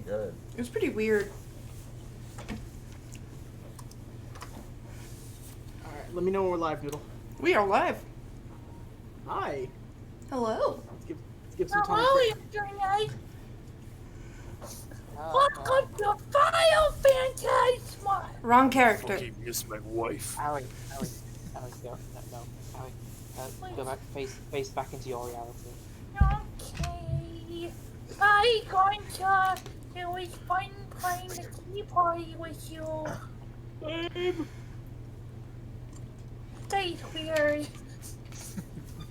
good. It was pretty weird. Alright, let me know when we're live, Noodle. We are live. Hi. Hello. Let's give some time. Hello, Internet. Welcome to Final Phantasma. Wrong character. Fucking miss my wife. Allie, go, no, Allie, go back, face back into your reality. Okay. I'm going to. It was fun playing the tea party with you. Stay weird.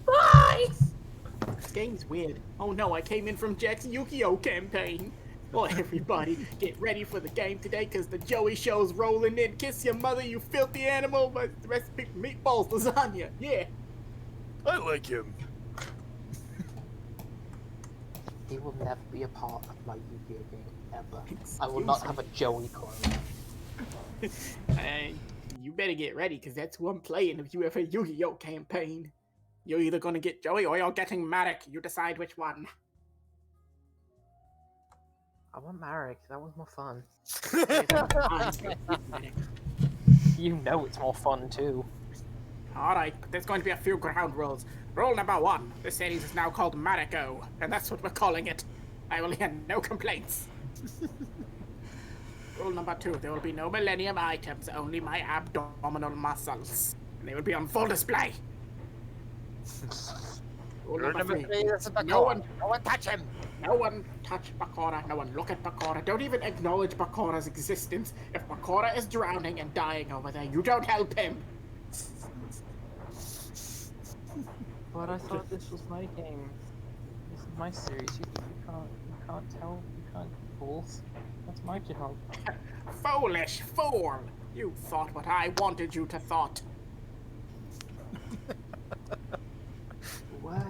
Bye. This game's weird. Oh no, I came in from Jack's Yu-Gi-Oh campaign. Well, everybody, get ready for the game today, because the Joey Show's rolling in. Kiss your mother, you filthy animal. But the recipe for meatballs, lasagna. Yeah. I like him. He will never be a part of my Yu-Gi-Oh game, ever. I will not have a Joey clone. You better get ready, because that's who I'm playing if you have a Yu-Gi-Oh campaign. You're either going to get Joey or you're getting Marek. You decide which one. I want Marek, that was more fun. Alright, You know it's more fun too. but there's going to be a few ground rules. Rule number 1. This series is now called Mariko, and that's what we're calling it. I will hear no complaints. Rule number 2. There will be no Millennium items, only my abdominal muscles. And they will be on full display. Rule number 3. No one touch him! No one touch Bakura. No one look at Bakura. Don't even acknowledge Bakura's existence. If Bakura is drowning and dying over there, you don't help him. But I thought this was my game. This is my series. You can't tell. You can't both. That's my job. Foolish fool! You thought what I wanted you to thought. What?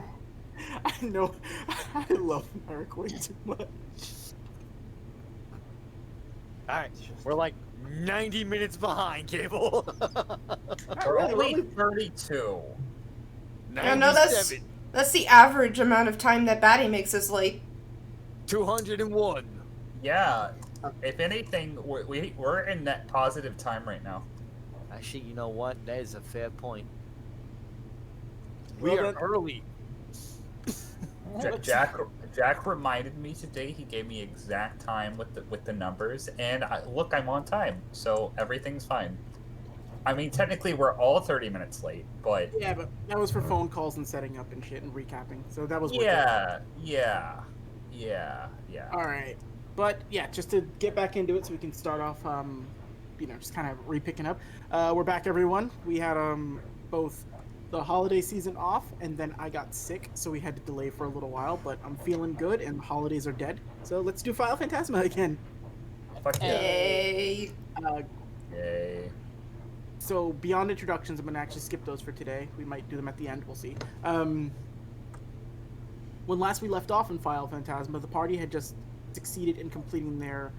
I know. I love Marek way too much. Alright, we're like 90 minutes behind, Cable. We're only 32. Yeah, no, that's the average amount of time that Batty makes us late. 201. Yeah. If anything, we're in net positive time right now. Actually, you know what? That is a fair point. Well, We are then- early. Jack reminded me today. He gave me exact time with the numbers, and look, I'm on time, so everything's fine. I mean, technically, we're all 30 minutes late, but Yeah, but that was for phone calls and setting up and shit and recapping. So that was worth yeah. All right, but yeah, just to get back into it, so we can start off. Just kind of re-picking up. We're back, everyone. We had both the holiday season off, and then I got sick, so we had to delay for a little while. But I'm feeling good, and the holidays are dead. So let's do Final Phantasma again. Fuck yeah. Hey. Yay. So beyond introductions, I'm gonna actually skip those for today. We might do them at the end. We'll see. When last we left off in Final Phantasma, the party had just succeeded in completing their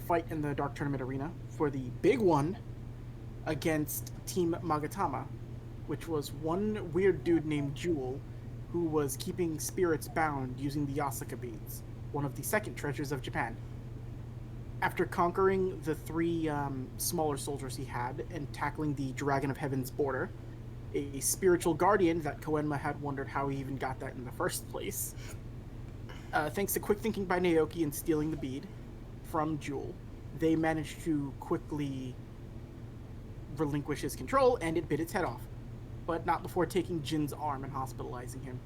fight in the Dark Tournament arena for the big one against Team Magatama, which was one weird dude named Jewel, who was keeping spirits bound using the Yasaka beads, one of the second treasures of Japan. After conquering the 3 smaller soldiers he had and tackling the Dragon of Heaven's border, a spiritual guardian that Koenma had wondered how he even got that in the first place. Thanks to quick thinking by Naoki and stealing the bead from Jewel, they managed to quickly relinquish his control, and it bit its head off, but not before taking Jin's arm and hospitalizing him.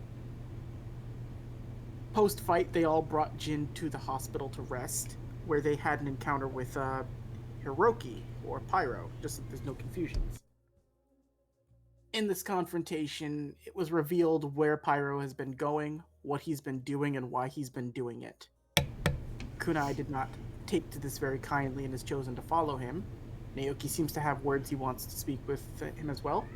Post-fight, they all brought Jin to the hospital to rest, where they had an encounter with Hiroki, or Pyro, just so there's no confusions. In this confrontation, it was revealed where Pyro has been going, what he's been doing, and why he's been doing it. Kunai did not take to this very kindly and has chosen to follow him. Naoki seems to have words he wants to speak with him as well.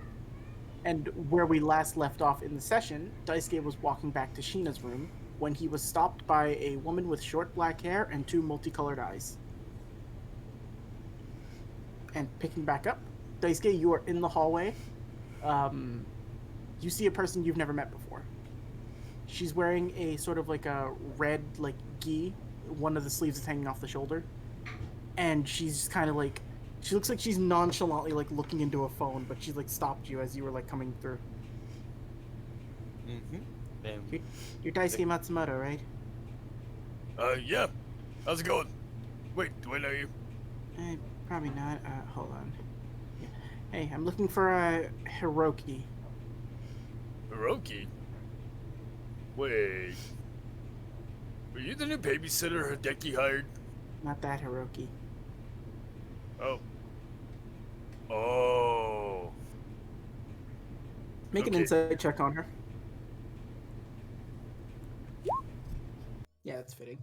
And where we last left off in the session, Daisuke was walking back to Shina's room when he was stopped by a woman with short black hair and 2 multicolored eyes. And picking back up, Daisuke, you are in the hallway. You see a person you've never met before. She's wearing a sort of like a red, like, gi one of the sleeves is hanging off the shoulder, and she's just kind of like, she looks like she's nonchalantly like looking into a phone, but she like stopped you as you were like coming through. You're Daisuke Matsumoto, right? Yeah. How's it going? Wait, do I know you? Probably not. Hold on. Yeah. Hey, I'm looking for Hiroki. Hiroki? Wait. Are you the new babysitter Hideki hired? Not that Hiroki. Oh. Oh. Make an Okay. insight check on her. Yeah, that's fitting.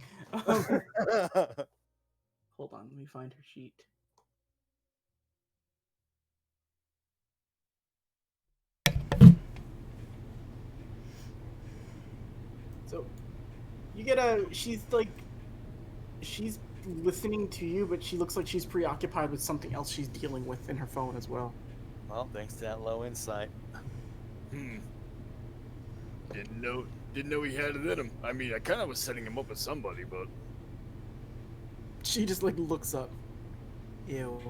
Hold on, let me find her sheet. So, you get she's listening to you, but she looks like she's preoccupied with something else she's dealing with in her phone as well. Well, thanks to that low insight. Didn't know he had it in him. I mean, I kind of was setting him up with somebody, but... She just like looks up. Ew.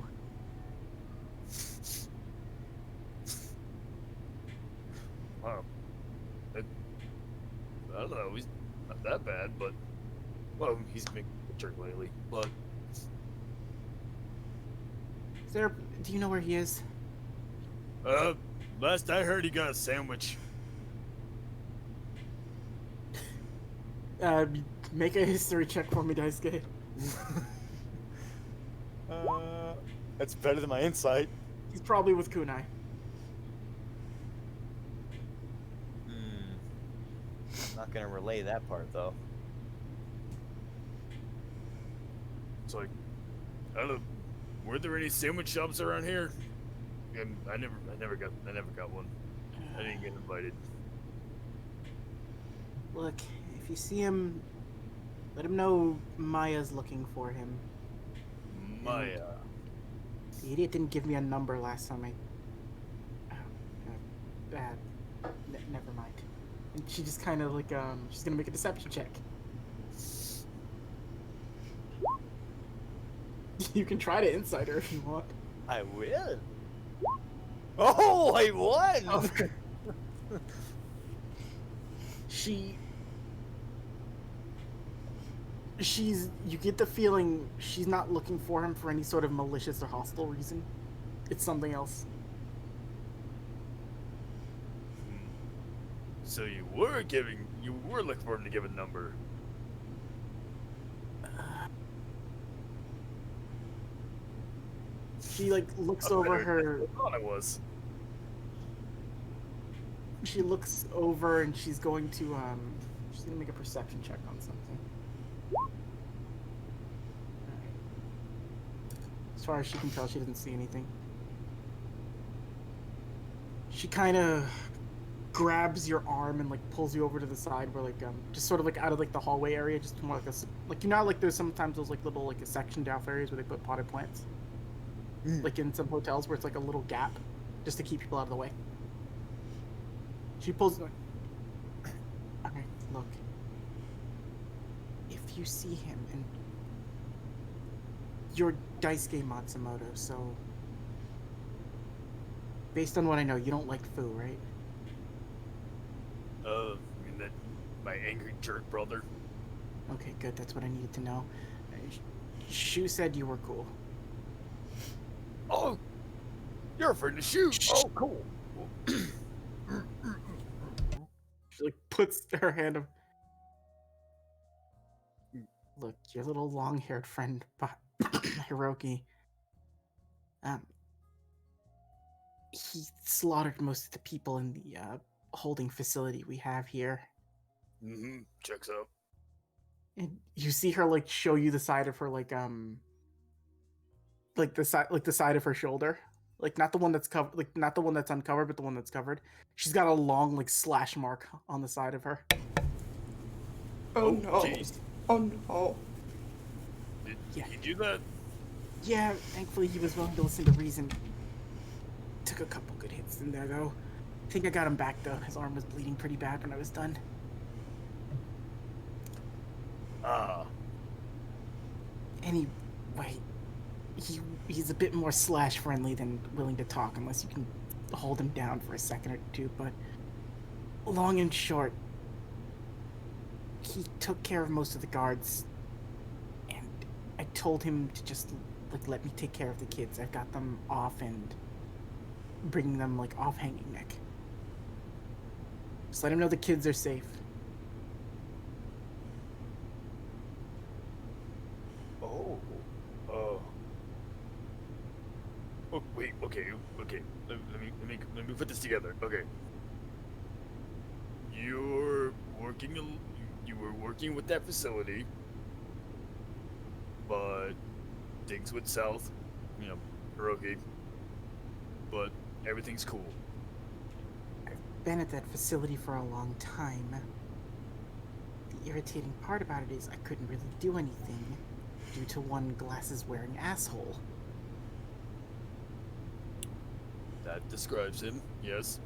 Wow. I don't know, he's not that bad, but... Well, he's been a jerk lately, but... Do you know where he is? Last I heard he got a sandwich. Make a history check for me, Daisuke. That's better than my insight. He's probably with Kunai. I'm not gonna relay that part though. It's like, I don't know, were there any sandwich shops around here? And I never got one. I didn't get invited. Look, if you see him, let him know Maya's looking for him. Maya. The idiot didn't give me a number last time never mind. And she just kind of like, she's gonna make a deception check. You can try to insight her if you want. I will. Oh, I won! You get the feeling she's not looking for him for any sort of malicious or hostile reason. It's something else. So you were looking for him to give a number. She like looks over her. I thought I was. She looks over and she's going to she's gonna make a perception check on something. As far as she can tell, she doesn't see anything. She kind of grabs your arm and like pulls you over to the side where like just sort of like out of like the hallway area, just more like a like, you know, like there's sometimes those like little like a sectioned off areas where they put potted plants, like in some hotels where it's like a little gap just to keep people out of the way. She pulls. Alright, look. If you see him, and you're Daisuke Matsumoto, so based on what I know, you don't like Fu, right? I mean that my angry jerk brother. Okay, good. That's what I needed to know. Shu said you were cool. Oh, you're a friend of Shoot. Oh, cool. She like puts her hand up. Look, your little long-haired friend, Hiroki. He slaughtered most of the people in the holding facility we have here. Checks out. And you see her like show you the side of her like the side of her shoulder, like not the one that's covered, like not the one that's uncovered, but the one that's covered. She's got a long like slash mark on the side of her. Oh no! Geez. Oh no! Did he do that? Yeah, thankfully he was willing to listen to reason. Took a couple good hits in there though. I think I got him back though. His arm was bleeding pretty bad when I was done. Anyway, he's a bit more slash friendly than willing to talk unless you can hold him down for a second or two, but long and short, he took care of most of the guards, and I told him to just let me take care of the kids. I've got them off and bringing them off hanging neck. Just let him know the kids are safe. Oh. Oh, wait. Okay. Let me put this together. Okay. You were working with that facility, but things went south. Hiroki. But everything's cool. I've been at that facility for a long time. The irritating part about it is I couldn't really do anything due to one glasses-wearing asshole. That describes him, yes.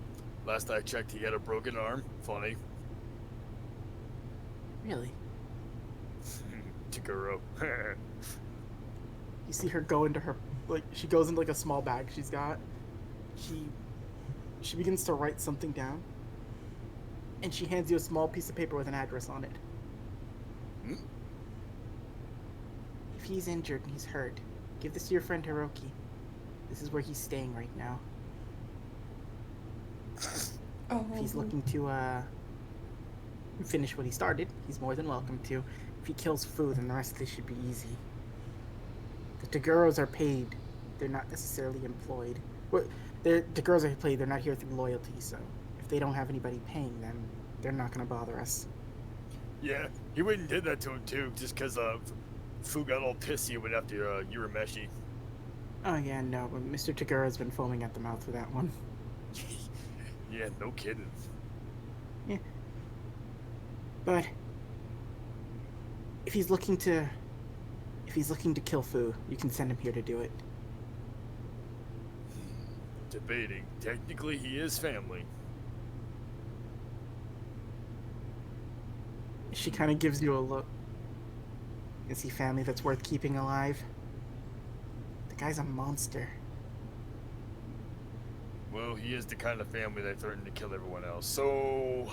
Last I checked, he had a broken arm. Funny. Really? Chikuro. You see her go into her, she goes into a small bag she's got. She begins to write something down, and she hands you a small piece of paper with an address on it. If he's injured and he's hurt, give this to your friend Hiroki. This is where he's staying right now. Oh. If he's looking to finish what he started, he's more than welcome to. If he kills food, then the rest of this should be easy. The Taguros are paid. They're not necessarily employed. The girls are paid. They're not here through loyalty, so if they don't have anybody paying them, they're not going to bother us. Yeah, he went and did that to him too, just because Fu got all pissy when after Urameshi. Oh yeah, no, but Mr. Tagura's been foaming at the mouth for that one. Yeah, no kidding. Yeah. But if he's looking to kill Fu, you can send him here to do it. Debating. Technically, he is family. She kind of gives you a look. Is he family that's worth keeping alive? The guy's a monster. Well, he is the kind of family that threatened to kill everyone else, so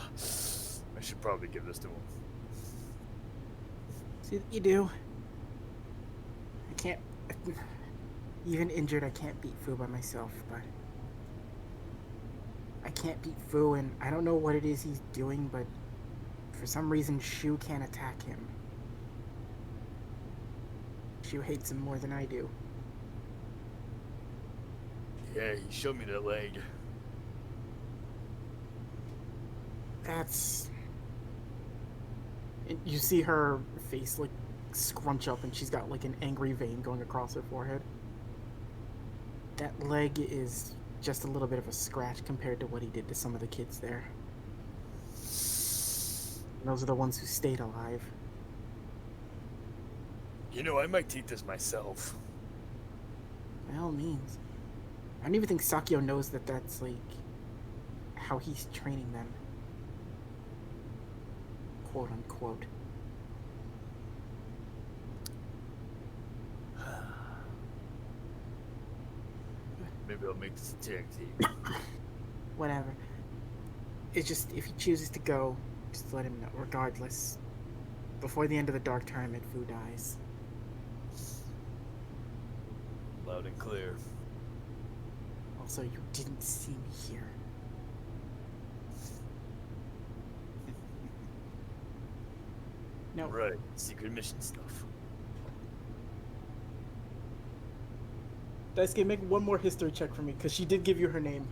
I should probably give this to him. See what you do. I can't... Even injured, I can't beat Fu by myself, but... I can't beat Fu, and I don't know what it is he's doing, but for some reason, Shu can't attack him. Shu hates him more than I do. Yeah, he showed me that leg. That's... You see her face, scrunch up, and she's got, an angry vein going across her forehead. That leg is just a little bit of a scratch compared to what he did to some of the kids there. And those are the ones who stayed alive. I might take this myself. By all means. I don't even think Sakyo knows that that's, how he's training them. Quote unquote. Maybe I'll make this a tag team. Whatever. It's just, if he chooses to go, just let him know. Regardless, before the end of the Dark Tournament, Fu dies. Loud and clear. Also, you didn't see me here. No. Right, secret mission stuff. Daisuke, make one more history check for me, because she did give you her name.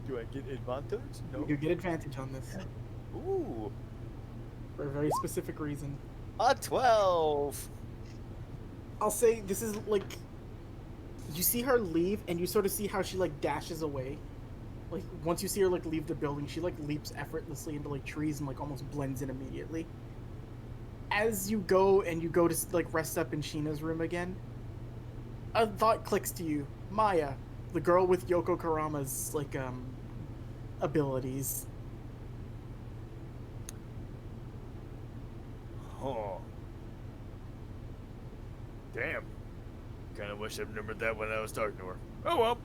Do I get advantage? No. You get advantage on this. Ooh. For a very specific reason. A 12! I'll say this is you see her leave, and you sort of see how she dashes away. Once you see her leave the building, she leaps effortlessly into trees and almost blends in immediately. As you go to rest up in Sheena's room again, a thought clicks to you. Maya, the girl with Yoko Karama's abilities. Huh. Damn. Kind of wish I remembered that when I was talking to her. Oh well.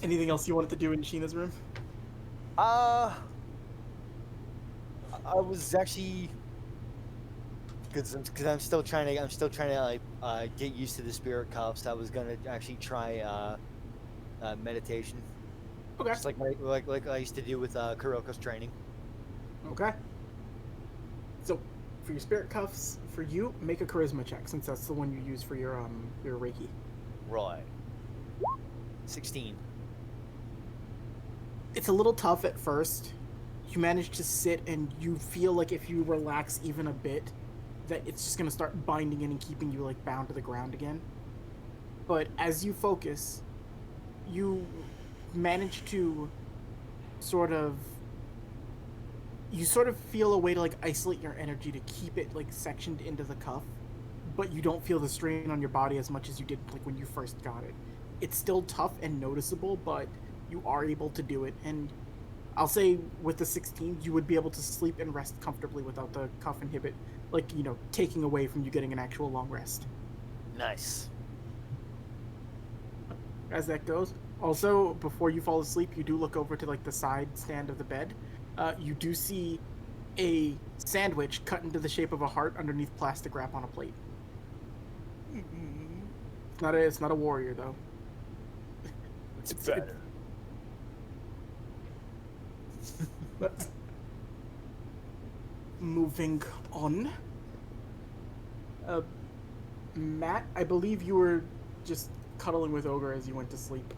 Anything else you wanted to do in Sheena's room? I was actually because I'm still trying to like get used to the spirit cuffs. I was gonna actually try meditation, Okay. just like I used to do with Kuroko's training. Okay. So, for your spirit cuffs, for you, make a charisma check since that's the one you use for your Reiki. Right. 16. It's a little tough at first. You manage to sit and you feel like if you relax even a bit, that it's just gonna start binding in and keeping you like bound to the ground again. But as you focus, you manage to sort of feel a way to like isolate your energy to keep it like sectioned into the cuff, but you don't feel the strain on your body as much as you did like when you first got it. It's still tough and noticeable, but you are able to do it. And I'll say with the 16, you would be able to sleep and rest comfortably without the cuff inhibit, like, you know, taking away from you getting an actual long rest. Nice. As that goes. Also, before you fall asleep, you do look over to like the side stand of the bed. You do see a sandwich cut into the shape of a heart underneath plastic wrap on a plate. It's not a warrior though. It's better. But moving on. Matt, I believe you were just cuddling with Ogre as you went to sleep.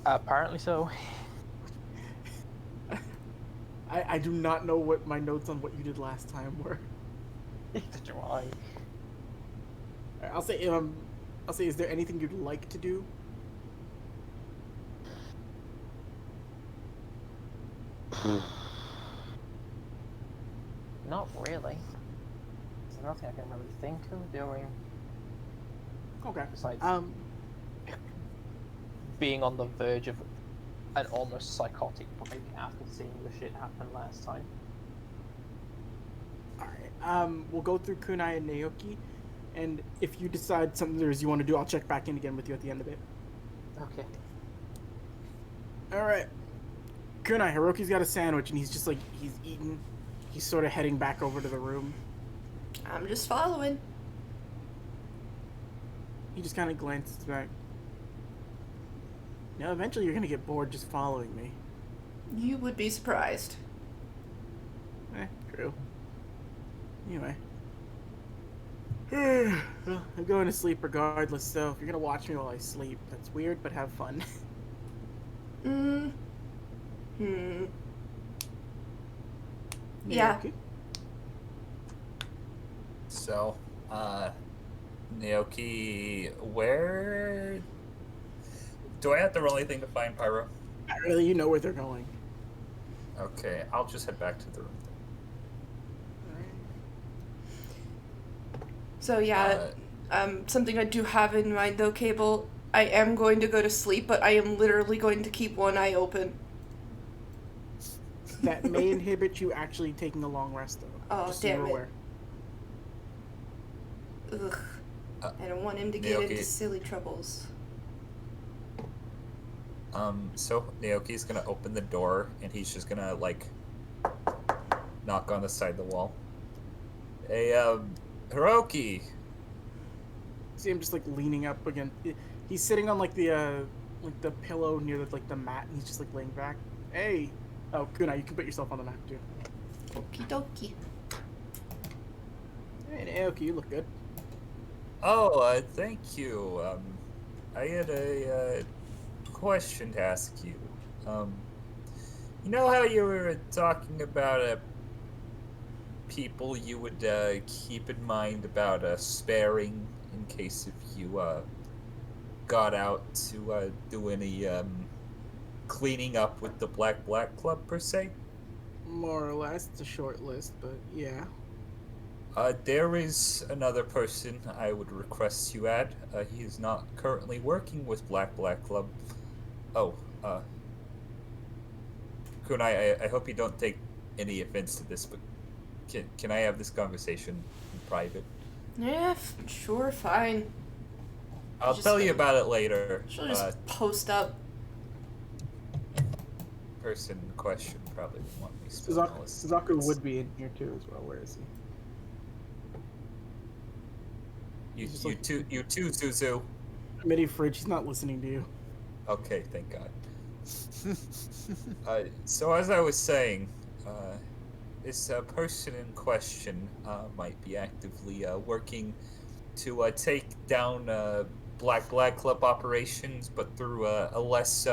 Apparently so. I do not know what my notes on what you did last time were. Neither do I. I'll say, is there anything you'd like to do? Not really. There's nothing I can really think of doing. Okay. Besides being on the verge of an almost psychotic break after seeing the shit happen last time. Alright. We'll go through Kunai and Naoki, and if you decide something there is you want to do, I'll check back in again with you at the end of it. Okay. Alright. Kunai, Hiroki's got a sandwich and he's just like, he's eating. He's sort of heading back over to the room. I'm just following. He just kind of glances back. Now, eventually you're going to get bored just following me. You would be surprised. True. Anyway. Well, I'm going to sleep regardless, so if you're going to watch me while I sleep, that's weird, but have fun. Yeah. Okay. So, Naoki, where... Do I have to roll anything to find Pyro? Not really, you know where they're going. Okay, I'll just head back to the room. So yeah, something I do have in mind though, Cable. I am going to go to sleep, but I am literally going to keep one eye open. That may inhibit you actually taking a long rest, though. Oh, just so damn you're it. aware. Ugh. I don't want him to get Naoki. into silly troubles. So Naoki's gonna open the door, and he's just gonna, like, knock on the side of the wall. Hey, Hiroki! See him just, like, leaning up again. He's sitting on, like, the pillow near, the mat, and he's just, like, laying back. Hey! Oh, Kunai, you can put yourself on the map, too. Okie dokie. Hey, Naoki, you look good. Oh, thank you. I had a, question to ask you. You know how you were talking about, people you would, keep in mind about, sparing in case if you, got out to, do any, cleaning up with the Black Club, per se? More or less. It's a short list, but yeah. There is another person I would request you add. He is not currently working with Black Club. Oh, Kunai, I hope you don't take any offense to this, but can I have this conversation in private? Yeah, sure, fine. I'll Just tell you gonna- about it later. She'll just post up. Person in question probably would want me spelling all this. Suzaku would be in here too as well. Where is he? You He's just you like- too you too Zuzu. Midi fridge. He's not listening to you. Okay, thank God. So as I was saying, this person in question might be actively working to take down Black Club operations, but through a less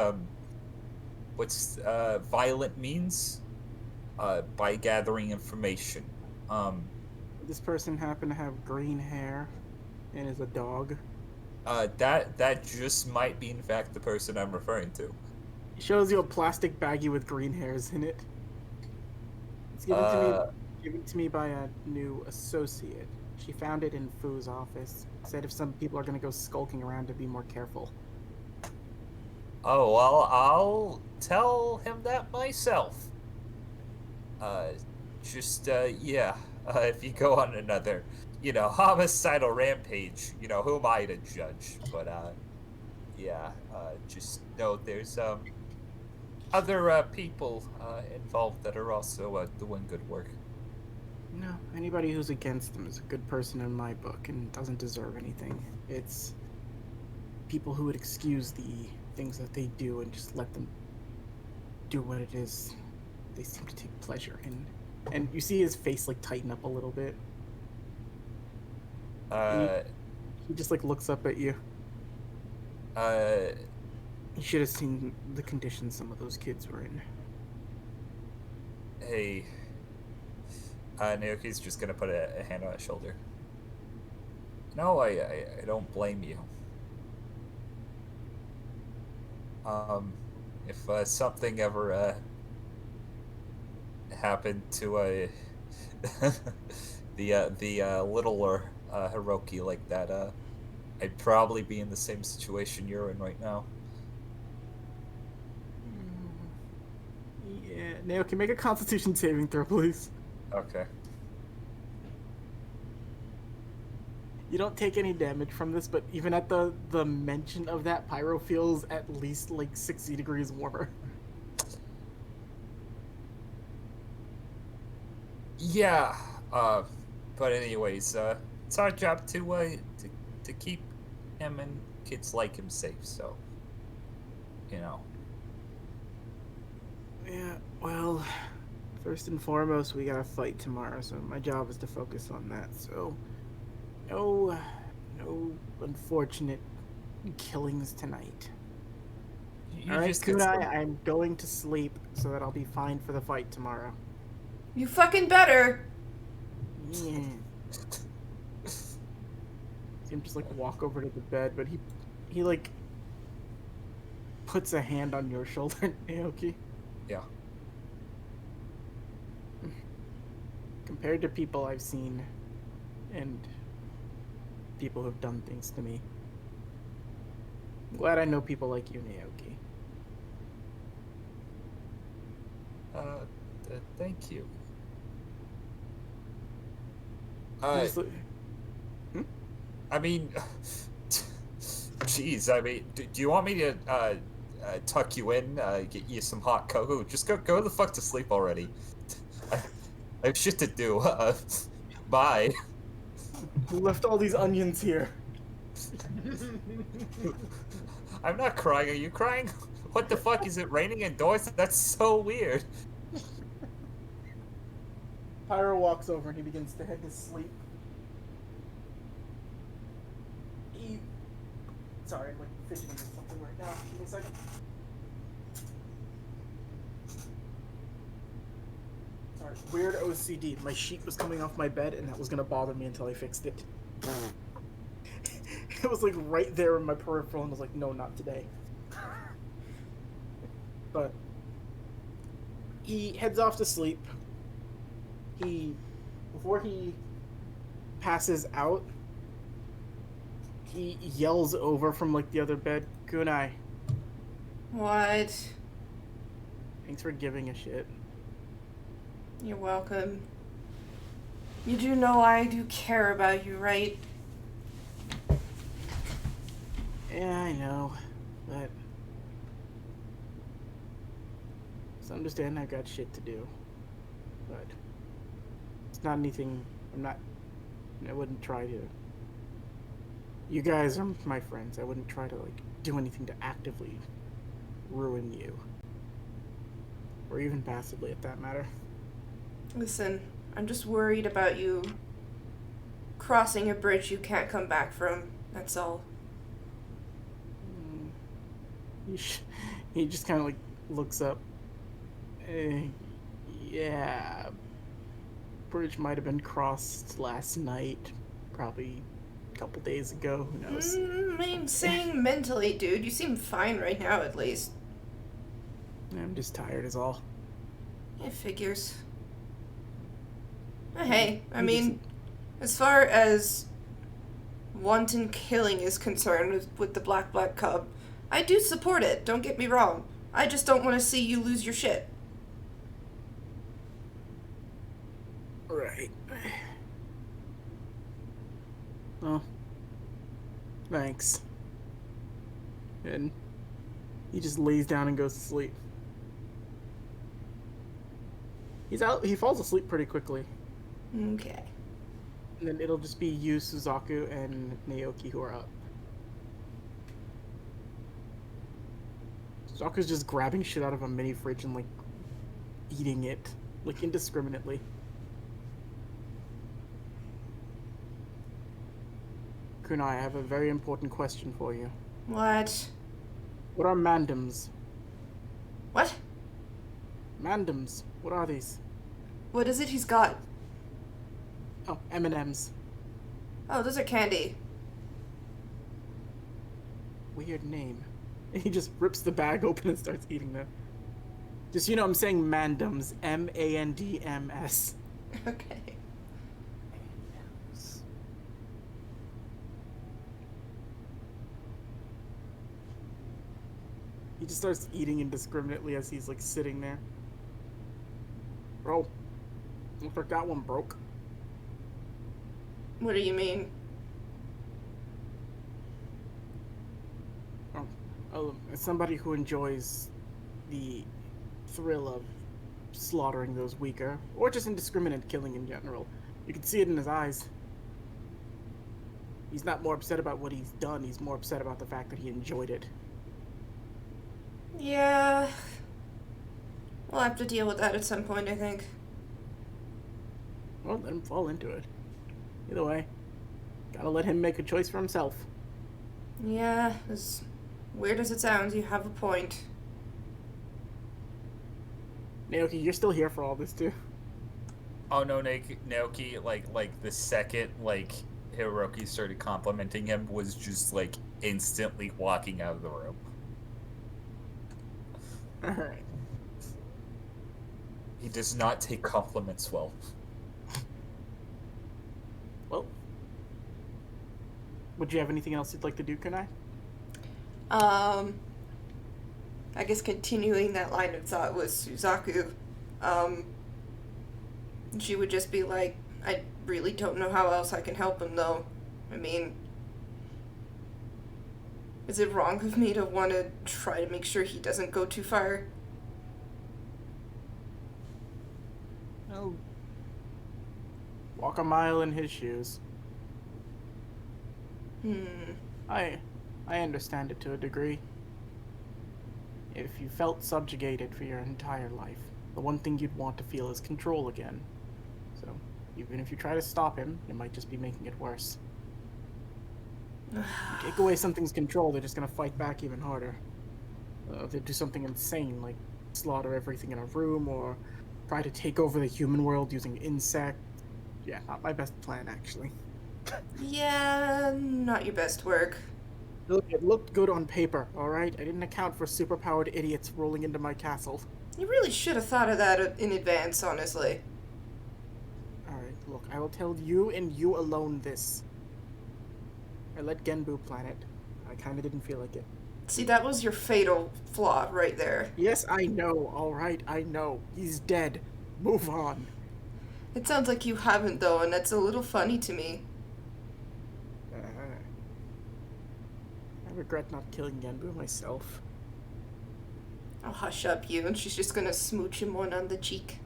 violent means, by gathering information. This person happen to have green hair, and is a dog. That just might be in fact the person I'm referring to. He shows you a plastic baggie with green hairs in it. It's given to me by a new associate. She found it in Fu's office. Said if some people are gonna go skulking around to be more careful. Oh, well, I'll tell him that myself. If you go on another, homicidal rampage, who am I to judge? But, just know there's, other, people, involved that are also, doing good work. No, anybody who's against them is a good person in my book and doesn't deserve anything. It's people who would excuse the things that they do and just let them do what it is they seem to take pleasure in. And you see his face like tighten up a little bit. He just like looks up at you. You should have seen the conditions some of those kids were in. Hey, Naoki's just gonna put a hand on his shoulder. No, I don't blame you. If something ever happened to the littler Hiroki like that, I'd probably be in the same situation you're in right now. Yeah, Naoki, make a Constitution saving throw, please. Okay. You don't take any damage from this, but even at the mention of that, Pyro feels at least like 60 degrees warmer. Yeah. But anyways, it's our job to keep him and kids like him safe. So, Yeah. Well, first and foremost, we got a fight tomorrow, so my job is to focus on that. So, no unfortunate killings tonight. you All right, just get Kunai, some- I'm going to sleep so that I'll be fine for the fight tomorrow. You fucking better. Yeah. See him just like walk over to the bed, but he like puts a hand on your shoulder, Naoki. Yeah. Compared to people I've seen and people who've done things to me, I'm glad I know people like you, Naoki. Thank you. Just look- I mean, jeez. I mean, do you want me to tuck you in, get you some hot cocoa? Just go the fuck to sleep already. I have shit to do. Bye. Who left all these onions here? I'm not crying. Are you crying? What the fuck? Is it raining indoors? That's so weird. Pyro walks over and he begins to head to sleep. Sorry, I'm like fidgeting with something right now. Give me a second. Sorry, weird OCD. My sheet was coming off my bed and that was gonna bother me until I fixed it. It was like right there in my peripheral and I was like, no, not today. But he heads off to sleep. Before he passes out, he yells over from like the other bed, Kunai, What? thanks for giving a shit. You're welcome. You do know I do care about you, right? Yeah, I know, but just understand I've got shit to do. But it's not anything. I wouldn't try to. You guys are my friends. I wouldn't try to do anything to actively ruin you, or even passively, at that matter. Listen, I'm just worried about you crossing a bridge you can't come back from. That's all. He just kind of looks up. Yeah, bridge might have been crossed last night, probably a couple days ago. Who knows? I mean, saying mentally, dude. You seem fine right now, at least. I'm just tired, is all. It figures. Hey, I mean, as far as wanton killing is concerned with the Black Cub, I do support it, don't get me wrong. I just don't want to see you lose your shit. Right. Well, thanks. And he just lays down and goes to sleep. He falls asleep pretty quickly. Okay. And then it'll just be you, Suzaku, and Naoki who are up. Suzaku's just grabbing shit out of a mini fridge and eating it, indiscriminately. Kunai, I have a very important question for you. What? What are mandams? What? Mandams. What are these? What is it he's got? Oh, M&Ms. Oh, those are candy. Weird name. And he just rips the bag open and starts eating them. Just, I'm saying mandams. M-A-N-D-M-S. Okay. He just starts eating indiscriminately as he's sitting there. Bro, looks like that one broke. What do you mean? As somebody who enjoys the thrill of slaughtering those weaker, or just indiscriminate killing in general, you can see it in his eyes. He's not more upset about what he's done, he's more upset about the fact that he enjoyed it. Yeah. We'll have to deal with that at some point, I think. Well, let him fall into it. Either way, gotta let him make a choice for himself. Yeah, as weird as it sounds, you have a point. Naoki, you're still here for all this too. Oh no, Naoki, like the second Hiroki started complimenting him was just instantly walking out of the room. Alright. He does not take compliments well. Well, would you have anything else you'd like to do, Kunai? I guess continuing that line of thought with Suzaku, she would just be like, I really don't know how else I can help him, though. I mean, is it wrong of me to want to try to make sure he doesn't go too far? Well, walk a mile in his shoes. I understand it to a degree. If you felt subjugated for your entire life, the one thing you'd want to feel is control again. So, even if you try to stop him, you might just be making it worse. You take away something's control, they're just gonna fight back even harder. They'll do something insane, like slaughter everything in a room, or try to take over the human world using insects. Yeah, not my best plan, actually. Yeah, not your best work. Look, it looked good on paper, alright? I didn't account for superpowered idiots rolling into my castle. You really should have thought of that in advance, honestly. Alright, look, I will tell you and you alone this. I let Genbu plan it. I kinda didn't feel like it. See, that was your fatal flaw right there. Yes, I know, alright, I know. He's dead. Move on. It sounds like you haven't, though, and that's a little funny to me. I regret not killing Yanbu myself. I'll hush up you, and she's just gonna smooch him one on the cheek.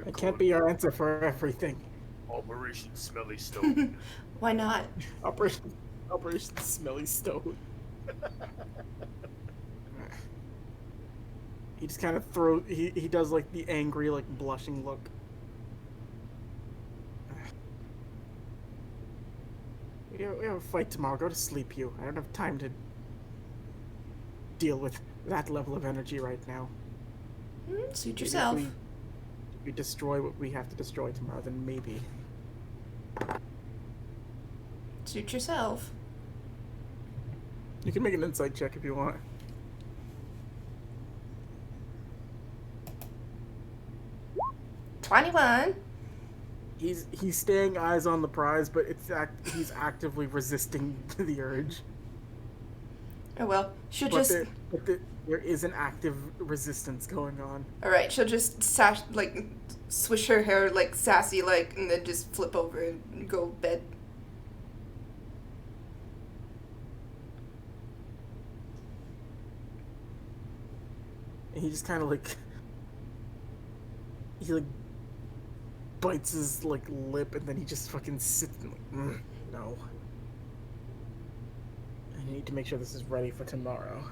I can't be your answer for everything. Operation Smelly Stone. Why not? Operation Smelly Stone. He just kind of he does like the angry, like blushing look. We have a fight tomorrow. Go to sleep, you. I don't have time to deal with that level of energy right now. Suit yourself. If we destroy what we have to destroy tomorrow, then maybe. Suit yourself. You can make an insight check if you want. $21. He's staying eyes on the prize, but he's actively resisting the urge. Oh well, she'll But just. there is an active resistance going on. All right, she'll just swish her hair like sassy, like, and then just flip over and go bed. And he just kind of like bites his like lip, and then he just fucking sits and like, no. I need to make sure this is ready for tomorrow.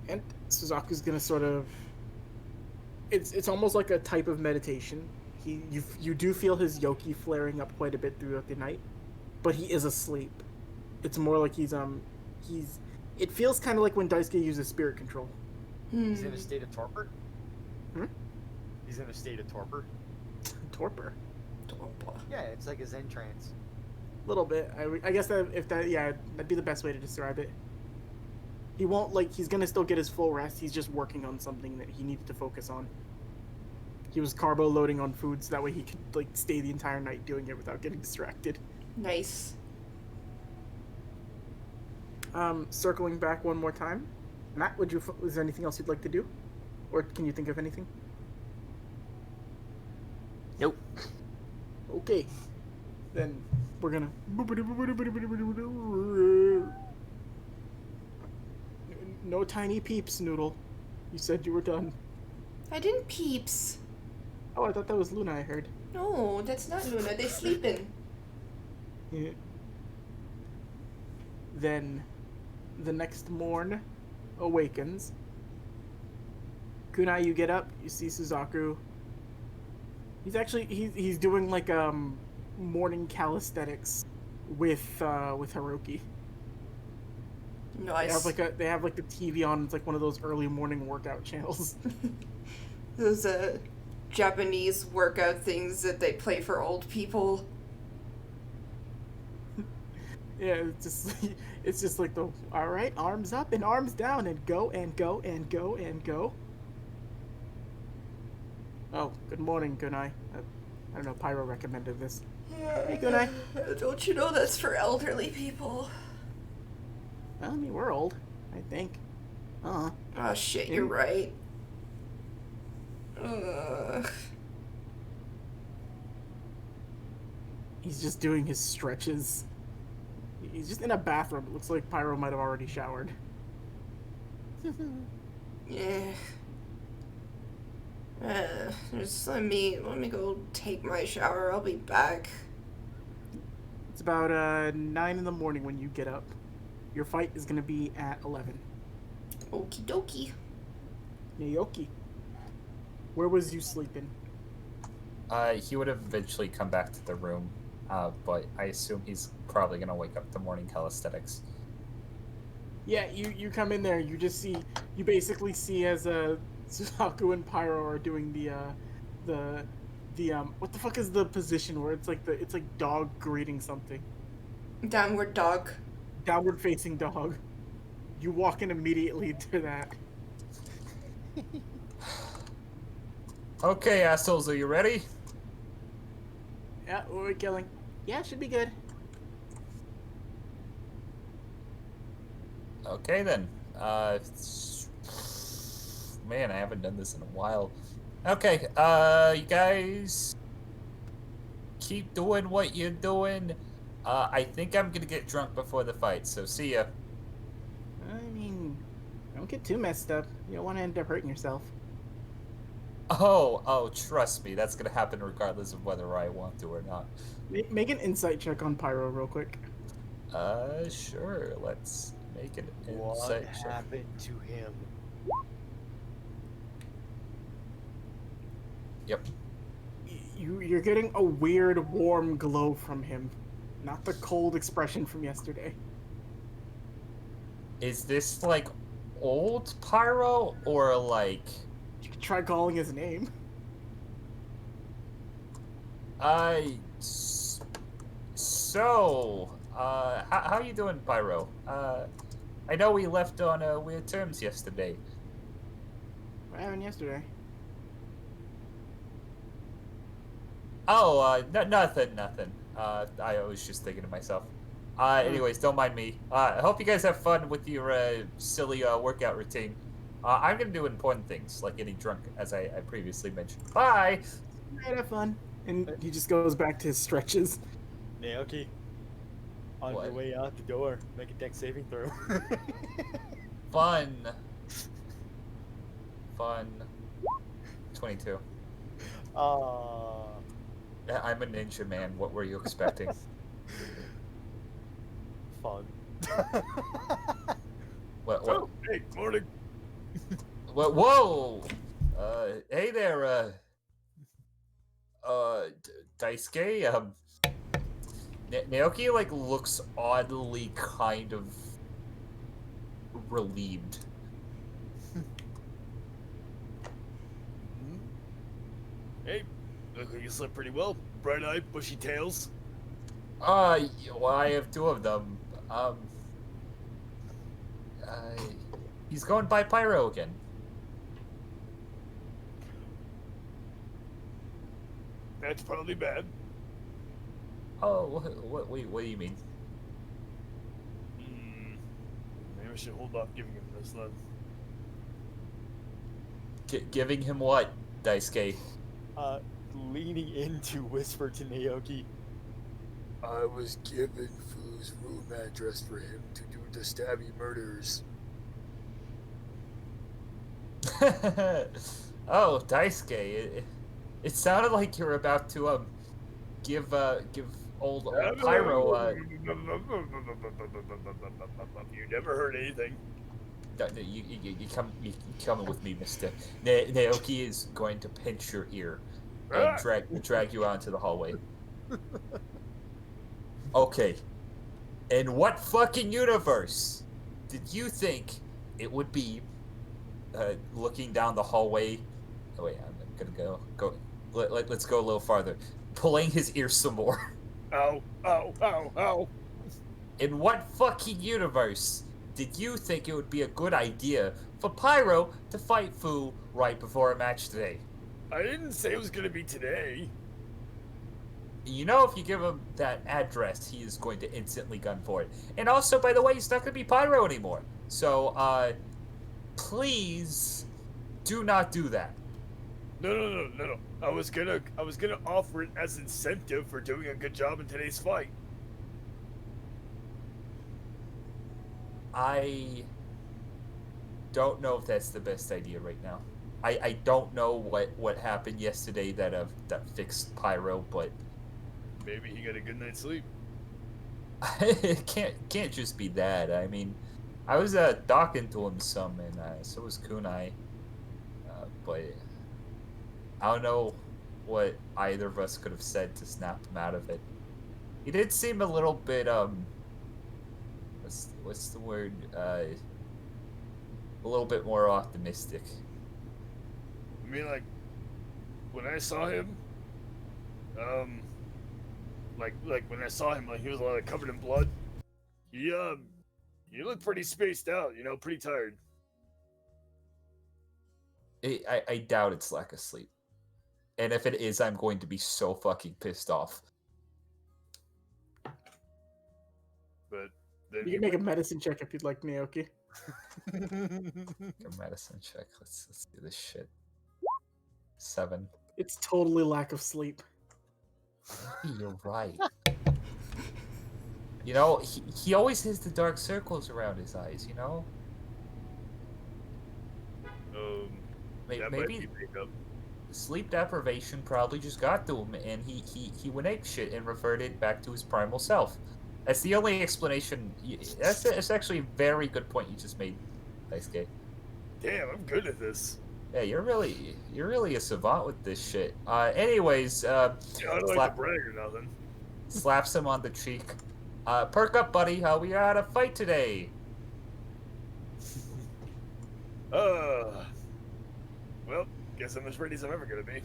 And Suzaku's gonna sort of. It's almost like a type of meditation. You do feel his yoki flaring up quite a bit throughout the night, but he is asleep. It's more like he's. It feels kind of like when Daisuke uses spirit control. He's in a state of torpor? Hmm? He's in a state of torpor? Torpor. Yeah, it's like a Zen trance. A little bit. I guess that'd be the best way to describe it. He won't, he's gonna still get his full rest. He's just working on something that he needs to focus on. He was carbo loading on food so that way he could, stay the entire night doing it without getting distracted. Nice. Circling back one more time. Matt, is there anything else you'd like to do? Or can you think of anything? Nope. Okay. Then we're gonna. No tiny peeps, Noodle. You said you were done. I didn't peeps. Oh, I thought that was Luna, I heard. No, that's not Luna. They sleeping. Yeah. Then the next morn awakens. Kunai, you get up, you see Suzaku. He's doing morning calisthenics with Haruki. Nice. They have the TV on. It's like one of those early morning workout channels. Those Japanese workout things that they play for old people. Yeah, it's just like the all right, arms up and arms down and go and go and go and go. Oh, good morning, Kunai. I don't know, Pyro recommended this. Hey, Kunai. Don't you know that's for elderly people? Well, I mean, we're old, I think. Oh shit, you're right. Ugh. He's just doing his stretches. He's just in a bathroom. It looks like Pyro might have already showered. Yeah. Just let me go take my shower. I'll be back. It's about 9 in the morning when you get up. Your fight is gonna be at 11. Okie dokie. Naoki. Where was you sleeping? He would have eventually come back to the room, but I assume he's probably gonna wake up to morning calisthenics. Yeah, you come in there. You basically see as Suzaku and Pyro are doing the what the fuck is the position where it's like dog greeting something. Downward dog. Downward facing dog. You walk in immediately to that. Okay, assholes, are you ready? Yeah, we're killing. Yeah, should be good. Okay then. Man, I haven't done this in a while. Okay, you guys keep doing what you're doing. I think I'm gonna get drunk before the fight, so see ya. I mean, don't get too messed up. You don't want to end up hurting yourself. Oh, trust me, that's gonna happen regardless of whether I want to or not. Make an insight check on Pyro real quick. Sure, let's make an What insight check. happened to him? Yep. You're getting a weird warm glow from him, not the cold expression from yesterday. Is this like old Pyro or like You could try calling his name. how you doing, Pyro? I know we left on weird terms yesterday. What happened yesterday? Oh, nothing. I was just thinking to myself. Anyways, don't mind me. I hope you guys have fun with your silly workout routine. I'm gonna do important things, like getting drunk, as I previously mentioned. Bye! Alright, have fun. And he just goes back to his stretches. Naoki, on your What? way out the door, make a dex saving throw. Fun. 22. Yeah, I'm a ninja, man. What were you expecting? Fun. What? Oh, hey, morning. What? Whoa! Hey there, Daisuke. Naoki like looks oddly kind of relieved. Hey, look like you slept pretty well. Bright-eyed, bushy tails. Well, I have two of them. Uh, he's going by Pyro again. That's probably bad. Oh, what do you mean? Maybe I should hold off giving him this then. Giving him what, Daisuke? Leaning in to whisper to Naoki. I was given Fu's room address for him to do the stabby murders. Oh, Daisuke, it sounded like you were about to give old Pyro You never heard anything. you coming with me, Mister. Naoki is going to pinch your ear and drag you out into the hallway. Okay. In what fucking universe did you think it would be looking down the hallway? Oh wait, I'm gonna go. Let's go a little farther. Pulling his ear some more. Ow, ow, ow, ow. In what fucking universe did you think it would be a good idea for Pyro to fight Fu right before a match today? I didn't say it was gonna be today. You know, if you give him that address, he is going to instantly gun for it. And also, by the way, he's not going to be Pyro anymore. So, please do not do that. No. I was gonna offer it as incentive for doing a good job in today's fight. I don't know if that's the best idea right now. I don't know what happened yesterday that fixed Pyro, but Maybe he got a good night's sleep. it can't just be that. I mean, I was talking to him some, and so was Kunai, but I don't know what either of us could have said to snap him out of it. He did seem a little bit what's the word? A little bit more optimistic. I mean, like, when I saw him, like when I saw him, like he was like covered in blood. He looked pretty spaced out, you know, pretty tired. I doubt it's lack of sleep. And if it is, I'm going to be so fucking pissed off. But then You can make a medicine check if you'd like, Naoki. A medicine check. Let's do this shit. 7. It's totally lack of sleep. Maybe you're right. You know, he always has the dark circles around his eyes, you know? That might Maybe be makeup. sleep deprivation probably just got to him, and he went ape shit and reverted back to his primal self. That's the only explanation. That's actually a very good point you just made, Dice Gay. Damn, I'm good at this. Yeah, you're really a savant with this shit. Anyways, I don't like to brag or nothing. slaps him on the cheek. Perk up, buddy. We had a fight today. Well, guess I'm as ready as I'm ever gonna be.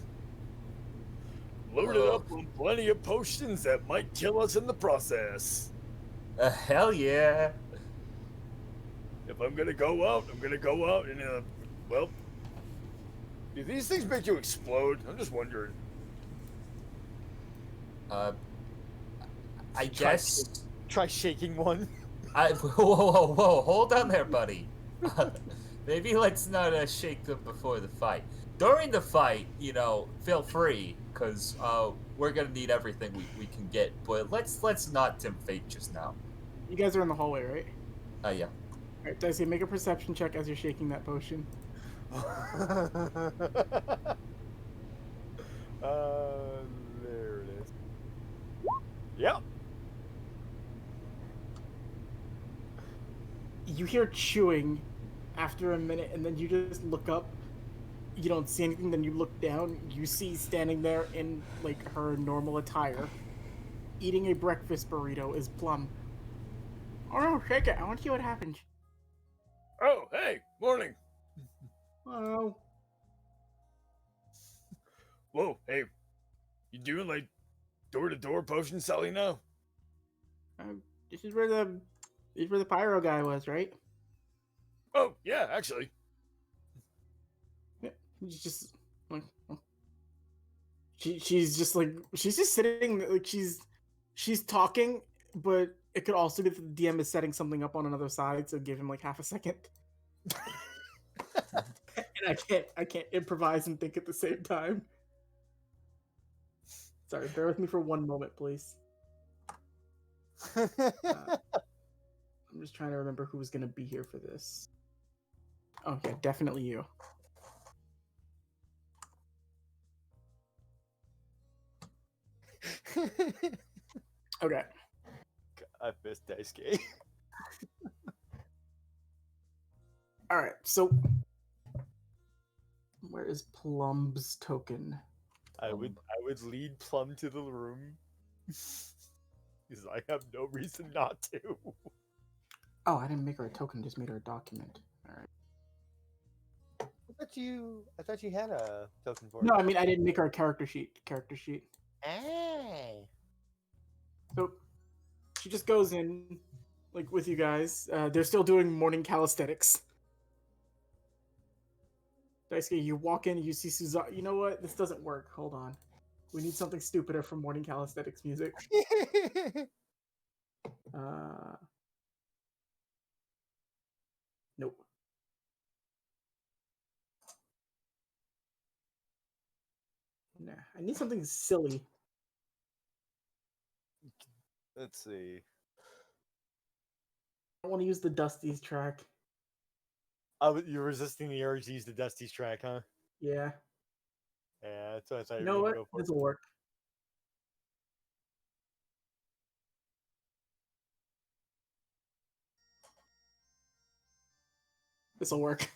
Loaded up on plenty of potions that might kill us in the process. Hell yeah. If I'm gonna go out, I'm gonna go out in a, well, do these things make you explode? I'm just wondering. I guess. Try shaking one. Whoa, hold on there, buddy. Maybe let's not shake them before the fight. During the fight, you know, feel free, because we're gonna need everything we can get. But let's not tempt fate just now. You guys are in the hallway, right? Yeah. Alright, Dicey, make a perception check as you're shaking that potion. There it is. Yep. You hear chewing after a minute, and then you just look up. You don't see anything, then you look down. You see standing there in, like, her normal attire, eating a breakfast burrito, is Plum. Oh no, shake it. I want to see what happens. Oh, hey, morning. Oh. Whoa, hey, you doing like door-to-door potion selling now? This is where the pyro guy was, right? Oh, yeah, actually. Yeah, he's just like she's just sitting, like she's talking, but it could also be that the DM is setting something up on another side, so give him like half a second. And I can't improvise and think at the same time. Sorry, bear with me for one moment, please. I'm just trying to remember who was going to be here for this. Oh, yeah, definitely you. Okay. I missed Dice Game. Alright, so where is Plum's token? I would lead Plum to the room. Because I have no reason not to. Oh, I didn't make her a token, just made her a document. Alright. I thought you had a token for No, it. I mean I didn't make her a character sheet. Hey. So she just goes in, like, with you guys. They're still doing morning calisthenics. Daisuke, you walk in, you see Suzanne. You know what? This doesn't work. Hold on. We need something stupider for morning calisthenics music. Nope. Nah, I need something silly. Let's see. I want to use the Dusty's track. You're resisting the urge to use the Dusty's track, huh? Yeah. Yeah, that's what I thought You you know were what? going to go for. This will work. This will work.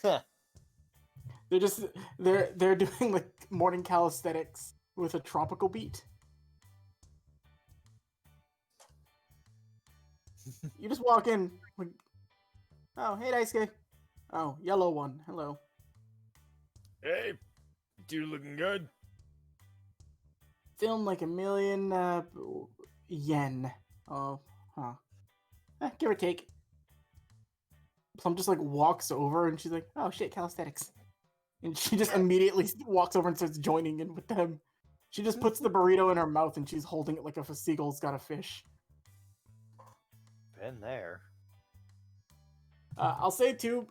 Huh. They're doing like morning calisthenics with a tropical beat. You just walk in, like, oh, hey, Daisuke. Oh, yellow one. Hello. Hey, dude looking good. Feeling like 1,000,000 yen. Oh, huh. Give or take. Plum just like walks over and she's like, oh shit, calisthenics. And she just immediately walks over and starts joining in with them. She just puts the burrito in her mouth and she's holding it like if a seagull's got a fish. Been there. I'll say too,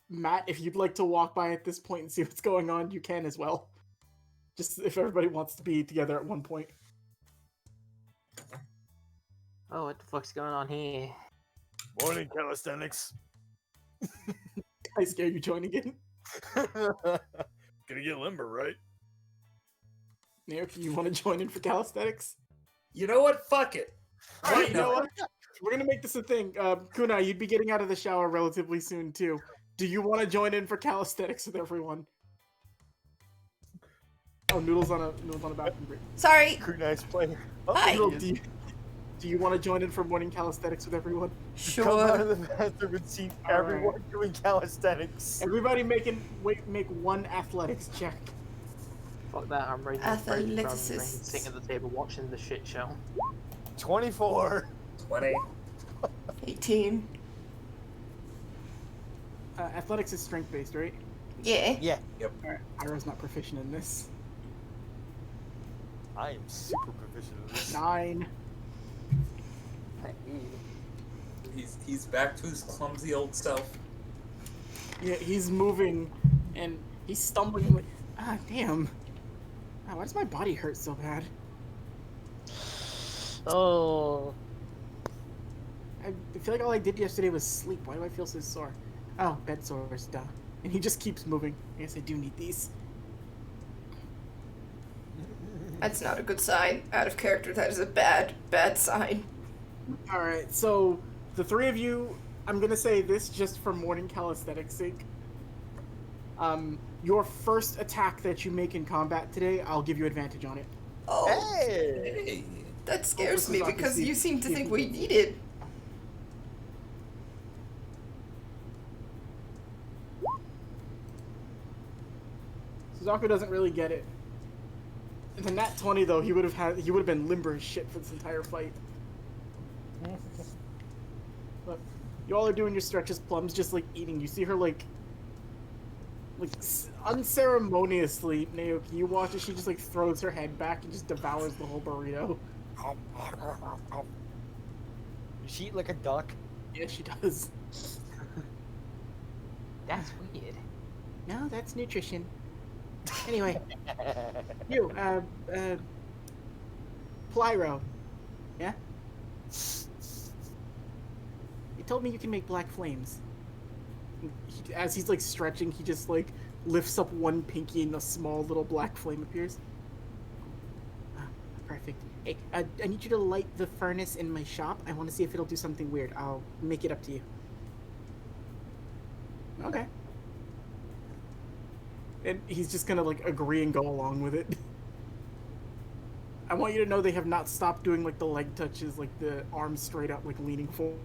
Matt, if you'd like to walk by at this point and see what's going on, you can as well. Just if everybody wants to be together at one point. Oh, what the fuck's going on here? Morning, calisthenics. I scare you joining in. Gonna get limber, right? Naoki, you want to join in for calisthenics? You know what? Fuck it. Alright, you know what? We're gonna make this a thing. Kunai, you'd be getting out of the shower relatively soon too. Do you want to join in for calisthenics with everyone? Oh, Noodle's on a bathroom break. Sorry. Kunai's playing. Oh, Hi. Noodle, he is. do you want to join in for morning calisthenics with everyone? Come out Sure. of the bathroom and see All everyone doing calisthenics. Everybody make one athletics check. Fuck that, I'm raising from Athleticism. sitting at the table watching the shit show. 24. 20. 18. Athletics is strength based, right? Yeah. Yeah, Alright, Ira's not proficient in this. I am super proficient in this. 9. He's back to his clumsy old self. Yeah, he's moving and he's stumbling like, damn. Why does my body hurt so bad? Oh. I feel like all I did yesterday was sleep. Why do I feel so sore? Oh, bed sores, duh. And he just keeps moving. I guess I do need these. That's not a good sign. Out of character, that is a bad sign. Alright, so the three of you, I'm gonna say this just for morning calisthenics sake. Your first attack that you make in combat today, I'll give you advantage on it. Oh, Hey! Hey. that scares me Suzaku because see- you seem to see think if we you- need it. Suzaku doesn't really get it. In the nat 20 though, he would have been limber as shit for this entire fight. But you all are doing your stretches, Plum's just like eating. You see her like unceremoniously, Naoki, you watch as she just like throws her head back and just devours the whole burrito. Does she eat like a duck? Yeah, she does. That's weird. No, that's nutrition. Anyway, you, Plyro. Yeah? You told me you can make black flames. As he's like stretching, he just like lifts up one pinky and a small little black flame appears. Perfect. Hey, I need you to light the furnace in my shop. I want to see if it'll do something weird. I'll make it up to you. Okay. And he's just gonna like agree and go along with it. I want you to know they have not stopped doing like the leg touches, like the arms straight up, like leaning forward.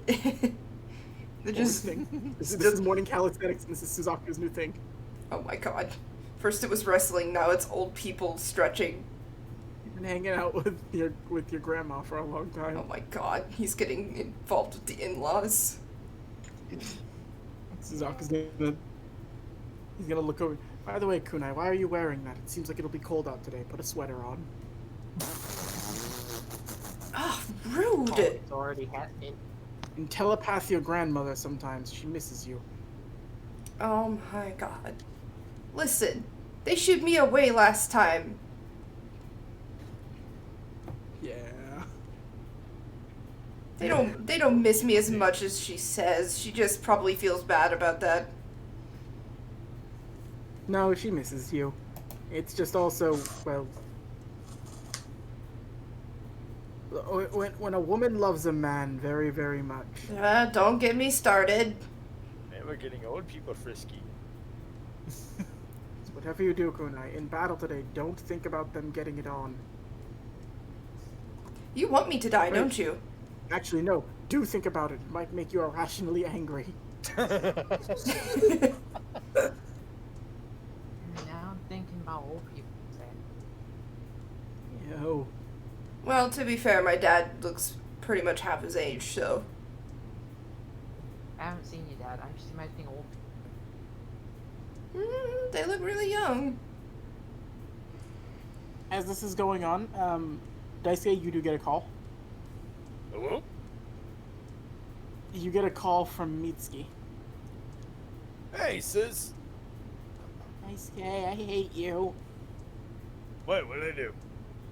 They're just. Thing. This is morning calisthenics, and this is Suzaku's new thing. Oh my god. First it was wrestling, now it's old people stretching. You've been hanging out with your grandma for a long time. Oh my god. He's getting involved with the in-laws. Suzaku's he's gonna look over. By the way, Kunai, why are you wearing that? It seems like it'll be cold out today. Put a sweater on. Oh, rude! Oh, it's already happening. And telepath your grandmother sometimes. She misses you. Oh my god. Listen, they shooed me away last time. Yeah. They don't miss me as much as she says. She just probably feels bad about that. No, she misses you. It's just also, well, when a woman loves a man very, very much. Don't get me started. Man, we're getting old people frisky. Whatever you do, Kunai, in battle today, don't think about them getting it on. You want me to die, Wait. don't you? Actually, no. Do think about it. It might make you irrationally angry. Now I'm thinking about old people. Yo. Well, to be fair, my dad looks pretty much half his age, so. I haven't seen your dad. I'm just imagining old people. They look really young. As this is going on, Daisuke, you do get a call. Hello? you get a call from Mitsuki. Hey, sis. Daisuke, I hate you. What did I do?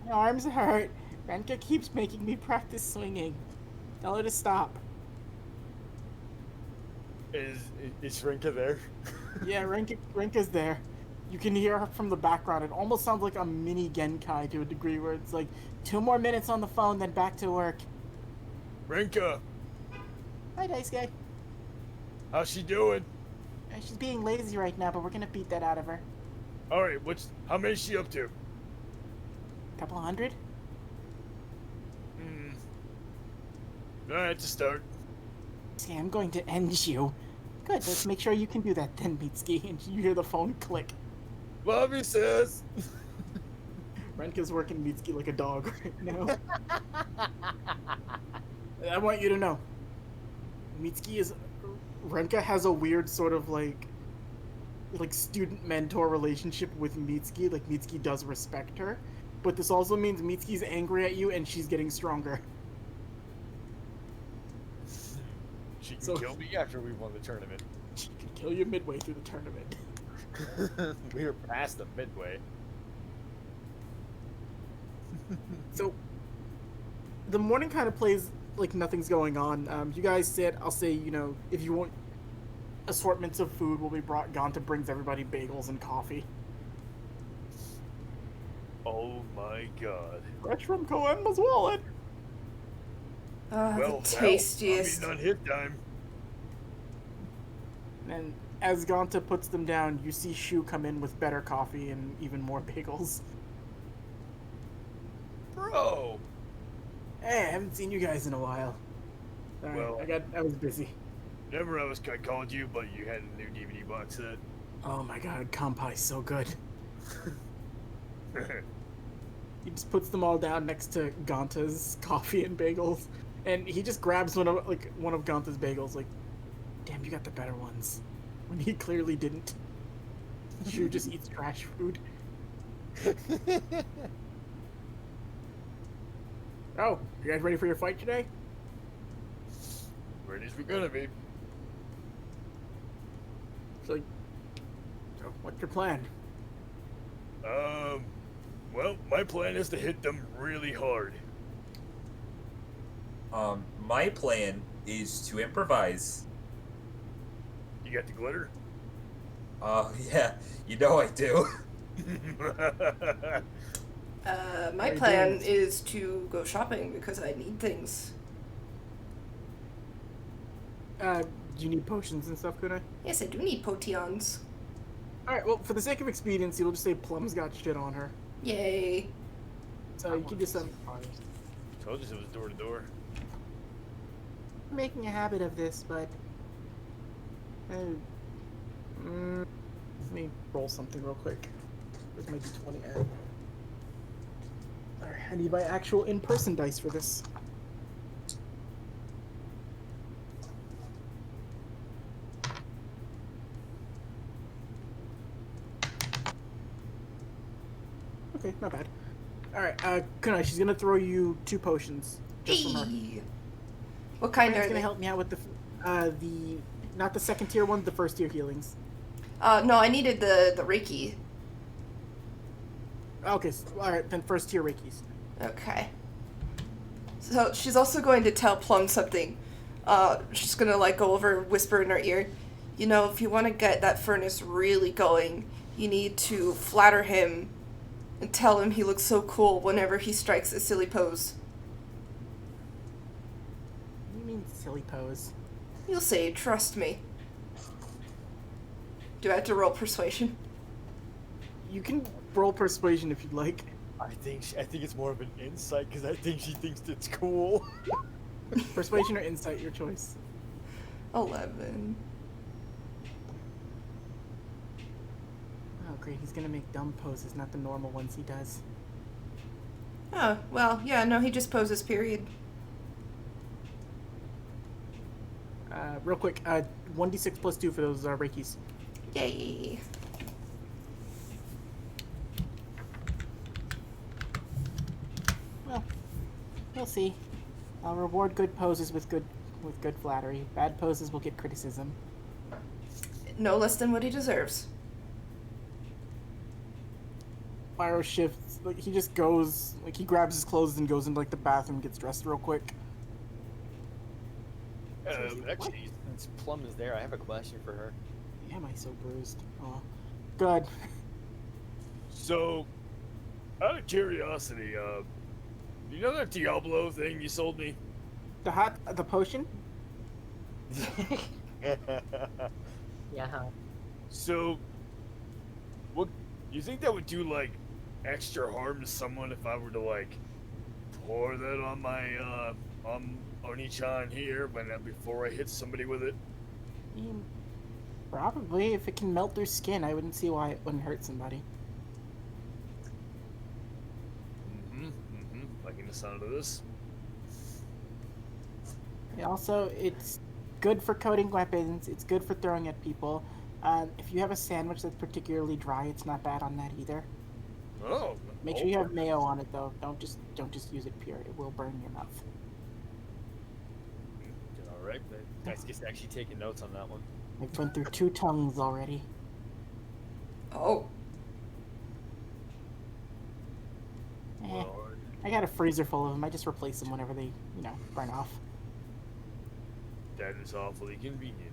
My arms hurt. Renka keeps making me practice swinging. Tell her to stop. Is Rinka there? Yeah, Renka's there. You can hear her from the background. It almost sounds like a mini Genkai to a degree where it's like 2 more minutes on the phone, then back to work. Rinka, Hi, Daisuke. how's she doing? She's being lazy right now, but we're gonna beat that out of her. All right, how many is she up to? Couple hundred? All right, to start. Daisuke, I'm going to end you. Good, let's make sure you can do that then, Mitsuki. And you hear the phone click. Love you, sis. Renka's working Mitsuki like a dog right now. I want you to know. Renka has a weird sort of like student mentor relationship with Mitsuki. Like Mitsuki does respect her, but this also means Mitsuki's angry at you and she's getting stronger. She can So- kill me after we won the tournament. She can kill you midway through the tournament. We were past the midway. So the morning kind of plays like nothing's going on. You guys sit. I'll say, if you want assortments of food will be brought. Ganta brings everybody bagels and coffee. Oh my god. Fresh from Koenma's wallet. Well, The tastiest. I'm eating on his time. And as Ganta puts them down, you see Shu come in with better coffee and even more bagels. Bro. Hey, I haven't seen you guys in a while. Sorry, Well- I was busy. Never I called you, but you had a new DVD box set. Oh my god, Kampai's so good. He just puts them all down next to Ganta's coffee and bagels, and he just grabs one of Ganta's bagels. Like, damn, you got the better ones. When he clearly didn't. Shu just eats trash food. Oh, you guys ready for your fight today? Ready as we're gonna be. It's like, so what's your plan? Well, my plan is to hit them really hard. My plan is to improvise. You got the glitter? Yeah, I do. My you plan doing? is to go shopping because I need things. Do you need potions and stuff, Kuna? Yes, I do need potions. Alright, well, for the sake of expediency, we'll just say Plum's got shit on her. Yay. So you can just, Told you it was door to door. making a habit of this, but... let me roll something real quick. Where's my d20 at? Alright, I need my actual in-person dice for this. Okay, not bad. Alright, Kunai, she's gonna throw you 2 potions. Just from her. Hey. What kind Ryan's are gonna they? help me out with not the second tier ones, the first tier healings. No, I needed the Reiki. Okay, alright, then first tier Reikis. Okay. So she's also going to tell Plum something. She's gonna go over, whisper in her ear. If you want to get that furnace really going, you need to flatter him and tell him he looks so cool whenever he strikes a silly pose. What do you mean silly pose? You'll say, trust me. Do I have to roll persuasion? You can roll persuasion if you'd like. I think it's more of an insight because I think she thinks it's cool. Persuasion or insight, your choice. 11. Oh great, he's gonna make dumb poses, not the normal ones he does. Oh, well, yeah, no, he just poses, period. Real quick, 1d6 plus 2 for those Reikis. Yay. Well, we'll see. I'll reward good poses with good with good flattery. Bad poses will get criticism. No less than what he deserves. Pyro shifts. Like he just goes. Like he grabs his clothes and goes into like the bathroom, gets dressed real quick. Actually, since Plum is there, I have a question for her. Am I so bruised? Oh, good. So, out of curiosity, you know that Diablo thing you sold me? The potion. Yeah. So, what you think that would do like extra harm to someone if I were to like pour that on my on Oni-chan here before I hit somebody with it? Probably, if it can melt their skin, I wouldn't see why it wouldn't hurt somebody. Liking the sound of this. Also, it's good for coating weapons. It's good for throwing at people. If you have a sandwich that's particularly dry, it's not bad on that either. Oh. Make sure you have mayo on it though. Don't just use it pure. It will burn your mouth. All right, nice just actually taking notes on that one. I've been through 2 tongues already. Oh. Well, I got a freezer full of them. I just replace them whenever they, burn off. that is awfully convenient.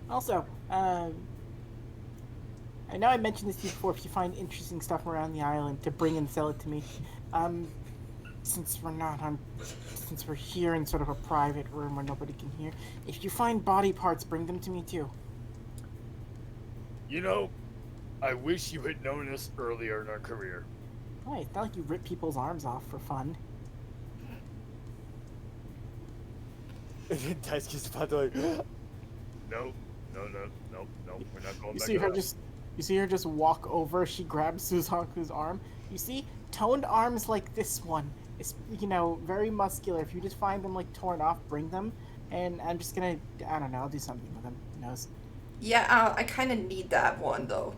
Also, I know I mentioned this to you before. If you find interesting stuff around the island, to bring and sell it to me. Since we're here in sort of a private room where nobody can hear, if you find body parts, bring them to me too. You know, I wish you had known us earlier in our career. Why? It's not like you rip people's arms off for fun. Daisuke's about to like. No, we're not going You back. see her just walk over. She grabs Suzaku's arm. You see, toned arms like this one. It's very muscular. If you just find them like torn off, bring them. And I'm just gonna, I don't know, I'll do something with them. Who knows? Yeah, I kind of need that one, though.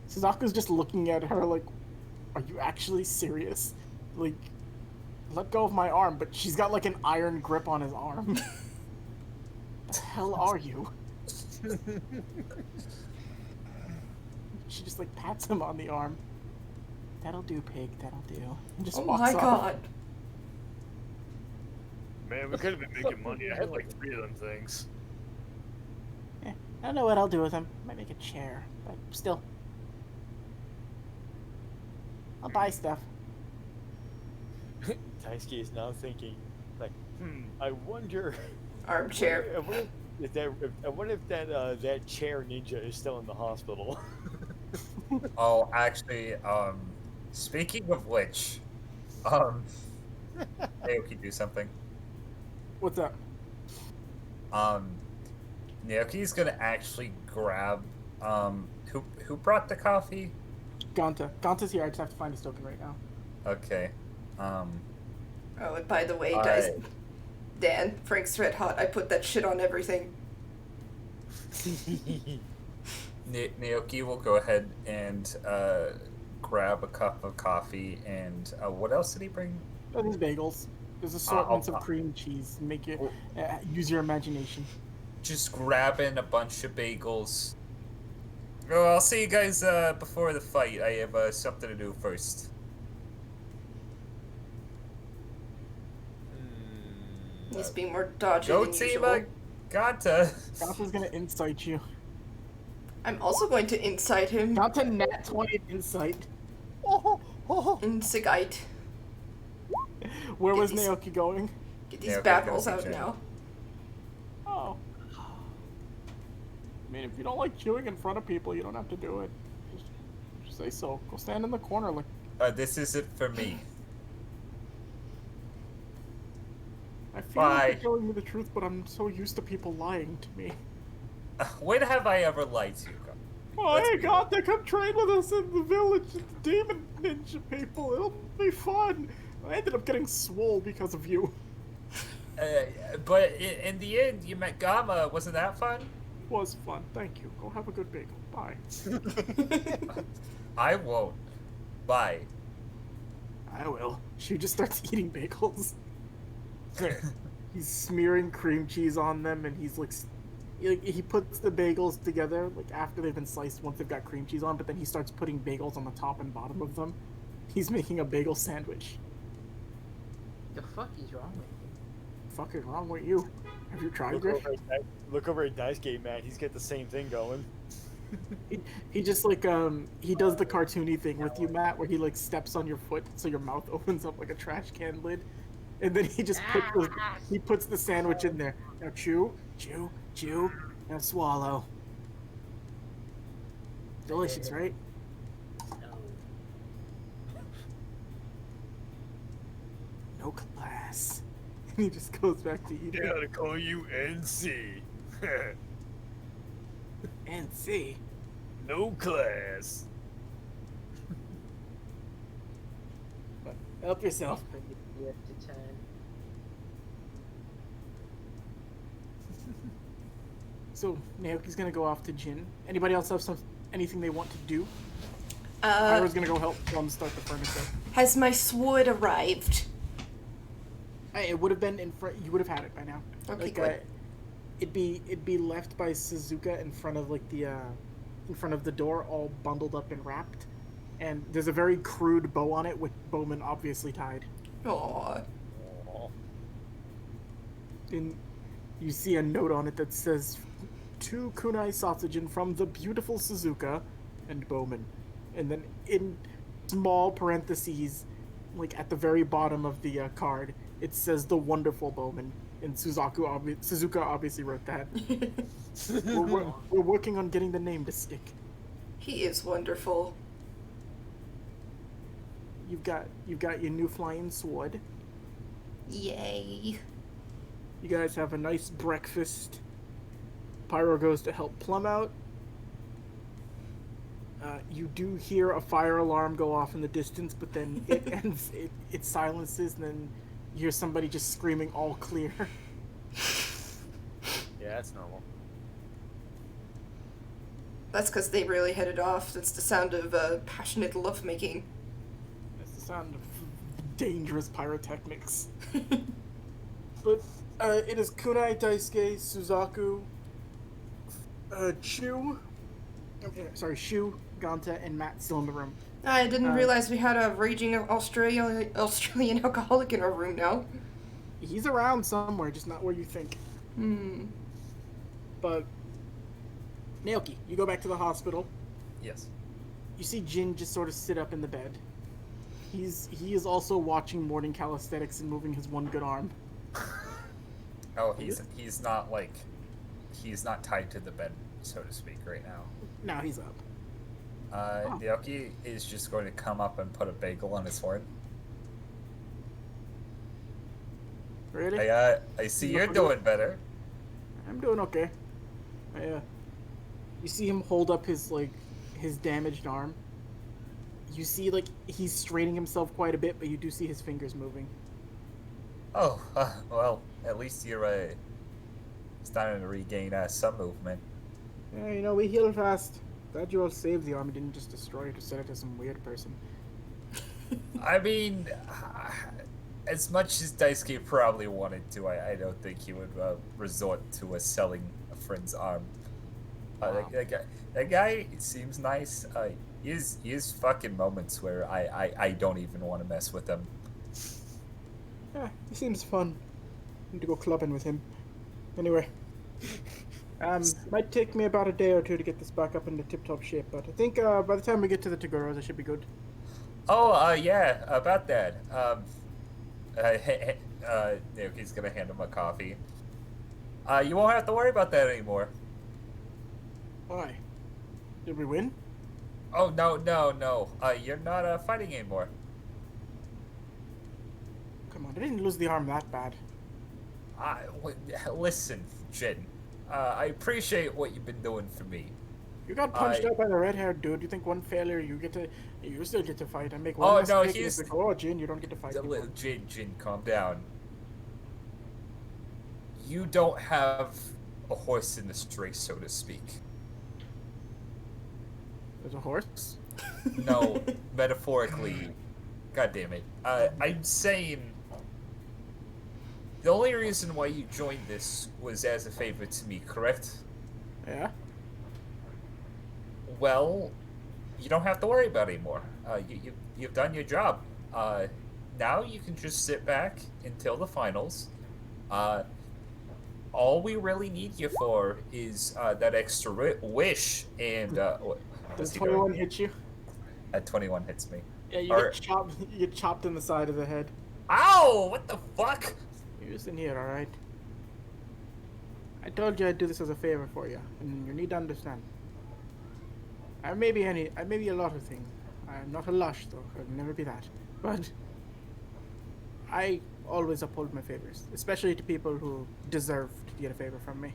Suzaku's just looking at her like, are you actually serious? Like, let go of my arm. But she's got like an iron grip on his arm. The hell are you? She just like pats him on the arm. That'll do, pig. That'll do. And just Oh walks my off. god. Man, we could have been making money. I had like 3 of them things. I don't know what I'll do with them. Might make a chair, but still. I'll buy stuff. Daisuke is now thinking, like, I wonder. Armchair. I wonder if that chair ninja is still in the hospital. Oh, actually, speaking of which, Naoki, do something. What's up? Naoki's gonna actually grab, who brought the coffee? Ganta. Ganta's here. I just have to find his token right now. Okay, Oh, and by the way, guys, Dan, Frank's Red Hot, I put that shit on everything. Naoki will go ahead and, grab a cup of coffee, and, what else did he bring? Oh, these bagels. There's assortments of cream cheese. Make it use your imagination. Just grabbing a bunch of bagels. Oh, I'll see you guys before the fight. I have something to do first. He's being more dodgy Go than team usual. Ganta. Ganta's gonna insight you. I'm also going to incite him. Ganta nat 20 insight. Incite. Where was Get these- Naoki going? Get these Yeah, okay, battles go out team. now. Oh. I mean, if you don't like queuing in front of people, you don't have to do it. Just say so. Go stand in the corner like... This isn't for me. I feel Bye. like you're telling me the truth, but I'm so used to people lying to me. When have I ever lied to you? Oh, Let's hey, be God, they come train with us in the village. The demon ninja people. It'll be fun. I ended up getting swole because of you. But in the end, you met Gamma. Wasn't that fun? Was fun. Thank you. Go have a good bagel. Bye. I won't. Bye. I will. She just starts eating bagels. He's smearing cream cheese on them, and he's like, he puts the bagels together like after they've been sliced once they've got cream cheese on, but then he starts putting bagels on the top and bottom of them. He's making a bagel sandwich. The fuck is wrong with you? Fucking wrong with you? Have you tried Look Griff? over at Dice Game, man. He's got the same thing going. He just like he does the cartoony thing with you, Matt, where he like steps on your foot so your mouth opens up like a trash can lid, and then he just puts the sandwich in there. Now chew, chew, chew, now swallow. Delicious, right? No class. And he just goes back to eating. Gotta call you NC. And see. No class. But help yourself. You have to turn. So Naoki's gonna go off to Jin. Anybody else have anything they want to do? Uh, Pyro's gonna go help Plum start the furniture. has my sword arrived? It would have been in front. You would have had it by now. Okay, good. It'd be left by Suzuka in front of in front of the door, all bundled up and wrapped. And there's a very crude bow on it, which Bowman obviously tied. Aww. And you see a note on it that says, "To Kunai Satsujin from the beautiful Suzuka and Bowman." And then in small parentheses, like at the very bottom of the card, it says the wonderful Bowman. And Suzuka obviously wrote that. We're working on getting the name to stick. He is wonderful. You've got your new flying sword. Yay. You guys have a nice breakfast. Pyro goes to help Plum out. You do hear a fire alarm go off in the distance, but then it ends. It silences, and then you hear somebody just screaming, "All clear!" Yeah, that's normal. That's because they really headed off. That's the sound of passionate lovemaking. That's the sound of dangerous pyrotechnics. But it is Kunai, Daisuke, Suzaku, Shu, Ganta, and Matt still in the room. I didn't realize we had a raging Australian alcoholic in our room now. He's around somewhere, just not where you think. But Naoki, you go back to the hospital. Yes. You see Jin just sort of sit up in the bed. He is also watching morning calisthenics and moving his one good arm. Oh, he's not tied to the bed, so to speak, right now. Now he's up. Naoki is just going to come up and put a bagel on his horn. Really? I see you're doing better. I'm doing okay. You see him hold up his damaged arm. You see he's straining himself quite a bit, but you do see his fingers moving. Oh, well, at least you're starting to regain some movement. Yeah, we heal fast. Glad you all saved the arm and didn't just destroy it or sell it to some weird person. I mean, as much as Daisuke probably wanted to, I don't think he would resort to selling a friend's arm. Wow. That guy seems nice. He has fucking moments where I don't even want to mess with him. Yeah, he seems fun. Need to go clubbing with him. Anyway. Might take me about a day or two to get this back up into tip-top shape, but I think by the time we get to the Taguros, I should be good. Oh, yeah, about that. Naoki's gonna hand him a coffee. You won't have to worry about that anymore. Why? Did we win? Oh, no. You're not fighting anymore. Come on, I didn't lose the arm that bad. Listen, Jin. I appreciate what you've been doing for me. You got punched out by the red-haired dude. You think one failure, you still get to fight. I make one Oh, mistake, no, and he's... it's like, oh, Jin, you don't get to fight. Jin, calm down. You don't have a horse in this race, so to speak. There's a horse? No, metaphorically, God damn it. I'm saying the only reason why you joined this was as a favor to me, correct? Yeah. Well, you don't have to worry about it anymore. You've done your job. Now you can just sit back until the finals. Uh, all we really need you for is that extra wish, and what Does was he doing? 21 hit you? 21 hits me. Yeah, you Or- get chopped. You get chopped in the side of the head. Ow! What the fuck? You're just in here, all right. I told you I'd do this as a favor for you, and you need to understand. I may be a lot of things. I'm not a lush, though. I'll never be that. But I always uphold my favors, especially to people who deserve to get a favor from me.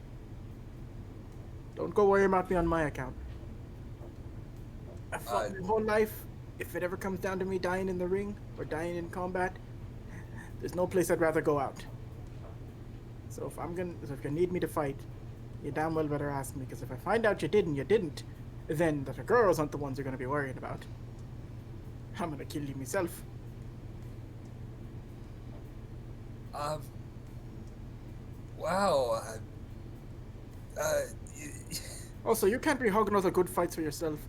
Don't go worry about me on my account. I fought my whole life. If it ever comes down to me dying in the ring or dying in combat, there's no place I'd rather go out. So if you need me to fight, you damn well better ask me, because if I find out you didn't, then the girls aren't the ones you're gonna be worrying about. I'm gonna kill you myself. Wow. Also, you can't be hogging other good fights for yourself.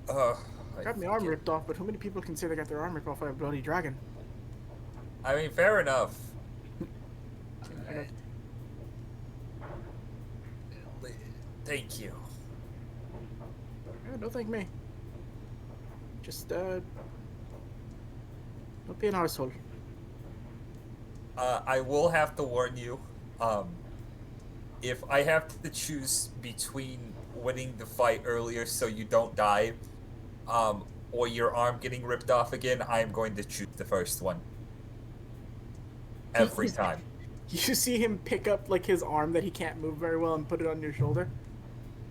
I Got my arm ripped off, but how many people can say they got their arm ripped off by a bloody dragon? I mean, fair enough. I got- Thank you. Yeah, don't thank me. Just, don't be an arsehole. I will have to warn you. If I have to choose between winning the fight earlier so you don't die, or your arm getting ripped off again, I am going to choose the first one. Every time. You see him pick up, like, his arm that he can't move very well and put it on your shoulder.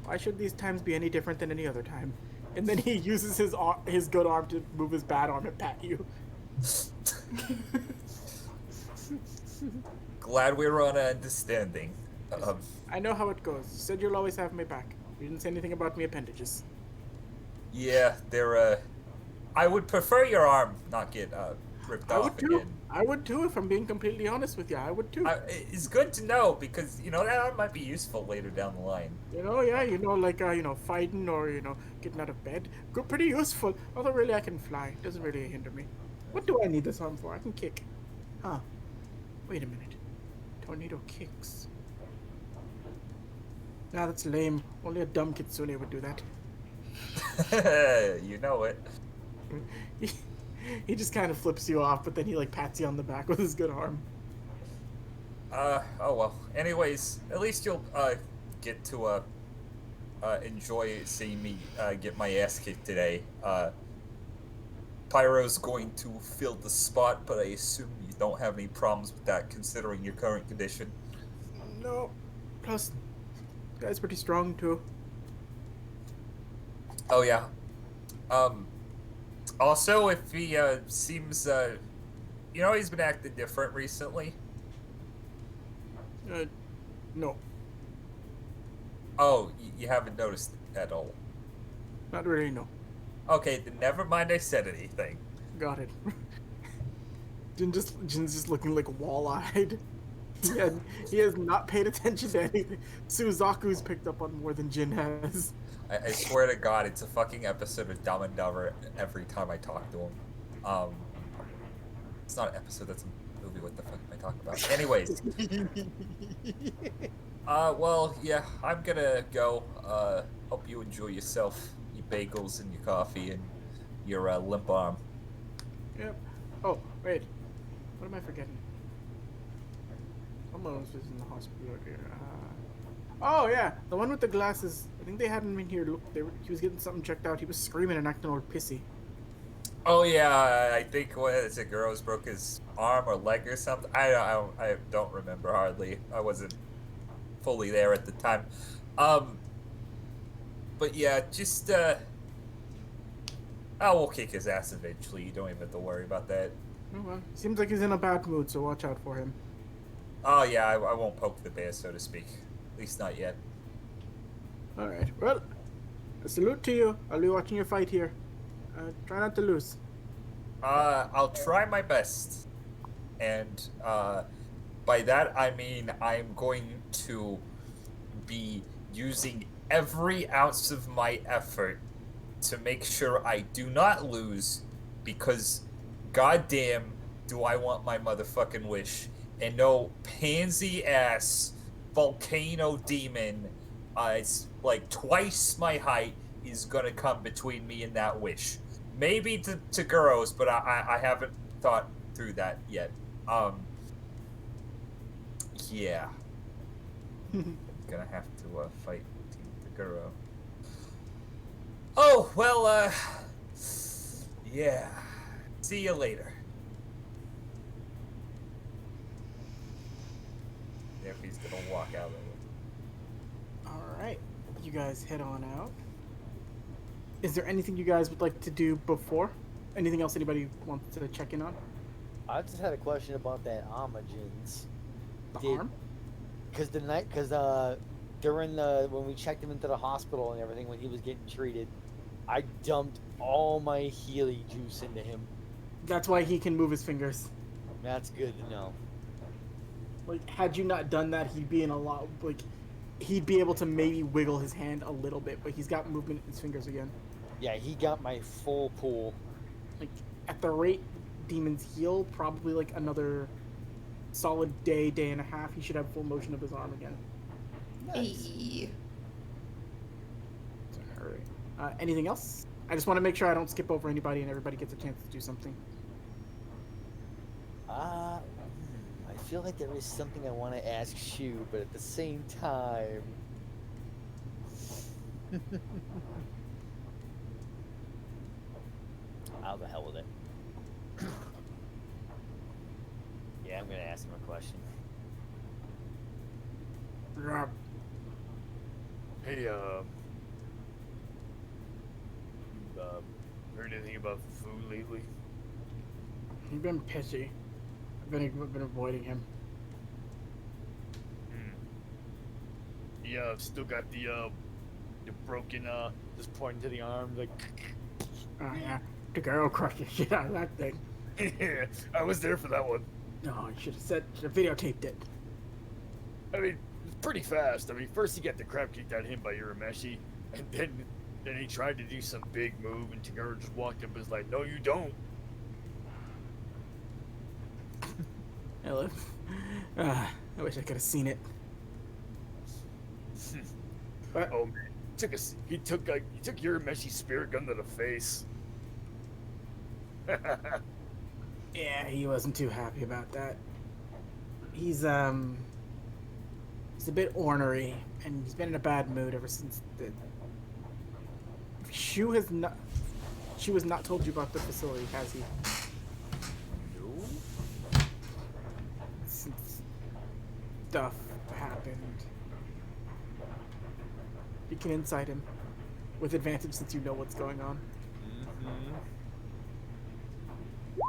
Why should these times be any different than any other time? And then he uses his good arm to move his bad arm and pat you. Glad we were on an understanding. I know how it goes. You said you'll always have my back. You didn't say anything about me appendages. Yeah, they're, I would prefer your arm not get, ripped I off would too. again. I would too, if I'm being completely honest with you. I would too. It's good to know, because, you know, that arm might be useful later down the line. Like, fighting or, getting out of bed. Good, pretty useful. Although, really, I can fly. It doesn't really hinder me. What do I need this arm for? I can kick. Huh. Wait a minute. Tornado kicks. Nah, that's lame. Only a dumb kitsune would do that. You know it. He just kind of flips you off, but then he, like, pats you on the back with his good arm. Oh well. Anyways, at least you'll, get to, enjoy seeing me, get my ass kicked today. Pyro's going to fill the spot, but I assume you don't have any problems with that, considering your current condition. No. Plus, this guy's pretty strong, too. Oh, yeah. Also, if he, seems, he's been acting different recently. No. Oh, you haven't noticed at all. Not really, no. Okay, then never mind I said anything. Got it. Jin's just looking like wall-eyed. He has not paid attention to anything. Suzaku's picked up on more than Jin has. I swear to God, it's a fucking episode of Dumb and Dumber every time I talk to him. It's not an episode, that's a movie, what the fuck am I talking about? Anyways. Well, yeah, I'm gonna go. Hope you enjoy yourself, your bagels and your coffee and your, limp arm. Yep. Oh, wait. What am I forgetting? Someone else was in the hospital earlier. Oh, yeah. The one with the glasses. I think they had him in here. Look, he was getting something checked out. He was screaming and acting all pissy. Oh yeah, I think what is it? Girls broke his arm or leg or something. I don't remember hardly. I wasn't fully there at the time. But yeah, just I will kick his ass eventually. You don't even have to worry about that. Oh, well. Seems like he's in a bad mood, so watch out for him. Oh yeah, I won't poke the bear, so to speak. At least not yet. Alright, well, a salute to you. I'll be watching your fight here. Try not to lose. I'll try my best. And by that I mean I'm going to be using every ounce of my effort to make sure I do not lose, because goddamn do I want my motherfucking wish. And no pansy ass volcano demon, it's like twice my height, is gonna come between me and that wish. Maybe to Taguros, but I haven't thought through that yet. Yeah. Gonna have to fight Team Taguro. Oh, well, yeah. See you later. There, he's gonna walk out of it. Alright, you guys head on out. Is there anything you guys would like to do before? Anything else anybody wants to check in on? I just had a question about that Amagins. The arm? Because during when we checked him into the hospital and everything, when he was getting treated, I dumped all my Healy juice into him. That's why he can move his fingers. That's good to know. Like, had you not done that, he'd be in a lot, like, he'd be able to maybe wiggle his hand a little bit, but he's got movement in his fingers again. Yeah, he got my full pool. Like, at the rate demons heal, probably like another solid day and a half, he should have full motion of his arm again. Hey. Alright. Anything else? I just want to make sure I don't skip over anybody and everybody gets a chance to do something. I feel like there is something I want to ask Shu, but at the same time... How the hell with it? Yeah, I'm gonna ask him a question. Rob, Hey, heard anything about food lately? he's been pissy. I've been avoiding him. Yeah, I've still got the broken, just pointing to the arm, like... Oh yeah, the girl crushed the shit out of that thing. Yeah, I was there for that one. No, you should have videotaped it. I mean, it's pretty fast. I mean, first he got the crap kicked out of him by Urameshi, and then he tried to do some big move, and Taguro just walked up and was like, "No, you don't." Hello. I wish I could have seen it. But Oh man, he took Urameshi's spirit gun to the face. yeah, he wasn't too happy about that. He's a bit ornery, and he's been in a bad mood ever since the... Shu has not told you about the facility, has he? No. Since stuff happened. You can insight him. With advantage since you know what's going on. Mm-hmm.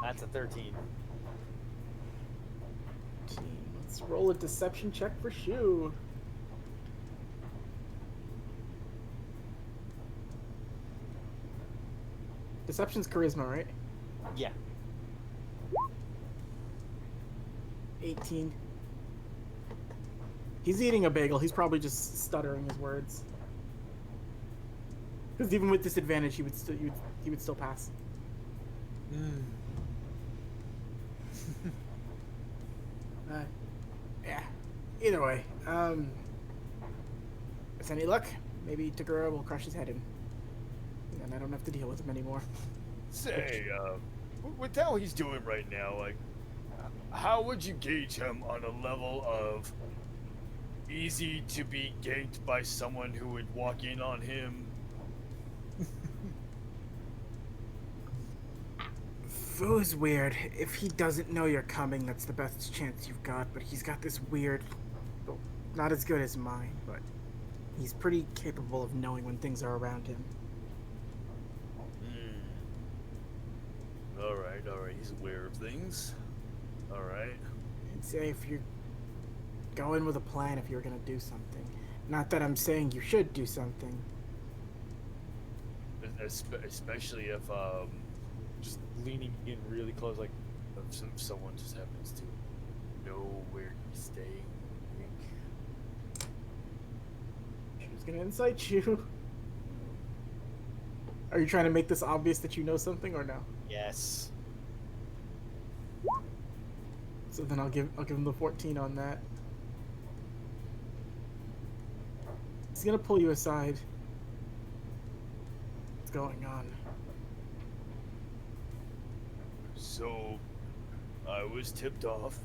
That's a 13. Let's roll a deception check for Shu. Deception's charisma, right? Yeah. 18. He's eating a bagel. He's probably just stuttering his words. Because even with disadvantage, he would still pass. Yeah. Either way, with any luck, maybe Taguro will crush his head in. And I don't have to deal with him anymore. Say, with how he's doing right now, like, how would you gauge him on a level of easy to be ganked by someone who would walk in on him? Fu's weird. If he doesn't know you're coming, that's the best chance you've got, but he's got this weird... Well, not as good as mine, but he's pretty capable of knowing when things are around him. Alright, he's aware of things. Alright. I'd say if you go in with a plan if you're gonna do something. Not that I'm saying you should do something. Especially if, just leaning in really close, like if someone just happens to know where he's staying. She's gonna incite you. Are you trying to make this obvious that you know something or no? Yes. So then I'll give him the 14 on that. He's gonna pull you aside. What's going on? So, I was tipped off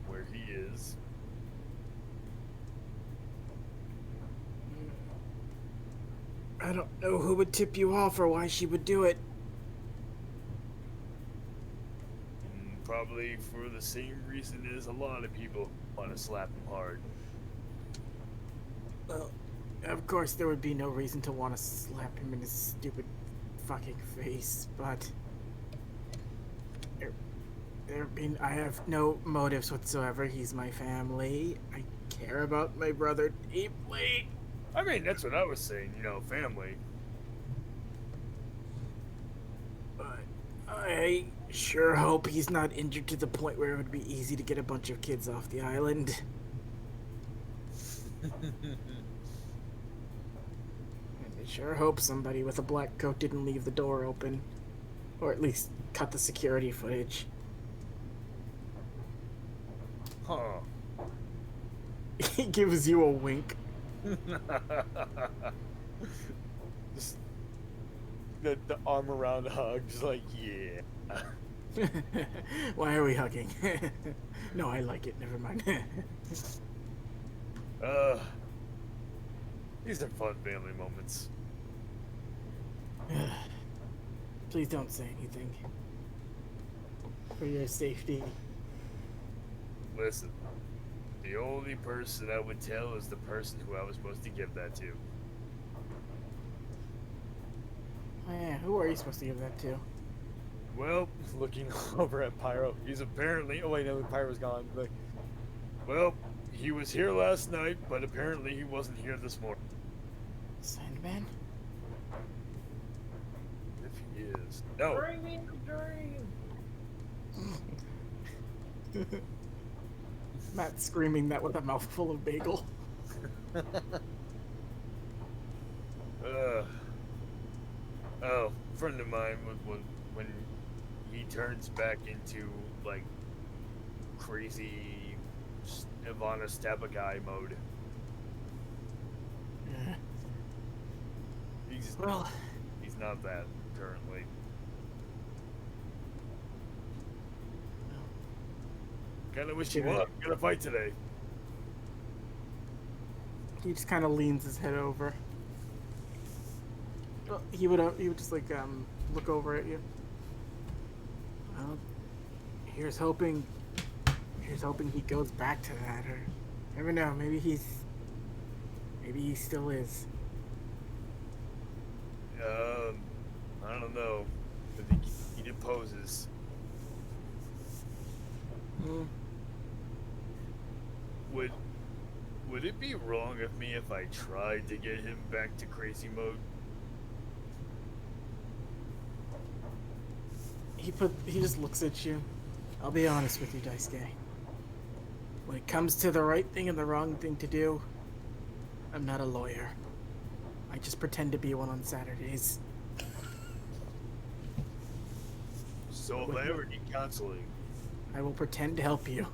where he is. I don't know who would tip you off or why she would do it. Probably for the same reason as a lot of people want to slap him hard. Well, of course there would be no reason to want to slap him in his stupid fucking face, but I have no motives whatsoever. He's my family. I care about my brother deeply. I mean, that's what I was saying, family. But I sure hope he's not injured to the point where it would be easy to get a bunch of kids off the island. And I sure hope somebody with a black coat didn't leave the door open. Or at least cut the security footage. Huh. He gives you a wink. Just the arm around hug, just like, yeah. Why are we hugging? No, I like it. Never mind. These are fun family moments. Please don't say anything. For your safety. Listen, the only person I would tell is the person who I was supposed to give that to. Oh, yeah, who are you supposed to give that to? Well, looking over at Pyro, he's apparently. Oh wait, no, Pyro's gone. Like, well, he was here last night, but apparently he wasn't here this morning. Sandman? If he is, no. Bring me a dream. Matt screaming that with a mouthful of bagel. Oh, a friend of mine when he turns back into like crazy Ivana Stabagai mode. Yeah. He's not that currently. Kinda wish you luck. Gonna fight today. He just kind of leans his head over. Well, he would just like look over at you. Well, here's hoping he goes back to that, or never know. Maybe he still is. I don't know. I think he deposes. Hmm. Would it be wrong of me if I tried to get him back to crazy mode? He just looks at you. I'll be honest with you, Daisuke. When it comes to the right thing and the wrong thing to do, I'm not a lawyer. I just pretend to be one on Saturdays. So if I ever need counseling, I will pretend to help you.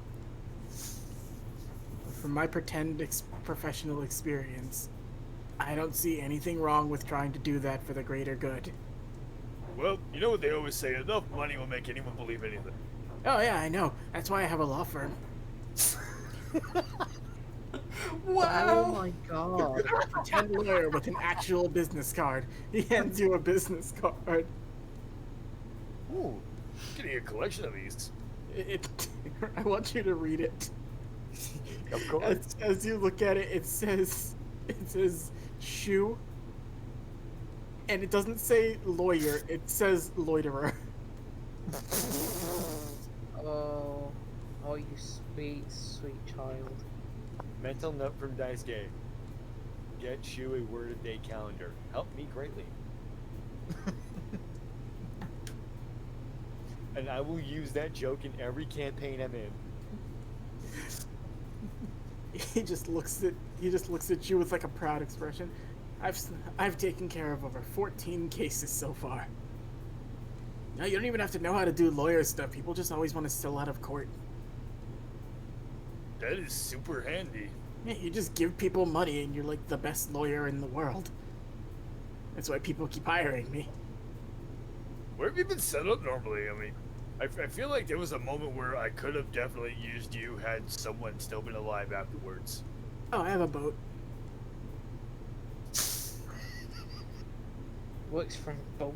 From my professional experience, I don't see anything wrong with trying to do that for the greater good. well, you know what they always say, enough money will make anyone believe anything. Oh yeah, I know. That's why I have a law firm. Wow. Oh my god. A pretend lawyer with an actual business card. He hands you a business card. Ooh, getting a collection of these. I want you to read it. Of course. As you look at it, it says shoe, and it doesn't say lawyer. It says loiterer. Oh, you sweet, sweet child. Mental note from Daisuke. Get Shu a word a day calendar. Help me greatly. and I will use that joke in every campaign I'm in. He just looks at you with like a proud expression. I've taken care of over 14 cases so far. No, you don't even have to know how to do lawyer stuff. People just always want to settle out of court. That is super handy. Yeah, you just give people money and you're like the best lawyer in the world. That's why people keep hiring me. Where have you been set up normally? I mean, I feel like there was a moment where I could have definitely used you had someone still been alive afterwards. Oh, I have a boat. Works from boat.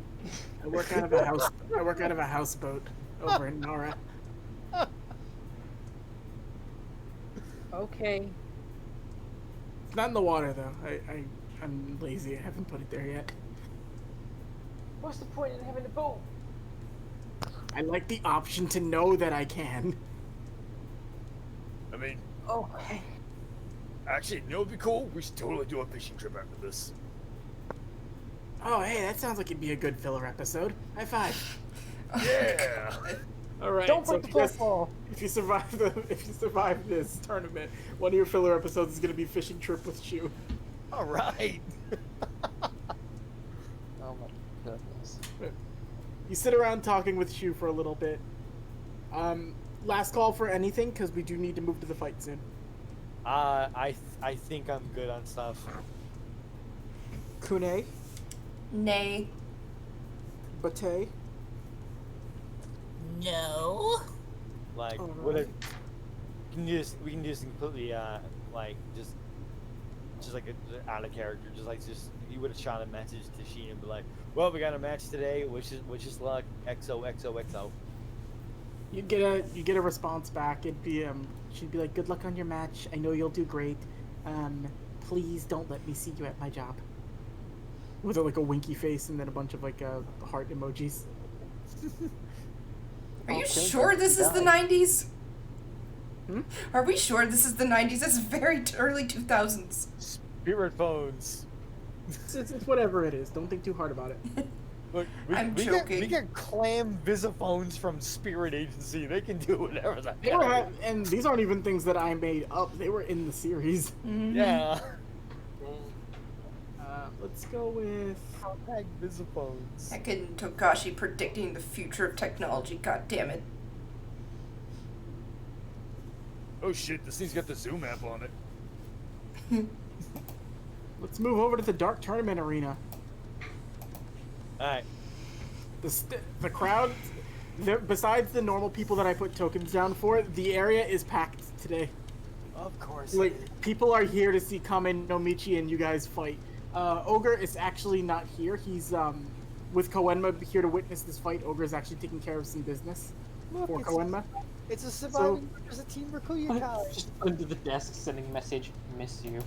I work out of a house. I work out of a houseboat over in Nara. Okay. It's not in the water though. I'm lazy. I haven't put it there yet. What's the point in having a boat? I like the option to know that I can. I mean, Okay. actually, you know what'd be cool? We should totally do a fishing trip after this. Oh, hey, that sounds like it'd be a good filler episode. High five. Yeah! All right. Don't so break the fourth wall. if you survive this tournament, one of your filler episodes is gonna be fishing trip with Shu. All right. Oh my goodness. You sit around talking with Shu for a little bit. Last call for anything, because we do need to move to the fight soon. I think I'm good on stuff. Kune, Nay. Bate, No. Like, Alright. what if we can just completely like just like out of character, just you would have shot a message to Sheen and be like, well, we got a match today, which is luck, XOXOXO. you get a response back. It'd be she'd be like, "Good luck on your match. I know you'll do great. Please don't let me see you at my job." With like a winky face and then a bunch of like heart emojis. Are you Okay, sure this is the die. 90s? Hmm? Are we sure this is the 90s? This is very early 2000s. Spirit phones. It's whatever it is. Don't think too hard about it. Look, I'm we joking. get clam visiphones from Spirit Agency. They can do whatever the They hell. were and these aren't even things that I made up. They were in the series. Mhm. Yeah. Let's go with. Compact visiphones. Heckin' Togashi predicting the future of technology, god damn it. Oh shit, this thing's got the Zoom app on it. Let's move over to the Dark Tournament arena. Alright. The crowd, besides the normal people that I put tokens down for, the area is packed today. Of course. Like, people are here to see Kamen Nomichi and you guys fight. Ogre is actually not here. He's with Koenma here to witness this fight. Ogre is actually taking care of some business Look, for it's- Koenma. It's a surviving. There's a team Rakuya Kai. Just under the desk sending a message, miss you.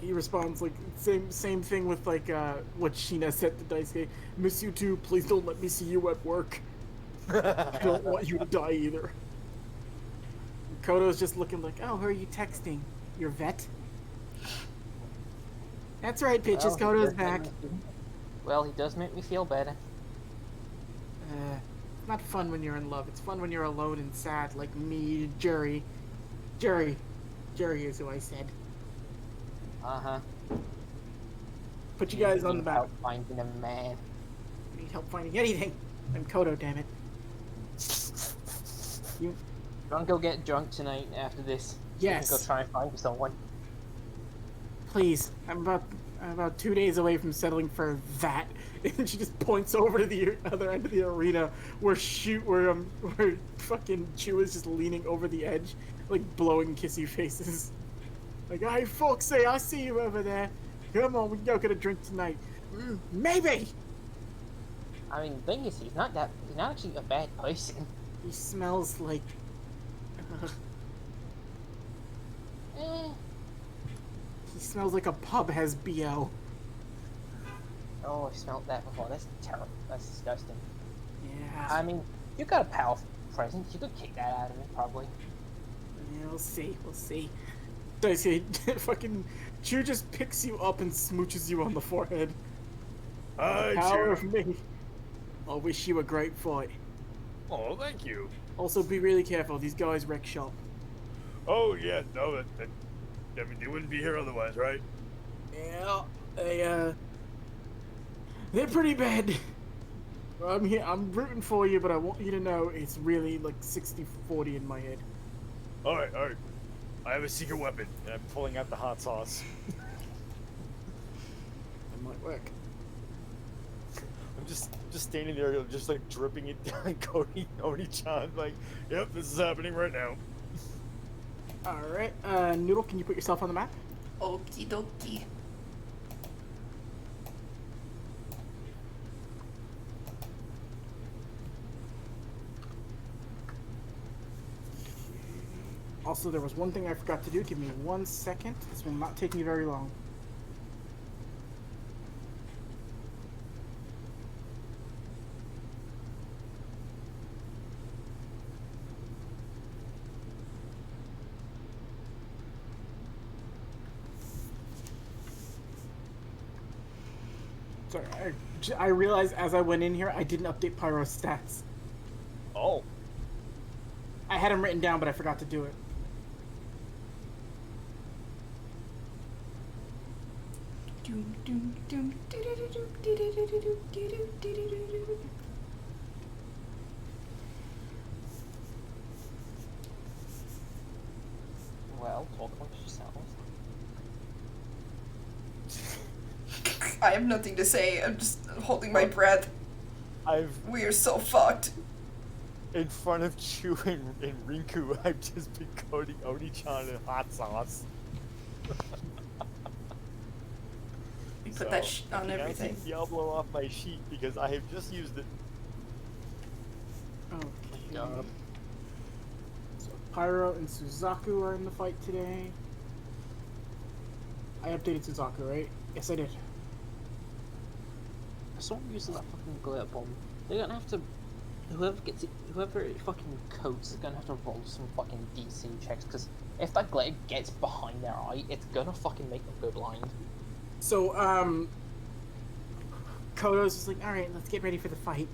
He responds like same thing with like what Sheena said to Daisuke. Miss you too. Please don't let me see you at work. I don't want you to die either. Kodo's just looking like, oh, who are you texting? Your vet? That's right, bitches. Well, he Kodo's does make back. me feel- Well, he does make me feel better. It's not fun when you're in love. It's fun when you're alone and sad, like me, Jury. Jury is who I said. Uh-huh. Put you guys on the back. Help finding a man. You need help finding anything. I'm Kodo, damn it. You, Don't go get drunk tonight after this. Yes. Go try and find someone. please. I'm about 2 days away from settling for that. And she just points over to the other end of the arena where fucking Chew is just leaning over the edge, like blowing kissy faces. Like, hey, folks, I see you over there. Come on, we can go get a drink tonight. Maybe. I mean, the thing is, he's not actually a bad person. He smells like. Eh. He smells like a pub has BO. Oh, I smelled that before. That's terrible. That's disgusting. Yeah. I mean, you got a powerful presence. You could kick that out of him, probably. Yeah, we'll see. We'll see. I say, fucking Chew just picks you up and smooches you on the forehead. Hi, Power Chew. of me. I'll wish you a great fight. Oh, thank you. Also, be really careful. These guys wreck shop. Oh yeah, no, I mean they wouldn't be here otherwise, right? Yeah, they're pretty bad. I'm here. I'm rooting for you, but I want you to know it's really like 60-40 in my head. All right. I have a secret weapon. And I'm pulling out the hot sauce. It might work. I'm just standing there, just like dripping it down Oni-chan, like, Yep, this is happening right now. All right, Noodle, can you put yourself on the map? Okie dokie. Also, there was one thing I forgot to do. Give me 1 second. This will not take me very long. Sorry, I realized as I went in here, I didn't update Pyro's stats. oh, I had them written down, but I forgot to do it. Well, talk amongst yourselves. I have nothing to say. I'm just holding my breath. We are so fucked. in front of Chu and Rinku, I've just been coating Oni-chan in hot sauce. We put that on I everything. take Diablo off my sheet because I have just used it. Okay. God. So Pyro and Suzaku are in the fight today. I updated Suzaku, right? Yes, I did. If someone uses that fucking glitter bomb, they're gonna have to. Whoever it fucking coats is gonna have to roll some fucking DC checks, because if that glitter gets behind their eye, it's gonna fucking make them go blind. So, Kodo's just like, alright, let's get ready for the fight.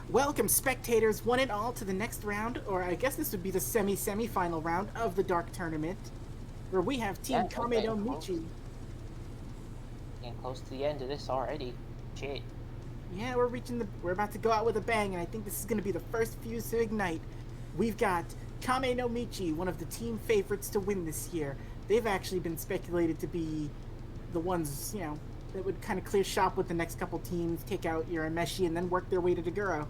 Welcome, spectators, one and all, to the next round, or I guess this would be the semi-final round of the Dark Tournament, where we have Team Yeah, okay, Kame no Michi. Getting close to the end of this already. Shit. Yeah, we're about to go out with a bang, and I think this is going to be the first fuse to ignite. We've got Kame no Michi, one of the team favorites to win this year. They've actually been speculated to be the ones, you know, that would kind of clear shop with the next couple teams, take out Urameshi, and then work their way to Daguro.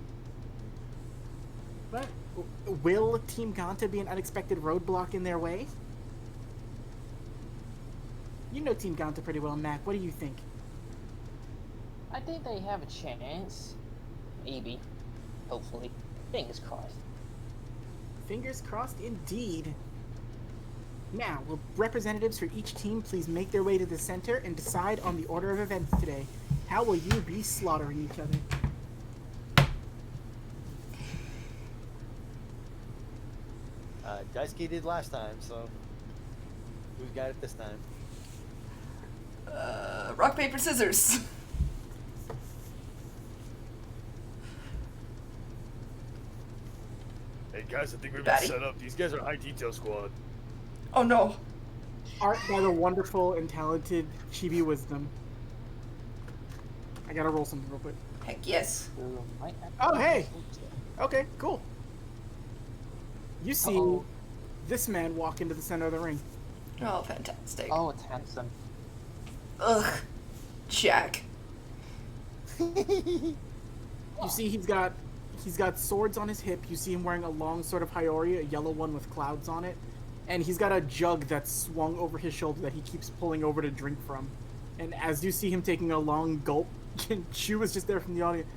But will Team Ganta be an unexpected roadblock in their way? You know Team Ganta pretty well, Mac. What do you think? I think they have a chance. Maybe. Hopefully. Fingers crossed. Fingers crossed indeed. Now, will representatives for each team please make their way to the center and decide on the order of events today? How will you be slaughtering each other? Daisuke did last time, so who's got it this time? Rock, paper, scissors. Hey guys, I think we've been Batty? set up. These guys are high detail squad. Oh no. Art by the wonderful and talented Chibi Wisdom. I gotta roll something real quick. Heck yes. Oh, hey! Okay, cool. You see this man walk into the center of the ring. Oh, fantastic. Oh, it's handsome. Ugh. Jack. You see he's got swords on his hip. You see him wearing a long sword of Hiyori, a yellow one with clouds on it. And he's got a jug that's swung over his shoulder that he keeps pulling over to drink from. And as you see him taking a long gulp, Chu is just there from the audience.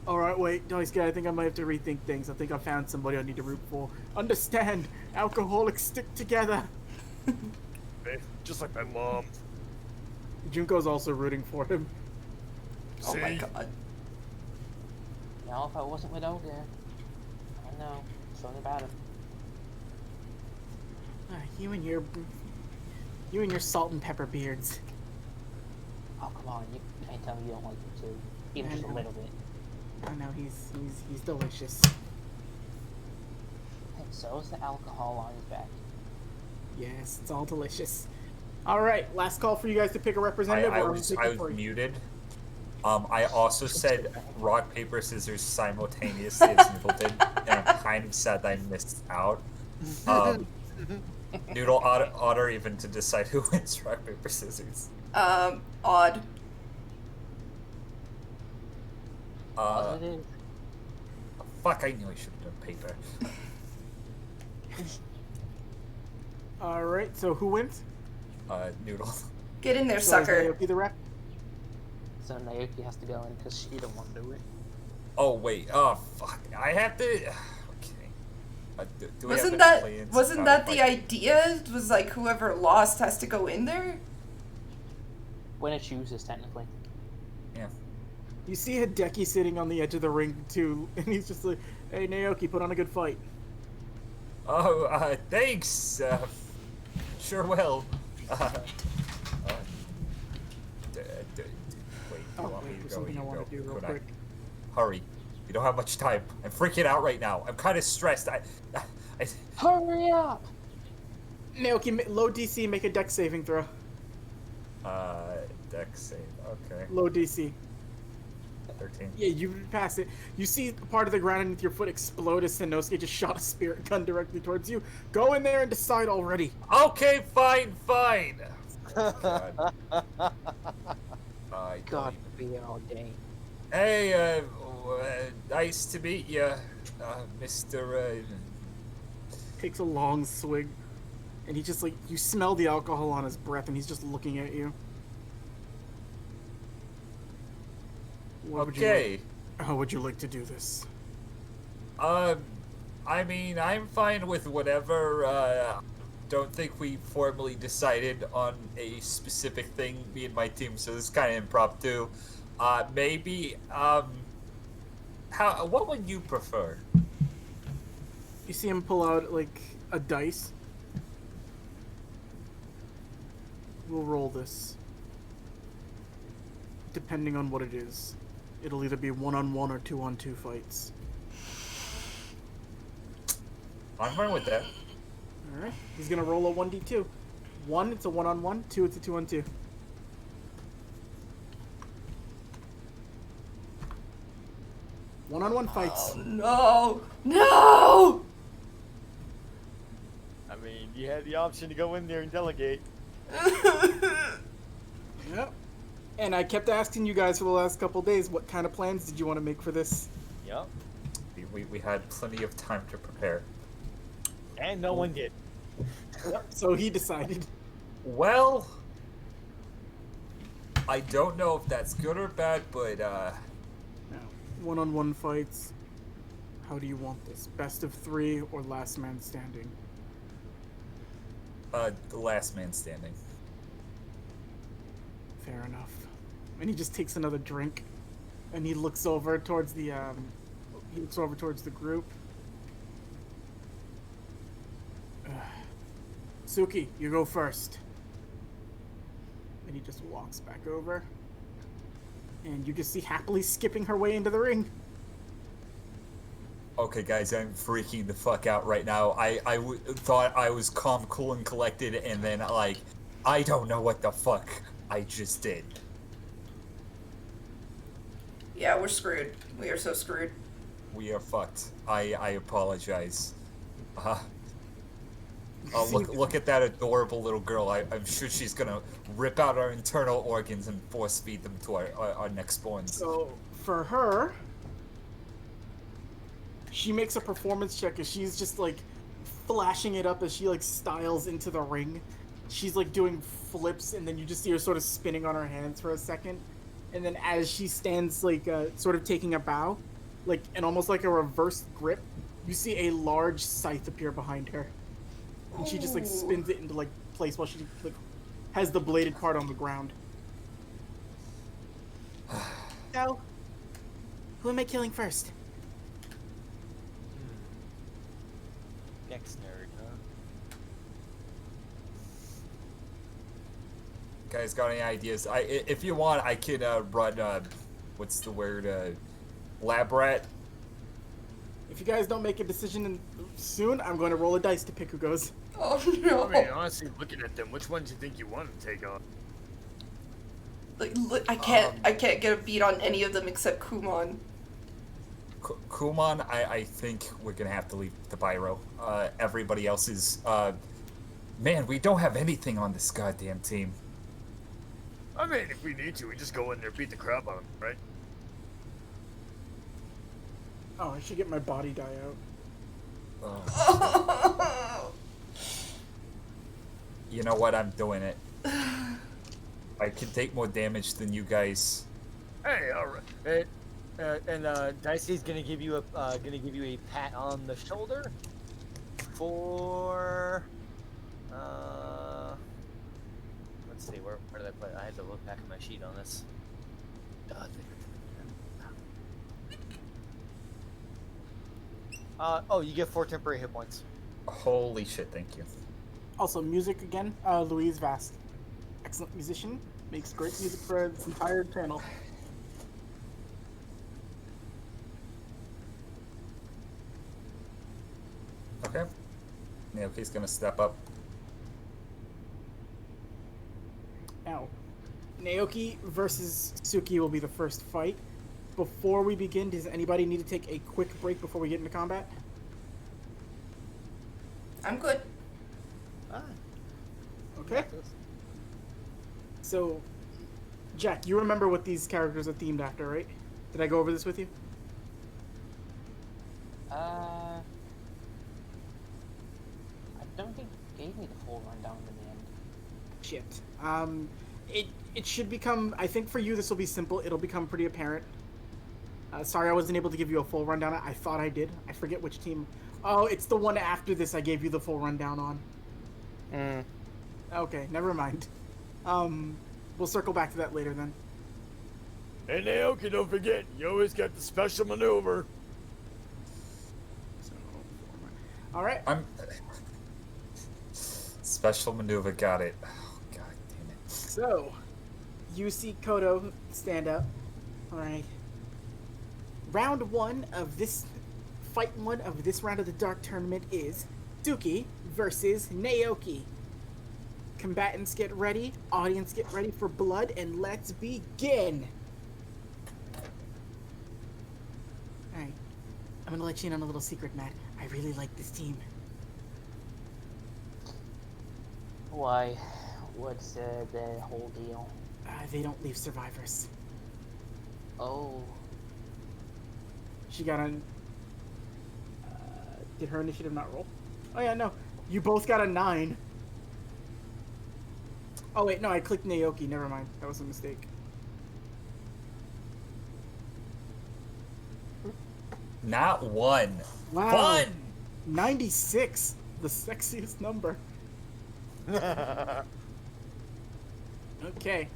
Alright, wait, Daisuke, I think I might have to rethink things. I think I found somebody I need to root for. Understand, alcoholics stick together. Hey, just like my mom. Junko's also rooting for him. Oh my See? god. Now, if I wasn't with Olga, I know. Something about him. You and your salt and pepper beards. Oh, come on. You can't tell me you don't like him, too. Even I just a know. little bit. I know he's delicious. And so is the alcohol on his back. Yes, it's all delicious. All right, last call for you guys to pick a representative. I or was I'm taking free. muted. I also said rock, paper, scissors simultaneously as Noodle did, and I'm kind of sad I missed out. Noodle, odd even to decide who wins rock, paper, scissors. Odd. What it is. Fuck, I knew I should have done paper. All right, so who wins? Noodle. Get in there, So is sucker. Naoki the rep? So Naoki has to go in because she don't want to do it. Oh, wait. Oh, fuck. I have to... Okay. Do we have Wasn't any that plans? wasn't that the Like, idea? Was like whoever lost has to go in there? When it chooses, technically. Yeah. You see Hideki sitting on the edge of the ring too, and he's just like, "Hey Naoki, put on a good fight." Oh, thanks. Sure will. Wait, you Oh want me wait, to there's go? something You I want go. to do real Could I? quick. Hurry. We don't have much time. I'm freaking out right now. I'm kind of stressed. I Hurry up! Naoki, low DC, make a dex saving throw. Dex save. Okay. Low DC. 13. Yeah, you pass it. You see part of the ground underneath your foot explode as Sanosuke just shot a spirit gun directly towards you. Go in there and decide already. Okay, fine. Oh, God. I don't God, even- be all day. Hey, nice to meet you, Mr. Takes a long swig, and he just like, you smell the alcohol on his breath, and he's just looking at you. What would you Okay. like- how would you like to do this? I mean, I'm fine with whatever. Don't think we formally decided on a specific thing, me and my team, so this is kind of impromptu. Maybe, what would you prefer? You see him pull out like a dice. We'll roll this. Depending on what it is. It'll either be 1-on-1 or 2-on-2 fights. I'm fine with that. Alright. He's gonna roll a 1d2. 1, it's a 1-on-1. 2, it's a 2-on-2. One-on-one fights. Oh, no! I mean, you had the option to go in there and delegate. Yep. And I kept asking you guys for the last couple days, what kind of plans did you want to make for this? Yep. We had plenty of time to prepare. And no one did. Yep. So he decided. Well, I don't know if that's good or bad, but Now, one-on-one fights. How do you want this? Best of 3 or last man standing? the last man standing. Fair enough. And he just takes another drink, and he looks over towards the group. Suki, you go first. And he just walks back over, and you just see happily skipping her way into the ring. Okay, guys, I'm freaking the fuck out right now. I thought I was calm, cool, and collected, and then, like, I don't know what the fuck I just did. Yeah, we're screwed. We are so screwed. We are fucked. I apologize. Look at that adorable little girl. I'm sure she's gonna rip out our internal organs and force feed them to our next spawns. So, for her, she makes a performance check as she's just, like, flashing it up as she, like, styles into the ring. She's, like, doing flips, and then you just see her sort of spinning on her hands for a second. And then as she stands, like, sort of taking a bow, like, and almost like a reverse grip, you see a large scythe appear behind her. And she just, like, spins it into, like, place while she, like, has the bladed part on the ground. So, who am I killing first? Next nerd, huh? Guys, got any ideas? If you want, I can run. What's the word? lab rat. If you guys don't make a decision soon, I'm going to roll a dice to pick who goes. Oh no! I mean, honestly, looking at them, which ones do you think you want to take on? Like, I can't get a beat on any of them except Kumon. Kuman, I think we're gonna have to leave the Pyro. Everybody else is, man, we don't have anything on this goddamn team. I mean, if we need to, we just go in there, beat the crap out of them, right? Oh, I should get my body die out. You know what? I'm doing it. I can take more damage than you guys. Hey, all right. And Dicey's gonna give you a pat on the shoulder for let's see, where did I put it? I had to look back at my sheet on this. Oh, you get 4 temporary hit points. Holy shit! Thank you. Also, music again. Louise Vast, excellent musician, makes great music for this entire channel. Okay. Naoki's gonna step up. Now, Naoki versus Suki will be the first fight. Before we begin, does anybody need to take a quick break before we get into combat? I'm good. Okay. So, Jack, you remember what these characters are themed after, right? Did I go over this with you? I don't think you gave me the full rundown in the end. Shit. It should become, I think for you this will be simple. It'll become pretty apparent. Sorry I wasn't able to give you a full rundown. I thought I did. I forget which team. Oh, it's the one after this I gave you the full rundown on. Okay, never mind. We'll circle back to that later then. And Naoki, don't forget, you always got the special maneuver. So, alright. I'm special maneuver. Got it. Oh, god damn it. So, you see Kodo stand up. Alright. Round 1 of this... Fight 1 of this round of the Dark Tournament is Suki versus Naoki. Combatants get ready, audience get ready for blood, and let's begin! Alright. I'm gonna let you in on a little secret, Matt. I really like this team. Why? What's the whole deal? They don't leave survivors. Oh. She got on... did her initiative not roll? Oh yeah, no. You both got a 9. Oh wait, no, I clicked Naoki. Never mind. That was a mistake. Not one. Wow. Fun! 96. The sexiest number. Okay.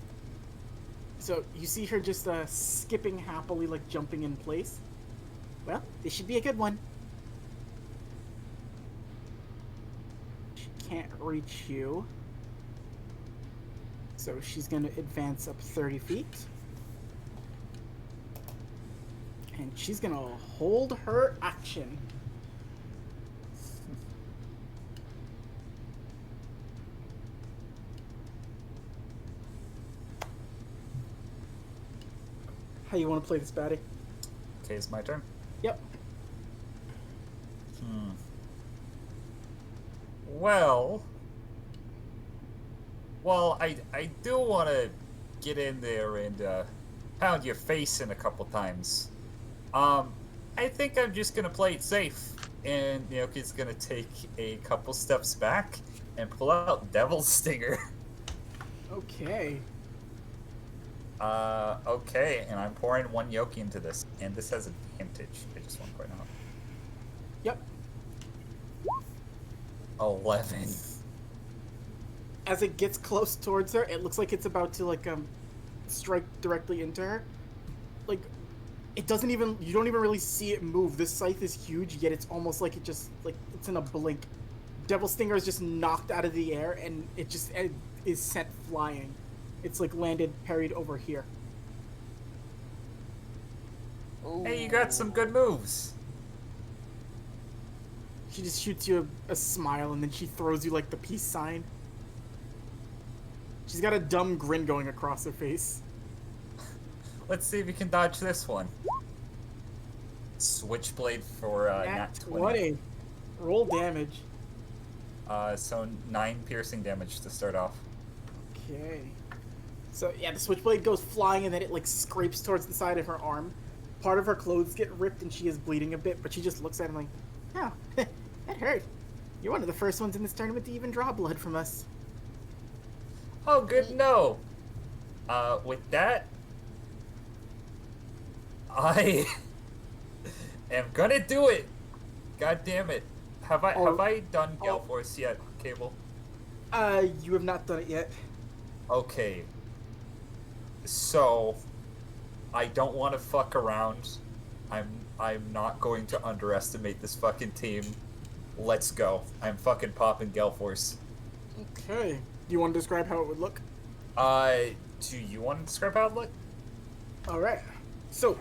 So, you see her just skipping happily, like jumping in place? Well, this should be a good one. She can't reach you. So she's going to advance up 30 feet. And she's going to hold her action. How you want to play this, Batty? Okay, it's my turn. Yep. Well, I do want to get in there and pound your face in a couple times. I think I'm just gonna play it safe, and Naoki's gonna take a couple steps back and pull out Devil's Stinger. Okay. Okay, and I'm pouring 1 Yoki into this, and this has advantage. I just want to point out. Yep. 11. As it gets close towards her, it looks like it's about to like strike directly into her. Like, it doesn't even, you don't even really see it move. This scythe is huge, yet it's almost like it just, like, it's in a blink. Devil Stinger is just knocked out of the air, and it just is sent flying. It's like landed, parried over here. Hey, you got some good moves. She just shoots you a smile and then she throws you like the peace sign. She's got a dumb grin going across her face. Let's see if you can dodge this one. Switchblade for nat 20. Roll damage. So 9 piercing damage to start off. Okay. So yeah, the switchblade goes flying and then it like scrapes towards the side of her arm. Part of her clothes get ripped and she is bleeding a bit, but she just looks at him like, oh, that hurt. You're one of the first ones in this tournament to even draw blood from us. Oh, good to know. With that, I am gonna do it. God damn it. Have I done Gale Force yet, Cable? You have not done it yet. Okay. So, I don't want to fuck around. I'm not going to underestimate this fucking team. Let's go. I'm fucking popping Gale Force. Okay. Do you want to describe how it would look? Do you want to describe how it look? Alright. So,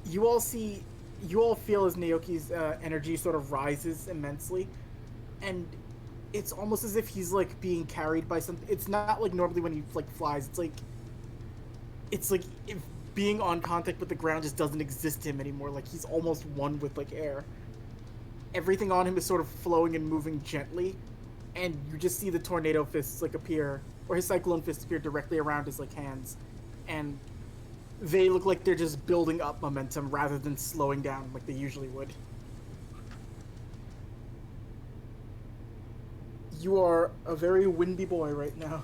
you all feel as Naoki's energy sort of rises immensely, and it's almost as if he's like being carried by something. It's not like normally when he like flies. It's like if being on contact with the ground just doesn't exist to him anymore. Like he's almost one with like air. Everything on him is sort of flowing and moving gently, and you just see the tornado fists like appear, or his cyclone fists appear directly around his like hands, and they look like they're just building up momentum rather than slowing down like they usually would. You are a very windy boy right now.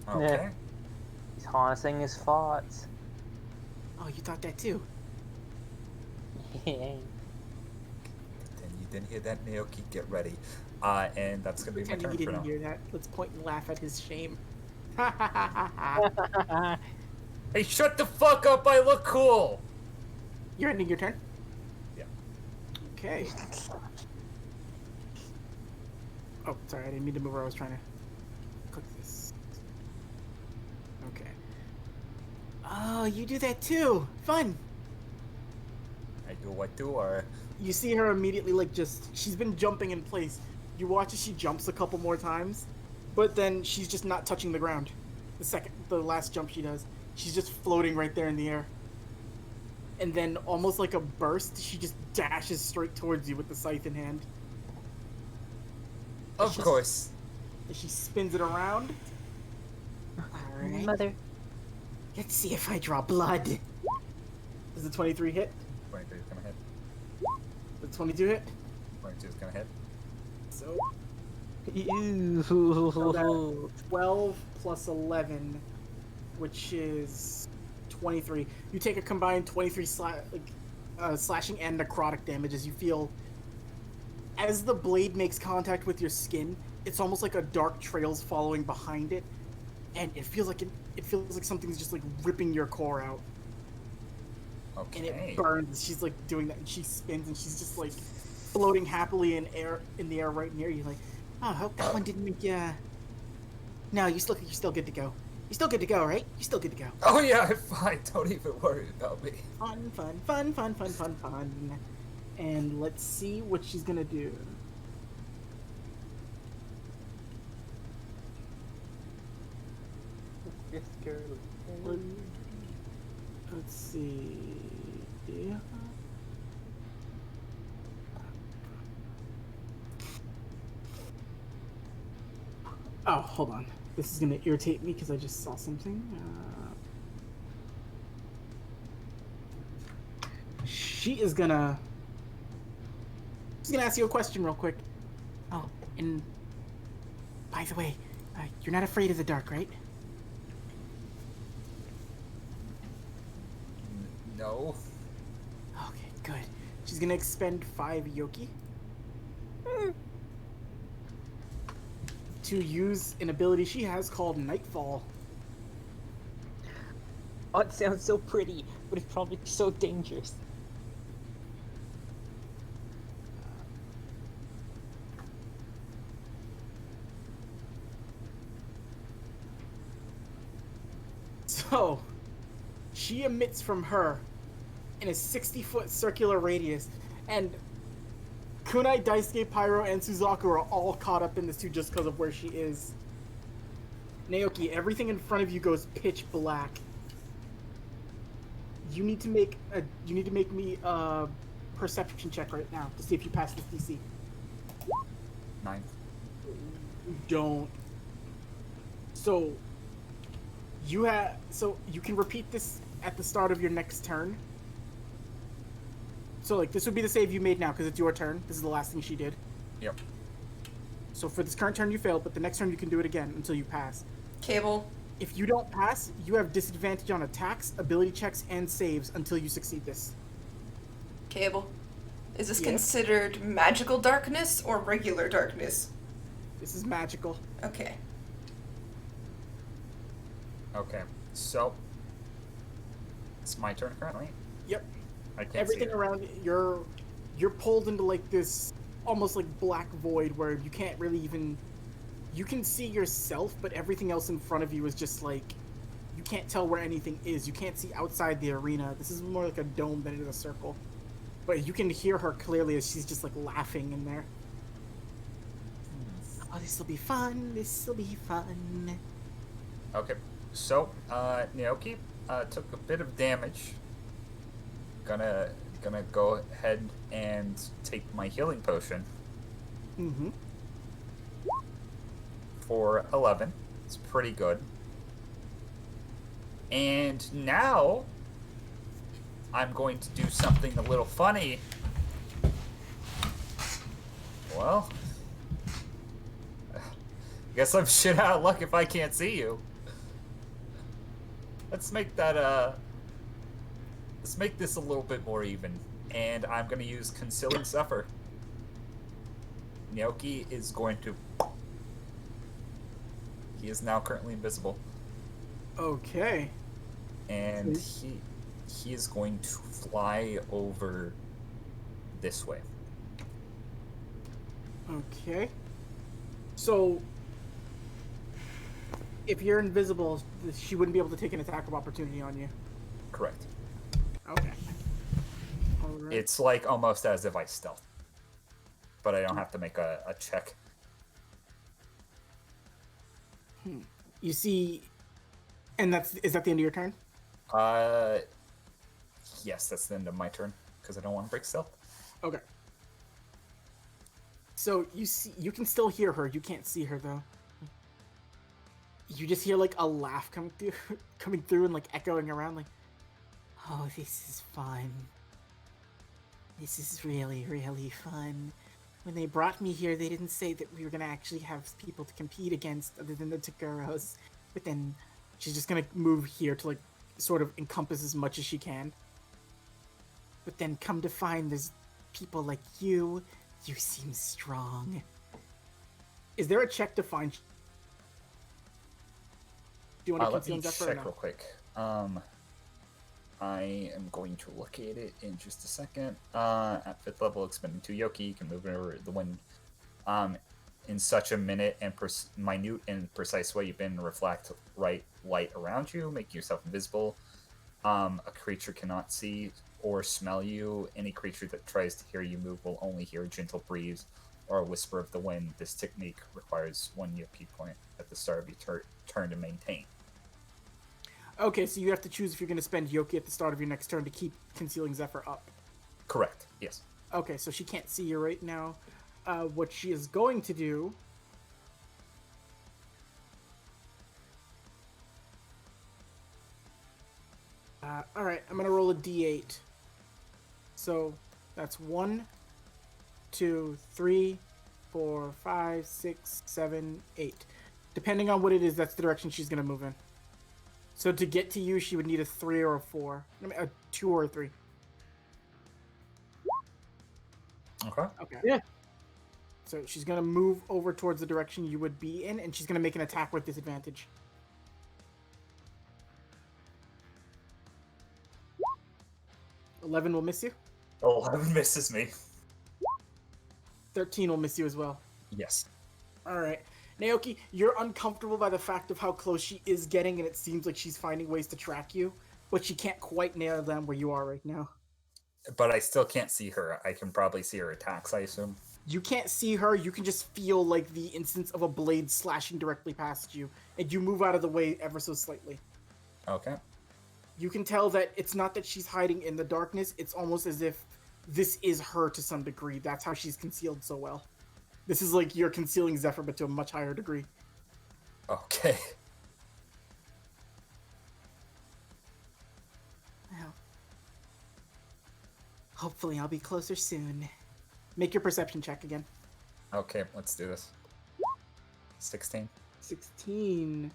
Okay. Yeah. He's harnessing his farts. Oh, you thought that too? Then you didn't hear that, Naoki. Get ready. And that's gonna be my Pretending turn you for didn't now. hear that. Let's point and laugh at his shame. Hey, shut the fuck up! I look cool. You're ending your turn? Yeah. Okay. Oh, sorry, I didn't mean to move where I was trying to click this. Okay. Oh, you do that too! Fun! I do what do, or You see her immediately, like, she's been jumping in place. You watch as she jumps a couple more times, but then she's just not touching the ground. The last jump she does, she's just floating right there in the air. And then, almost like a burst, she just dashes straight towards you with the scythe in hand. of course. As she spins it around. Alright. Mother. Let's see if I draw blood. Does the 23 hit? 23 is gonna hit. Does the 22 hit? 22 is gonna hit. So, Ew. 12 plus 11, which is 23. You take a combined 23 slashing and necrotic damage as you feel. As the blade makes contact with your skin, it's almost like a dark trail's following behind it, and it feels like something's just like ripping your core out. Okay. And it burns. She's like doing that, and she spins, and she's just like floating happily in the air right near you. Like, oh, I hope that one didn't make you. No, you're still good to go. You're still good to go, right? You're still good to go. Oh yeah, I'm fine. Don't even worry about me. Fun. And let's see what she's gonna do. Yes, girl. Let's see. Oh, hold on. This is gonna irritate me because I just saw something. She's gonna ask you a question real quick. Oh, and by the way, you're not afraid of the dark, right? No. Okay, good. She's gonna expend 5 Yoki to use an ability she has called Nightfall. Oh, it sounds so pretty, but it's probably so dangerous. So, she emits from her in a 60-foot circular radius, and Kunai, Daisuke, Pyro, and Suzaku are all caught up in this too just because of where she is. Naoki, everything in front of you goes pitch black. You need to make me a perception check right now to see if you pass this DC. 9. Don't. So you can repeat this at the start of your next turn. So like this would be the save you made now because it's your turn. This is the last thing she did. Yep. So for this current turn you failed, but the next turn you can do it again until you pass. Cable. If you don't pass, you have disadvantage on attacks, ability checks, and saves until you succeed this. Cable. Is this Yes? considered magical darkness or regular darkness? This is magical. Okay. Okay. So it's my turn currently. Yep. I can't Everything see it. around you're pulled into like this almost like black void where you can't really even you can see yourself, but everything else in front of you is just like you can't tell where anything is. You can't see outside the arena. This is more like a dome than it is a circle. But you can hear her clearly as she's just like laughing in there. Oh, this will be fun. This will be fun. Okay. So Naoki took a bit of damage. Gonna go ahead and take my healing potion Mm-hmm. for 11. It's pretty good. And now I'm going to do something a little funny. Well, I guess I'm shit out of luck if I can't see you. Let's make that let's make this a little bit more even. And I'm gonna use Concealing Suffer. Naoki is going to. He is now currently invisible. Okay. And he is going to fly over this way. Okay. So if you're invisible, she wouldn't be able to take an attack of opportunity on you. Correct. Okay. All right. It's like almost as if I stealth. But I don't have to make a check. You see, and is that the end of your turn? Yes, that's the end of my turn because I don't want to break stealth. Okay. So you can still hear her. You can't see her though. You just hear like a laugh coming through and like echoing around like, "Oh, this is fun. This is really, really fun." When they brought me here, they didn't say that we were gonna actually have people to compete against other than the Takuros. But then she's just gonna move here to like sort of encompass as much as she can. But then come to find there's people like you. You seem strong. Is there a check to find? Do you want to Let me conceal Zephyr or check no? real quick. I am going to locate it in just a second. At 5th level, expending 2 Yoki, you can move it over the wind. In such a minute and minute and precise way, you can reflect light around you, making yourself invisible. A creature cannot see or smell you. Any creature that tries to hear you move will only hear a gentle breeze or a whisper of the wind. This technique requires 1 Yoki point at the start of your turn to maintain. Okay, so you have to choose if you're going to spend Yoki at the start of your next turn to keep Concealing Zephyr up. Correct, yes. Okay, so she can't see you right now. What she is going to do... Alright, I'm going to roll a d8. So, that's 1, 2, 3, 4, 5, 6, 7, 8. Depending on what it is, that's the direction she's going to move in. So to get to you, she would need a 3 or a 4. I mean, a 2 or a 3. Okay. Okay. Yeah. So she's going to move over towards the direction you would be in, and she's going to make an attack with disadvantage. $11 will miss you. 11 misses me. 13 will miss you as well. Yes. Alright. Naoki, you're uncomfortable by the fact of how close she is getting, and it seems like she's finding ways to track you, but she can't quite nail them where you are right now. But I still can't see her. I can probably see her attacks, I assume. You can't see her. You can just feel like the instance of a blade slashing directly past you, and you move out of the way ever so slightly. Okay. You can tell that it's not that she's hiding in the darkness. It's almost as if this is her to some degree. That's how she's concealed so well. This is like you're concealing Zephyr, but to a much higher degree. Okay. Well, hopefully I'll be closer soon. Make your perception check again. Okay, let's do this. 16. 16.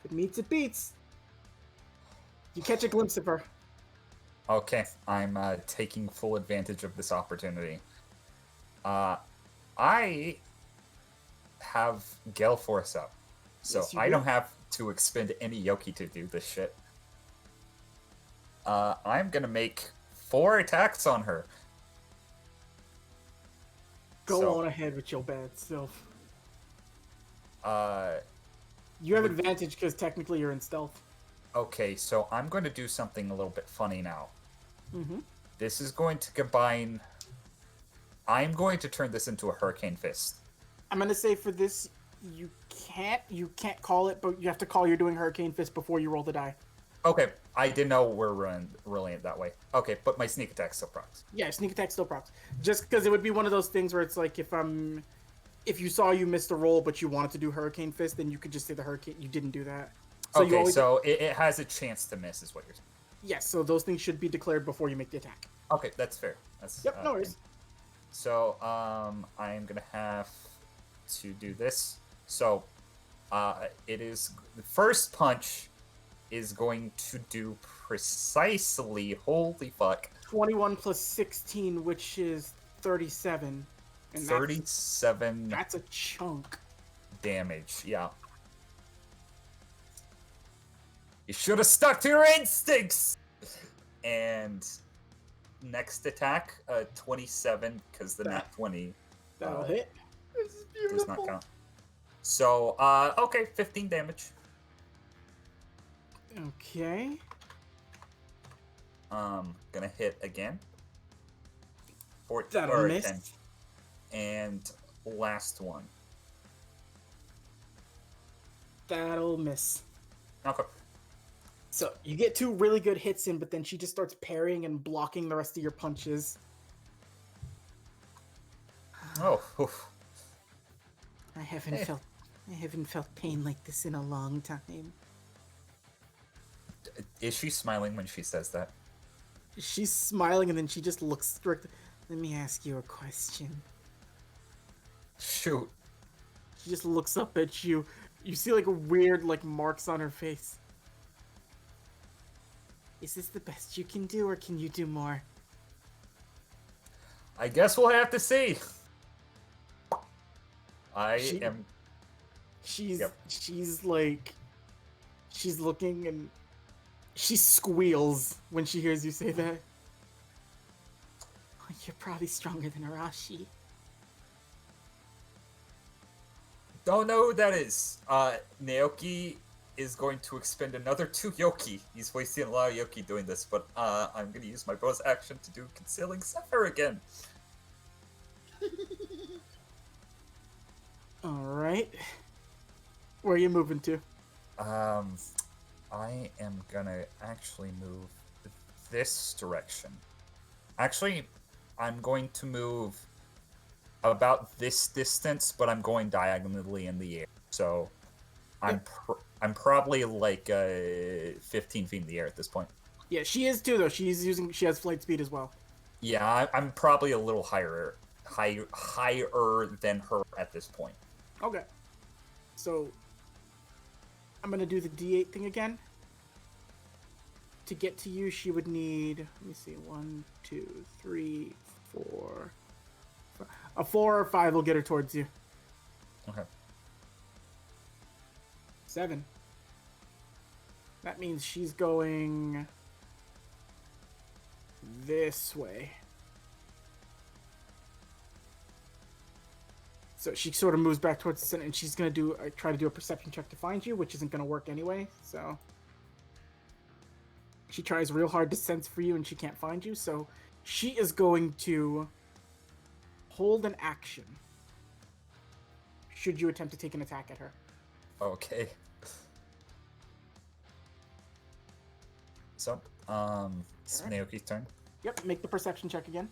If it meets, it beats. You catch a glimpse of her. Okay, I'm taking full advantage of this opportunity. I have Gale Force up, so Yes, you I do. don't have to expend any Yoki to do this shit. I'm gonna make 4 attacks on her. Go So- on ahead with your bad self. Uh, You have advantage because technically you're in stealth. okay, so I'm going to do something a little bit funny now. Mm-hmm. This is going to combine... I'm going to turn this into a Hurricane Fist. I'm gonna say for this, you can't call it, but you have to call you're doing Hurricane Fist before you roll the die. Okay, I didn't know we're rolling it that way. Okay, but my sneak attack still procs. Yeah, sneak attack still procs. Just because it would be one of those things where it's like if you saw you missed a roll but you wanted to do Hurricane Fist, then you could just say the Hurricane. You didn't do that. So you Okay, always, so it has a chance to miss, is what you're saying. yes. So those things should be declared before you make the attack. Okay, that's fair. That's Yep, no worries. So, I'm gonna have to do this. So, it is the first punch is going to do precisely. Holy fuck! 21 plus 16, which is 37. And 37 That's a chunk. damage. Yeah. You should have stuck to your instincts. And next attack, 27, because the nat 20 That'll hit. This is does beautiful. not count. So, okay, 15 damage. Okay. Gonna hit again. 14 That'll or miss. 10. And last one. That'll miss. Okay. So you get 2 really good hits in, but then she just starts parrying and blocking the rest of your punches. Oh, oof. I haven't felt pain like this in a long time. Is she smiling when she says that? She's smiling and then she just looks strict. Let me ask you a question. Shoot. She just looks up at you. You see like weird like marks on her face. Is this the best you can do, or can you do more? I guess we'll have to see. I She- am. She's Yep. she's like she's looking and she squeals when she hears you say that. Oh, you're probably stronger than Arashi. Don't know who that is. Naoki is going to expend another 2 Yoki. He's wasting a lot of Yoki doing this, but I'm going to use my bonus action to do Concealing Zephyr again. Alright. Where are you moving to? I am gonna actually move this direction. Actually, I'm going to move about this distance, but I'm going diagonally in the air. So I'm probably like 15 feet in the air at this point. Yeah, she is too though. She has flight speed as well. Yeah, I'm probably a little higher than her at this point. Okay. So I'm gonna do the D8 thing again. To get to you, she would need, let me see, 1, 2, 3, 4. A 4 or 5 will get her towards you. Okay. 7. That means she's going this way. So she sort of moves back towards the center, and she's gonna try to do a perception check to find you, which isn't gonna work anyway. So She tries real hard to sense for you and she can't find you, so she is going to hold an action should you attempt to take an attack at her. Okay. So, it's Naoki's turn. Yep, make the perception check again.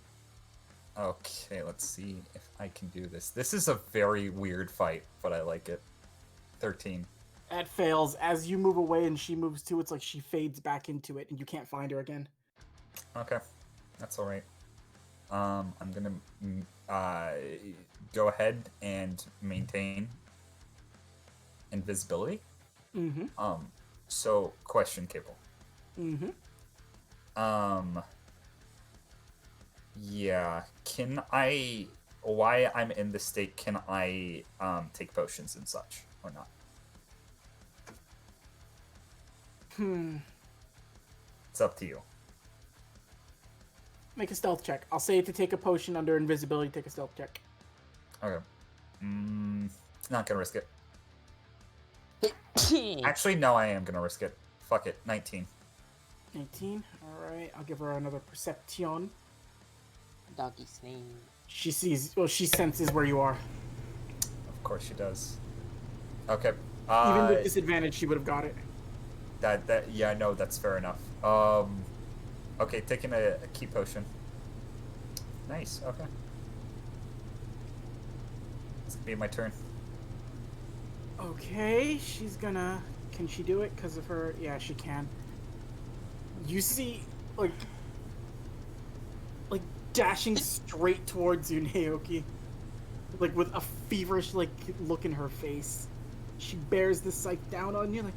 Okay, let's see if I can do this. This is a very weird fight, but I like it. 13. That fails. As you move away and she moves too, it's like she fades back into it and you can't find her again. Okay, that's all right. I'm gonna go ahead and maintain invisibility. Mm-hmm. So question, Cable. Mm-hmm. Yeah. Can I? While I'm in this state, can I take potions and such or not? It's up to you. Make a stealth check. I'll say to take a potion under invisibility, take a stealth check. Okay. Not gonna risk it. Actually, no, I am gonna risk it. Fuck it. 19. 19. Alright, I'll give her another perception. Doggy snake. She senses where you are. Of course she does. Okay. Even with disadvantage, she would have got it. Yeah, no, that's fair enough. Okay, taking a key potion. Nice, okay. It's gonna be my turn. Okay, she's gonna... Can she do it because of her... Yeah, she can. You see, like dashing straight towards you, Naoki. Like, with a feverish, look in her face. She bears the sight down on you, like,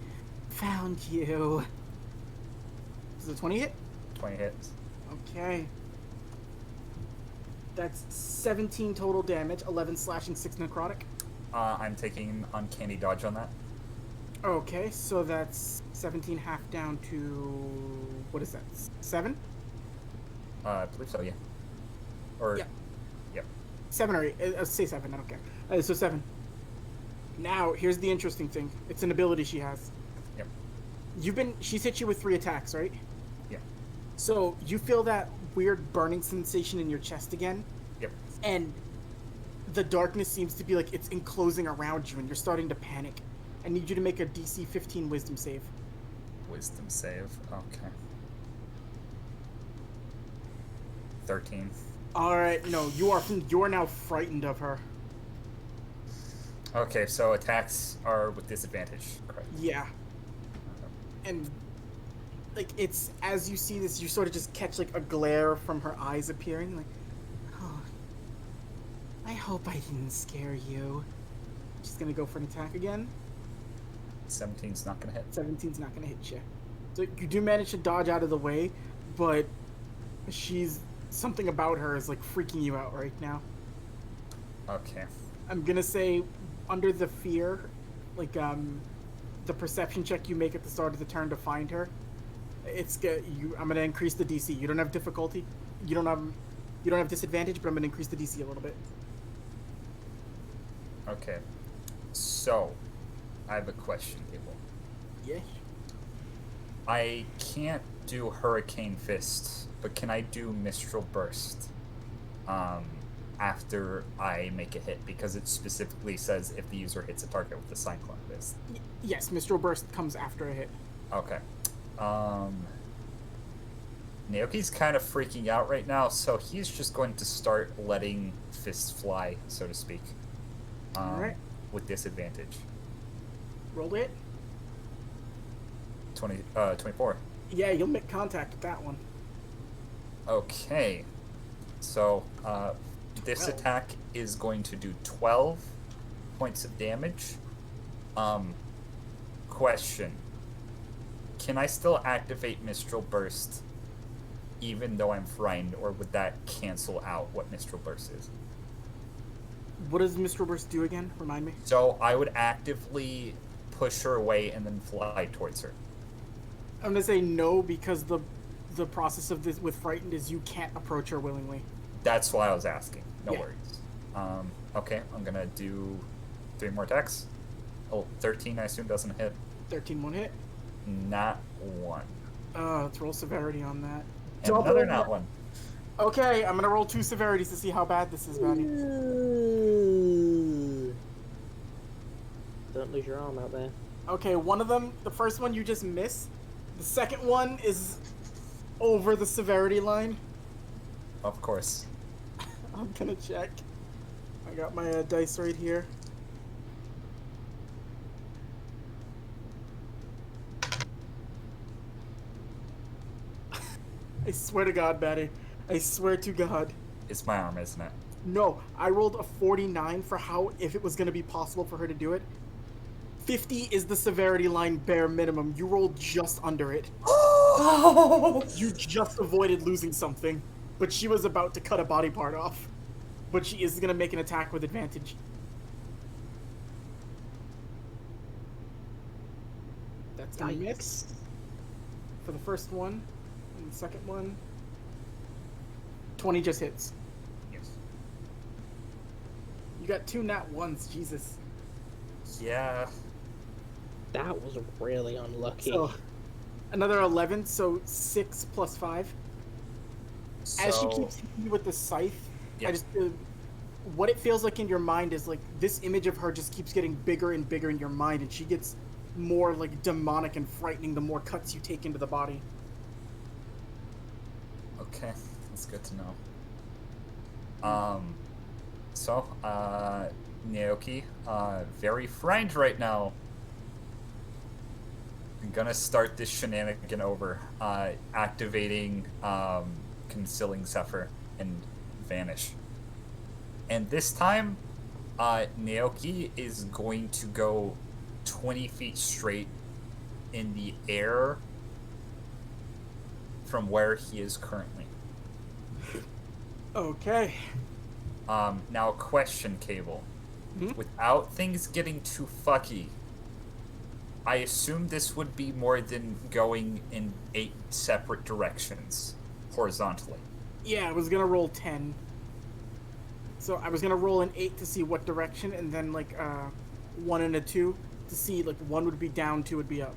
found you. Does a 20 hit? 20 hits. Okay. That's 17 total damage, 11 slashing, 6 necrotic. I'm taking uncanny dodge on that. Okay, so that's 17 half down to... What is that? 7? I believe so, yeah. Or... Yeah. Yep. 7 or 8. Say 7, I don't care. So 7. Now, here's the interesting thing. It's an ability she has. Yep. She's hit you with 3 attacks, right? Yeah. So, you feel that weird burning sensation in your chest again? Yep. And the darkness seems to be like it's enclosing around you and you're starting to panic. I need you to make a DC 15 wisdom save. Wisdom save, okay. 13. Alright, no, you are now frightened of her. Okay, so attacks are with disadvantage, correct? Yeah. And it's as you see this, you sort of just catch a glare from her eyes appearing, like, oh, I hope I didn't scare you. She's gonna go for an attack again. 17's not gonna hit. 17's not gonna hit you. So you do manage to dodge out of the way, but something about her is freaking you out right now. Okay. I'm gonna say under the fear, the perception check you make at the start of the turn to find her, I'm gonna increase the DC. You don't have difficulty. You don't have disadvantage, but I'm gonna increase the DC a little bit. Okay. So, I have a question, Cable. Yeah. I can't do Hurricane Fist, but can I do Mistral Burst after I make a hit? Because it specifically says if the user hits a target with the Cyclone Fist. Yes, Mistral Burst comes after a hit. Okay. Naoki's kind of freaking out right now, so he's just going to start letting fists fly, so to speak. Alright. With disadvantage. Roll it. 24. Yeah, you'll make contact with that one. Okay. So, this 12. attack is going to do 12 points of damage. Question. Can I still activate Mistral Burst even though I'm frightened, or would that cancel out what Mistral Burst is? What does Mistral Burst do again? Remind me. So I would actively push her away and then fly towards her. I'm gonna say no because the process of this with frightened is you can't approach her willingly. That's why I was asking. No Yeah. worries. Okay, I'm gonna do 3 more attacks. Oh, 13 I assume doesn't hit. 13 won't hit. Not one. Let's roll severity on that. And another not one. Okay, I'm gonna roll 2 severities to see how bad this is, Batty. Don't lose your arm out there. Okay, one of them, the first one you just missed. The second one is over the severity line. Of course. I'm gonna check. I got my dice right here. I swear to God, Batty. I swear to God. It's my arm, isn't it? No, I rolled a 49 for how, if it was going to be possible for her to do it. 50 is the severity line bare minimum. You rolled just under it. You just avoided losing something, but she was about to cut a body part off. But she is going to make an attack with advantage. That's going to miss for the first one. And the second one, 20 just hits. Yes. You got 2 nat ones, Jesus. Yeah. That was really unlucky. So, another 11, so 6 plus 5. As she keeps hitting you with the scythe, Yeah. I just what it feels like in your mind is like this image of her just keeps getting bigger and bigger in your mind, and she gets more like demonic and frightening the more cuts you take into the body. Okay, that's good to know. So, Naoki, very frightened right now. I'm gonna start this shenanigan over, activating, Concealing Zephyr and Vanish. And this time, Naoki is going to go 20 feet straight in the air from where he is currently. Okay. Now question, Cable. Mhm. Without things getting too fucky, I assume this would be more than going in 8 separate directions, horizontally. Yeah, I was gonna roll 10. So I was gonna roll an 8 to see what direction, and then like 1 and a 2 to see like 1 would be down, 2 would be up.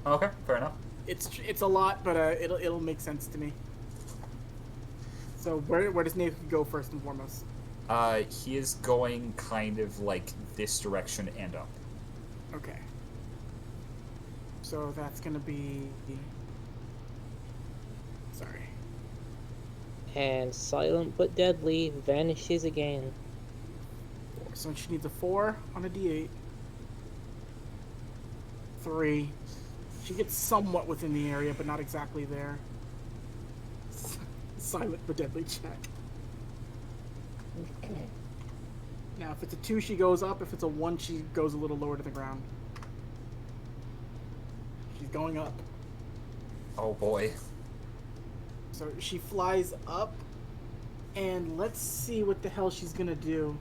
Okay, fair enough. It's a lot, but it'll make sense to me. So where does Nathan go first and foremost? He is going kind of like this direction and up. Okay. So that's gonna be. Sorry. And silent but deadly vanishes again. So she needs a 4 on a d8. 3. She gets somewhat within the area, but not exactly there. Silent but deadly check. Now, if it's a 2, she goes up. If it's a 1, she goes a little lower to the ground. She's going up. Oh boy. So she flies up, and let's see what the hell she's gonna do.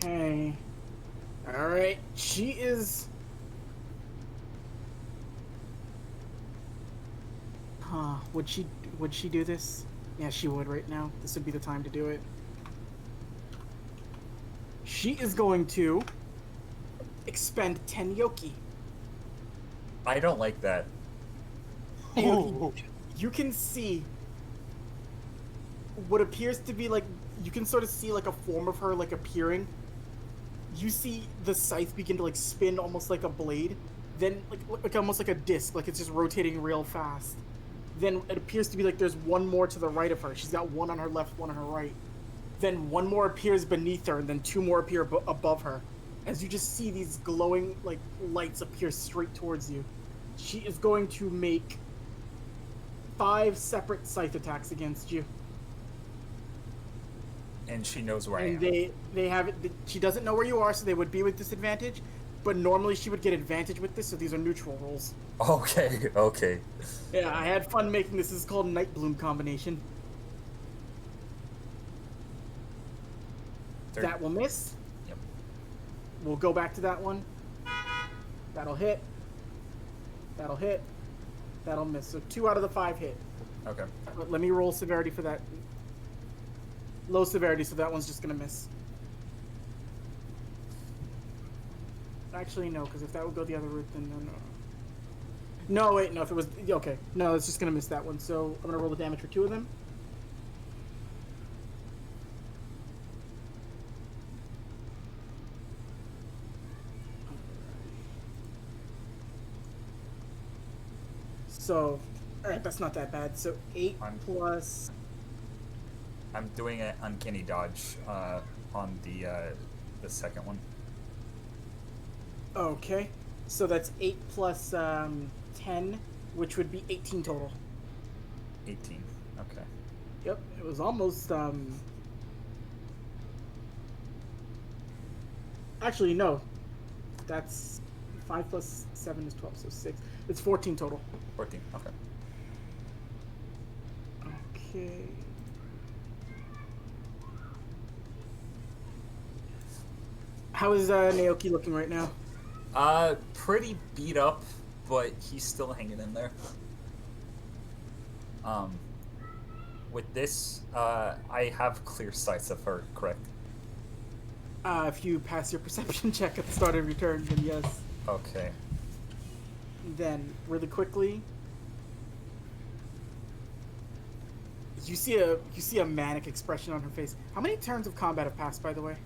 Okay. Alright, she is... Would she do this? Yeah, she would right now. This would be the time to do it. She is going to expend 10 Yoki. I don't like that. You can see what appears to be like, you can sort of see like a form of her like appearing. You see the scythe begin to like spin almost like a blade, then like almost like a disc, like it's just rotating real fast. Then it appears to be like there's one more to the right of her. She's got one on her left, one on her right. Then one more appears beneath her, and then 2 more appear above her. As you just see these glowing like lights appear straight towards you. She is going to make 5 separate scythe attacks against you. And she knows where I And am. they have it. She doesn't know where you are, so they would be with disadvantage. But normally she would get advantage with this, so these are neutral rolls. Okay, okay. Yeah, I had fun making this. This is called Night Bloom combination. Third. That will miss. Yep. we'll go back to that one. That'll hit. That'll hit. That'll miss. So 2 out of the 5 hit. Okay. But let me roll severity for that. Low severity, so that one's just gonna miss. Actually, no, because if that would go the other route, then no. No, wait, no, if it was... Okay, no, it's just gonna miss that one. So I'm gonna roll the damage for 2 of them. So, alright, that's not that bad. So 8 plus... I'm doing an uncanny dodge on the second one. Okay, so that's 8 plus 10, which would be 18 total. 18. Okay. Yep, it was almost Actually, no. That's 5 plus 7 is 12, so 6. It's 14 total. 14. Okay. Okay. How is Naoki looking right now? Pretty beat up, but he's still hanging in there. With this, I have clear sights of her, correct? If you pass your perception check at the start of your turn, then yes. Okay. Then, really quickly, you see a manic expression on her face. How many turns of combat have passed, by the way?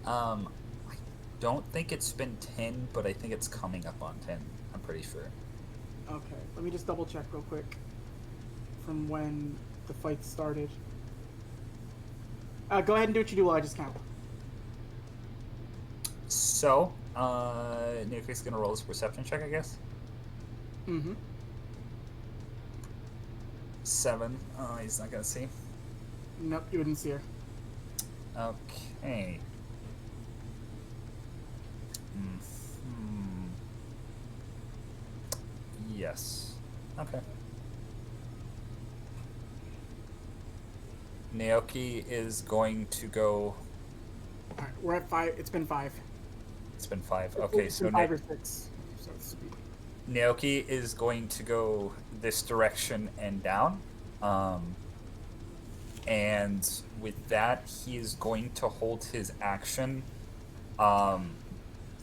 I don't think it's been 10, but I think it's coming up on 10. I'm pretty sure. Okay, let me just double check real quick from when the fight started. Go ahead and do what you do while I just count. So, Nuke's gonna roll his perception check, I guess. Mm-hmm. 7. He's not gonna see. Nope, you wouldn't see her. Okay. Yes. Okay. Naoki is going to go. Alright, we're at 5. It's been 5. It's been 5. Okay, It's so been 5 or 6. So it's speed. Naoki is going to go this direction and down. And with that, he is going to hold his action.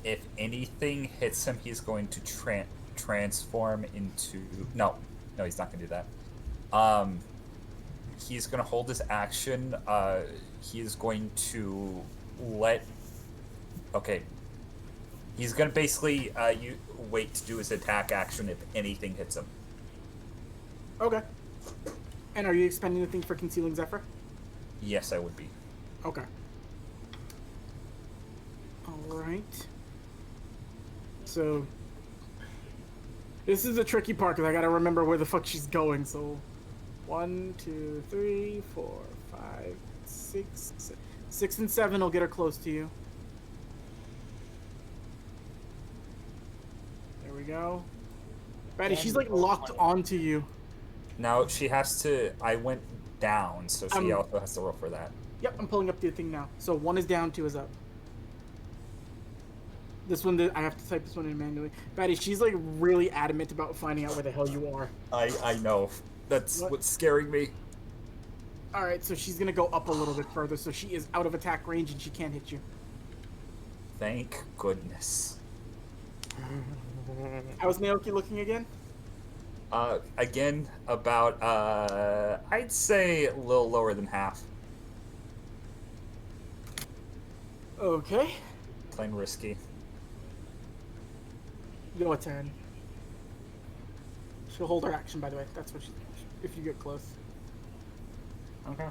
If anything hits him, he's going to transform into... No, he's not going to do that. He's going to hold his action. He is going to let... Okay. He's going to basically wait to do his attack action if anything hits him. Okay. And are you expending anything for Concealing Zephyr? Yes, I would be. Okay. Alright. So... This is the tricky part, because I gotta remember where the fuck she's going, so... 1, 2, 3, 4, 5, 6, 6 and 7 will get her close to you. There we go. Betty, she's like locked onto you. Now she has to... I went down, so she also has to roll for that. Yep, I'm pulling up the thing now. So 1 is down, 2 is up. This one, I have to type this one in manually. Betty, she's like really adamant about finding out where the hell you are. I know. That's what's scaring me. Alright, so she's gonna go up a little bit further, so she is out of attack range and she can't hit you. Thank goodness. How's Naoki looking again? Again, about, I'd say a little lower than half. Okay. Plain risky. Your turn. She'll hold her action, by the way. That's what she... If you get close. Okay.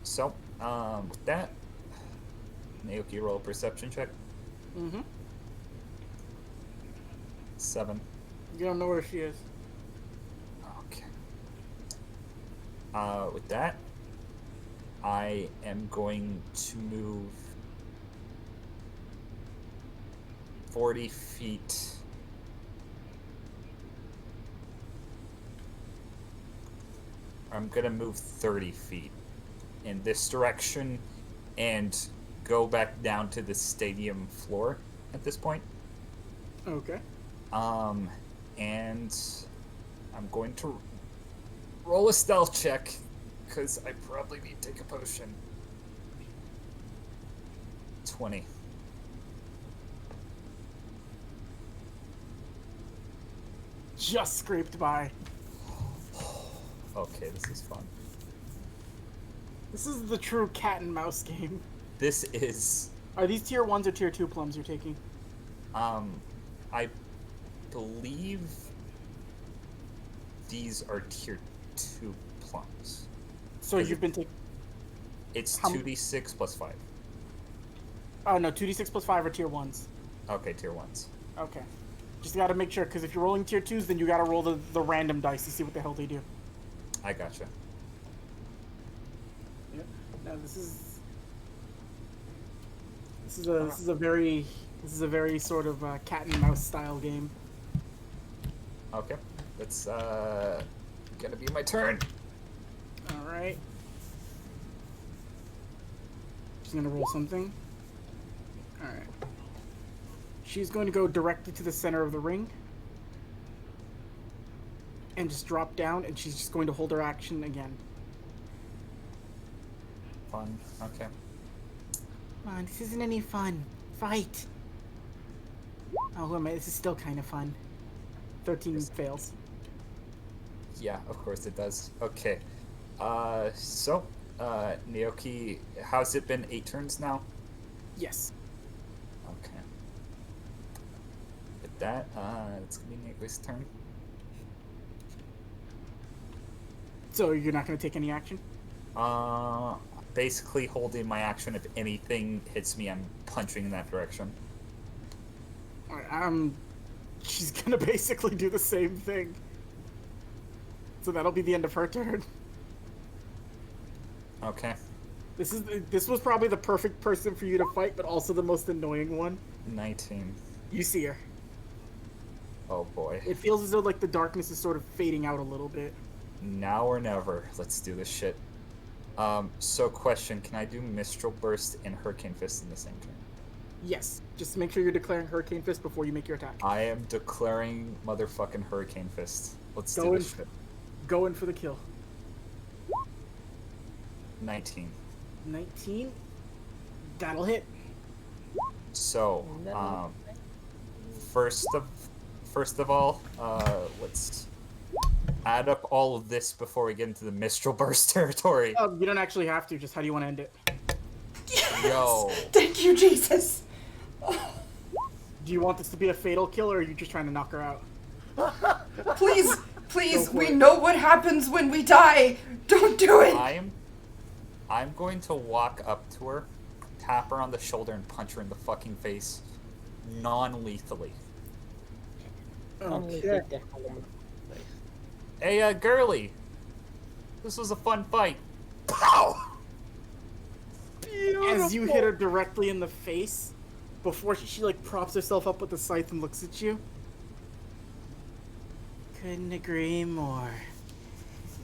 So, with that, Naoki, roll a perception check. Mm-hmm. 7. You don't know where she is. Okay. With that, I am going to move 40 feet. I'm gonna move 30 feet in this direction, and go back down to the stadium floor at this point. Okay. And I'm going to roll a stealth check because I probably need to take a potion. 20. Just scraped by. Okay, this is fun. This is the true cat and mouse game. This is, Are these tier 1s or tier 2 plums you're taking? I believe these are tier 2 plums. So Is you've it- been taking... It's How m- 2d6 plus 5. Oh, no, 2d6 plus 5 are tier 1s. Okay, tier 1s. Okay. Just gotta make sure, because if you're rolling tier 2s, then you gotta roll the random dice to see what the hell they do. I gotcha. Yep. Now this is a very sort of cat and mouse style game. Okay, it's gonna be my turn. All right. She's gonna roll something. All right. She's going to go directly to the center of the ring and just drop down, and she's just going to hold her action again. Fun. Okay. Come on, this isn't any fun. Fight. Oh, who am I? This is still kind of fun. 13 fails. Yeah, of course it does. Okay. So, Naoki, how's it been 8 turns now? Yes. Okay. With that, it's gonna be Naoki's turn. So you're not going to take any action? Basically holding my action. If anything hits me, I'm punching in that direction. All right, she's going to basically do the same thing. So that'll be the end of her turn. Okay. This was probably the perfect person for you to fight, but also the most annoying one. 19. You see her. Oh boy. It feels as though like the darkness is sort of fading out a little bit. Now or never. Let's do this shit. So question, can I do Mistral Burst and Hurricane Fist in the same turn? Yes. Just make sure you're declaring Hurricane Fist before you make your attack. I am declaring motherfucking Hurricane Fist. Let's Go do in. this shit. Go in for the kill. 19. 19. That'll hit. So, No. first of all, let's add up all of this before we get into the Mistral Burst territory. Oh, you don't actually have to. Just how do you want to end it? Yo. Thank you, Jesus. Do you want this to be a fatal kill, or are you just trying to knock her out? Please, Go please, for we it. know what happens when we die. Don't do it. I'm going to walk up to her, tap her on the shoulder, and punch her in the fucking face, non-lethally. Only Okay. big deck a woman. Hey, girly. This was a fun fight. Pow! As you hit her directly in the face, before she like props herself up with the scythe and looks at you. Couldn't agree more,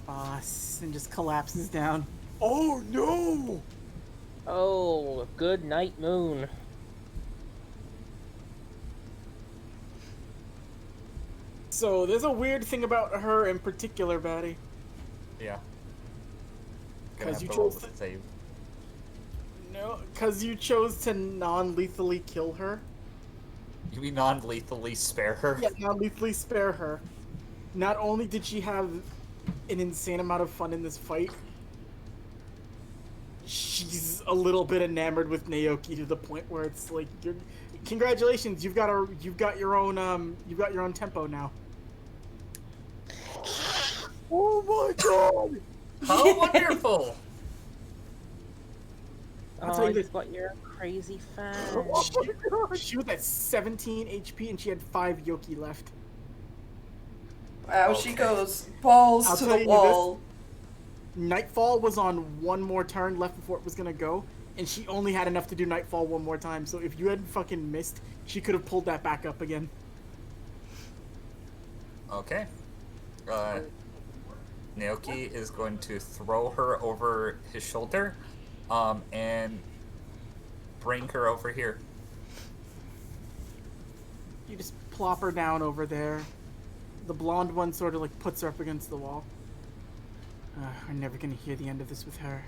boss, and just collapses down. Oh no! Oh, good night, moon. So there's a weird thing about her in particular, Batty. Yeah. Gonna 'Cause have you to roll chose with to- a save. No, because you chose to non-lethally kill her. You mean non-lethally spare her? Yeah, non-lethally spare her. Not only did she have an insane amount of fun in this fight, she's a little bit enamored with Naoki to the point where it's like, congratulations, you've got your own tempo now. Oh my god! How wonderful! I'll tell Oh, you this. you've got your crazy fan. She was at 17 HP and she had 5 Yoki left. Wow, she Okay. goes balls I'll to tell the you wall. Nightfall was on one more turn left before it was gonna go, and she only had enough to do Nightfall one more time. So if you had fucking missed, she could have pulled that back up again. Okay. Naoki is going to throw her over his shoulder, and bring her over here. You just plop her down over there. The blonde one sort of like puts her up against the wall. We're never gonna hear the end of this with her.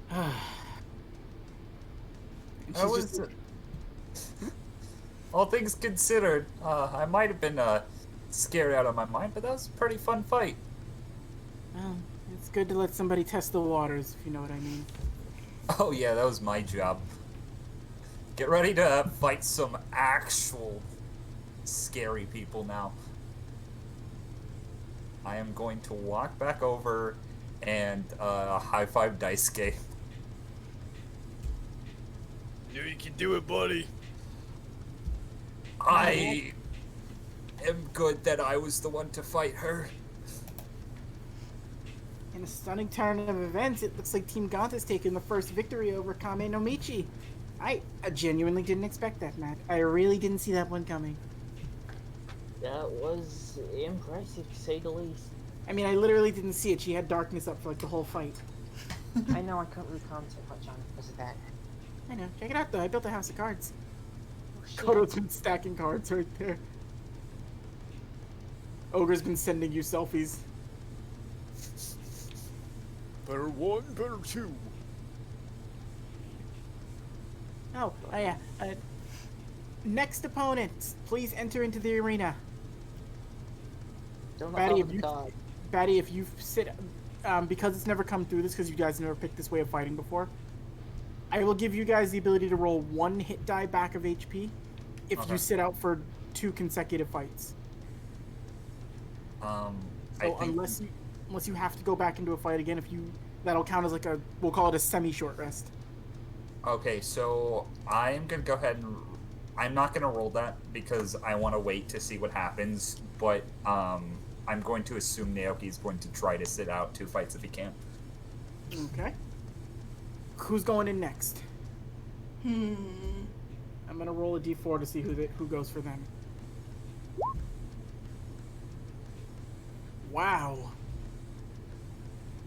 And I she's was, just all things considered, I might have been scared out of my mind, but that was a pretty fun fight. well, it's good to let somebody test the waters, if you know what I mean. Oh yeah, that was my job. Get ready to fight some actual scary people now. I am going to walk back over and high five Daisuke. You know you can do it, buddy. I am good that I was the one to fight her. In a stunning turn of events, it looks like Team Gaunt has taken the first victory over Kame no Michi. I genuinely didn't expect that, Matt. I really didn't see that one coming. That was impressive, to say the least. I mean, I literally didn't see it. She had darkness up for like the whole fight. I know I couldn't recontact much on it because of that. I know. Check it out, though. I built a house of cards. Oh, shit. Koto's been stacking cards right there. Ogre's been sending you selfies. Better one, better two. Oh, yeah. Next opponent, please enter into the arena. Don't Batty, know if you God. Batty, if you sit, because it's never come through this, because you guys never picked this way of fighting before, I will give you guys the ability to roll 1 hit die back of HP if Okay. you sit out for 2 consecutive fights. I So think unless you have to go back into a fight again, that'll count as like we'll call it a semi-short rest. Okay, so I'm gonna go ahead and I'm not gonna roll that because I want to wait to see what happens. But I'm going to assume Naoki's going to try to sit out 2 fights if he can. Okay. Who's going in next? I'm gonna roll a d4 to see who goes for them. Wow.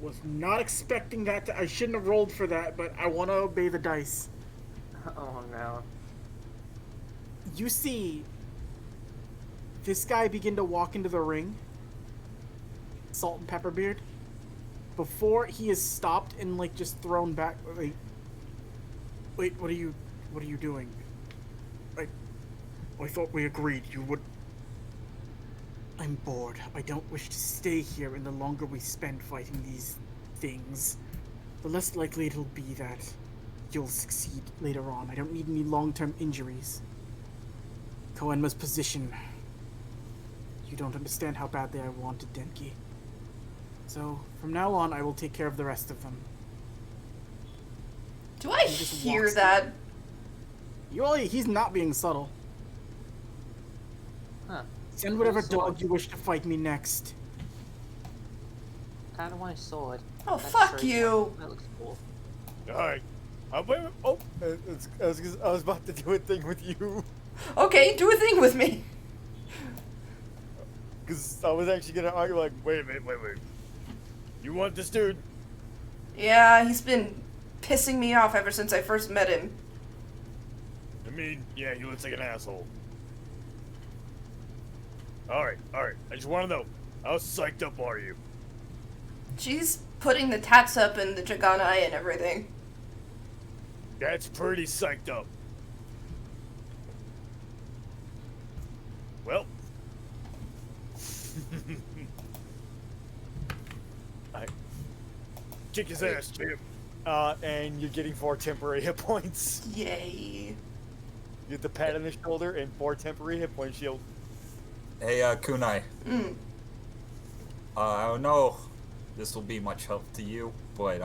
Was not expecting that. I shouldn't have rolled for that, but I want to obey the dice. Oh no. You see this guy begin to walk into the ring, Salt and Pepperbeard, before he is stopped and like just thrown back. Wait, what are you doing? I thought we agreed you would. I'm bored. I don't wish to stay here, and the longer we spend fighting these things, the less likely it'll be that you'll succeed later on. I don't need any long-term injuries. Koenma's position. You don't understand how badly I wanted Denki. So, from now on, I will take care of the rest of them. Do I He just hear walks that? He's not being subtle. Huh. Send whatever Cool sword. dog you wish to fight me next. Kind of want a sword. Oh, That's fuck true. you. That looks cool. Alright. Wait, oh, I was about to do a thing with you. Okay, do a thing with me. Because I was actually going to argue, like, wait a minute. You want this dude? Yeah, he's been pissing me off ever since I first met him. I mean, yeah, he looks like an asshole. Alright. I just want to know, how psyched up are you? She's putting the tats up and the Dragonai and everything. That's pretty psyched up. Well. I kick his ass, champ. And you're getting 4 temporary hit points. Yay. You get the pat on the shoulder and 4 temporary hit point shield. Hey, Kunai. I don't know this will be much help to you, but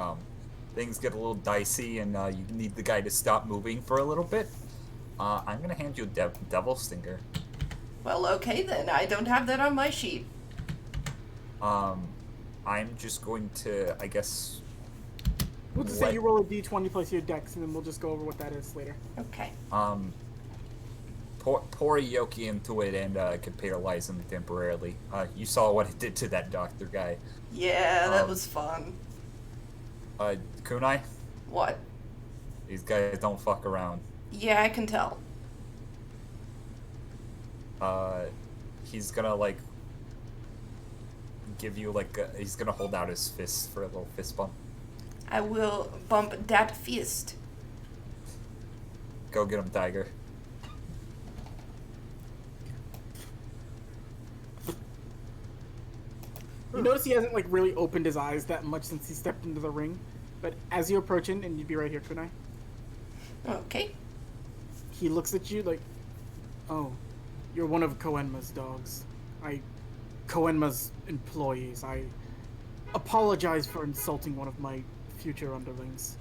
things get a little dicey and you need the guy to stop moving for a little bit. I'm gonna hand you a Devil Stinger. Well, okay then. I don't have that on my sheet. I'm just going to, I guess. We'll just say you roll a d20 plus your dex, and then we'll just go over what that is later. Okay. Pour Yoki into it and could paralyze him temporarily. You saw what it did to that doctor guy. Yeah, that was fun. Kunai, What? These guys don't fuck around. Yeah, I can tell. He's gonna like give you like he's gonna hold out his fist for a little fist bump. I will bump that fist. Go get him, Tiger. You notice he hasn't like really opened his eyes that much since he stepped into the ring, but as you approach him, and you'd be right here, Kunai, Okay. he looks at you like, "Oh, you're one of Koenma's dogs. Koenma's employees. I apologize for insulting one of my future underlings."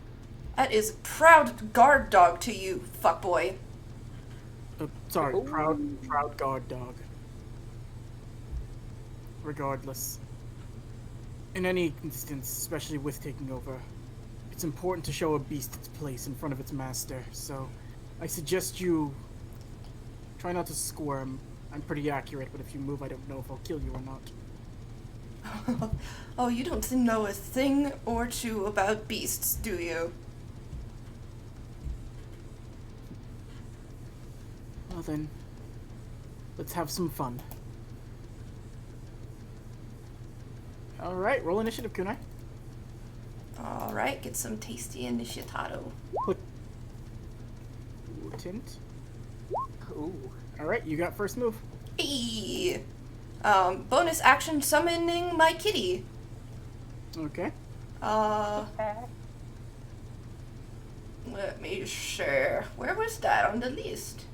That is proud guard dog to you, fuckboy. Sorry, proud guard dog. Regardless. In any instance, especially with taking over, it's important to show a beast its place in front of its master, so I suggest you try not to squirm. I'm pretty accurate, but if you move, I don't know if I'll kill you or not. Oh, you don't know a thing or two about beasts, do you? Well then, let's have some fun. Alright, roll initiative, Kunai. Alright, get some tasty initiatado. Tint. Ooh. Alright, you got first move. Hey! Bonus action summoning my kitty. Okay. Let me share. Where was that on the list?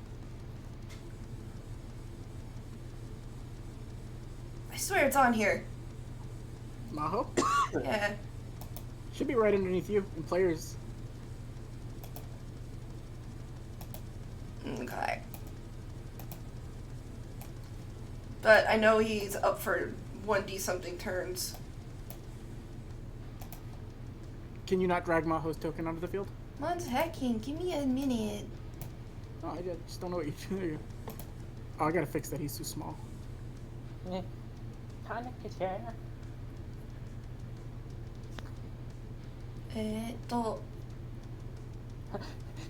I swear it's on here. Maho? Yeah. Should be right underneath you in players. Okay. But I know he's up for 1D something turns. Can you not drag Maho's token onto the field? 1 second, give me a minute. Oh, I just don't know what you're doing. Oh, I gotta fix that. He's too small. Eh. Kinda get here.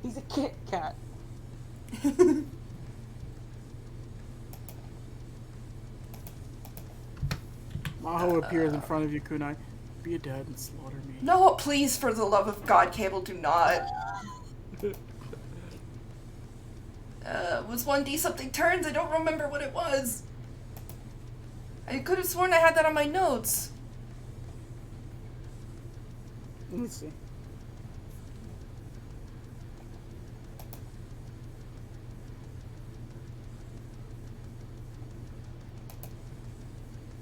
He's a Kit Kat. Maho appears in front of you, Kunai. Be a dad and slaughter me. No, please, for the love of God, Cable, do not. Was 1D something turns? I don't remember what it was. I could have sworn I had that on my notes. Let's see.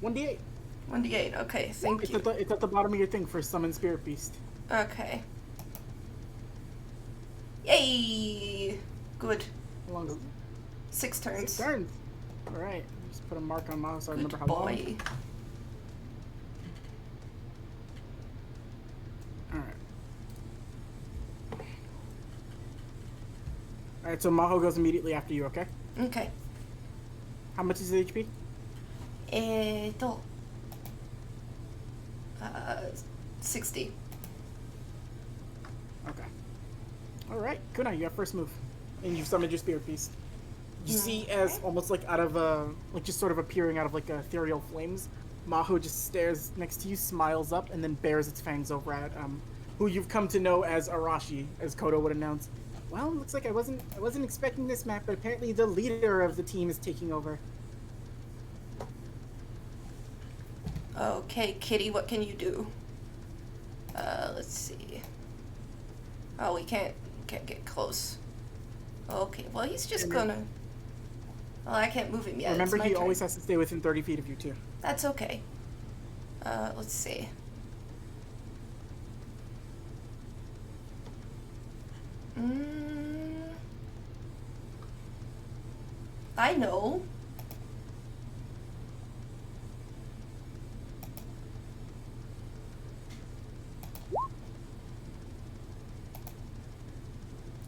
$1d8. 1D8, okay, thank you. It's at the bottom of your thing for summon Spirit Beast. Okay. Yay! Good. How long is it? 6 turns. 6 turns. Alright. Just put a mark on Maho so I Good remember how long. boy. Alright. Alright, so Maho goes immediately after you, okay? Okay. How much is the HP? 60. Okay. Alright, Kunai, you have first move. And you've summoned your Spirit Beast. You see as almost like out of like just sort of appearing out of like ethereal flames, Maho just stares next to you, smiles up, and then bares its fangs over at who you've come to know as Arashi, as Kodo would announce. Well, looks like I wasn't expecting this map, but apparently the leader of the team is taking over. Okay, kitty, what can you do? Let's see. Oh, we can't get close. Okay, well, he's just gonna... Well, I can't move him yet. Remember, it's my he turn. always has to stay within 30 feet of you, too. That's okay. Let's see. I know.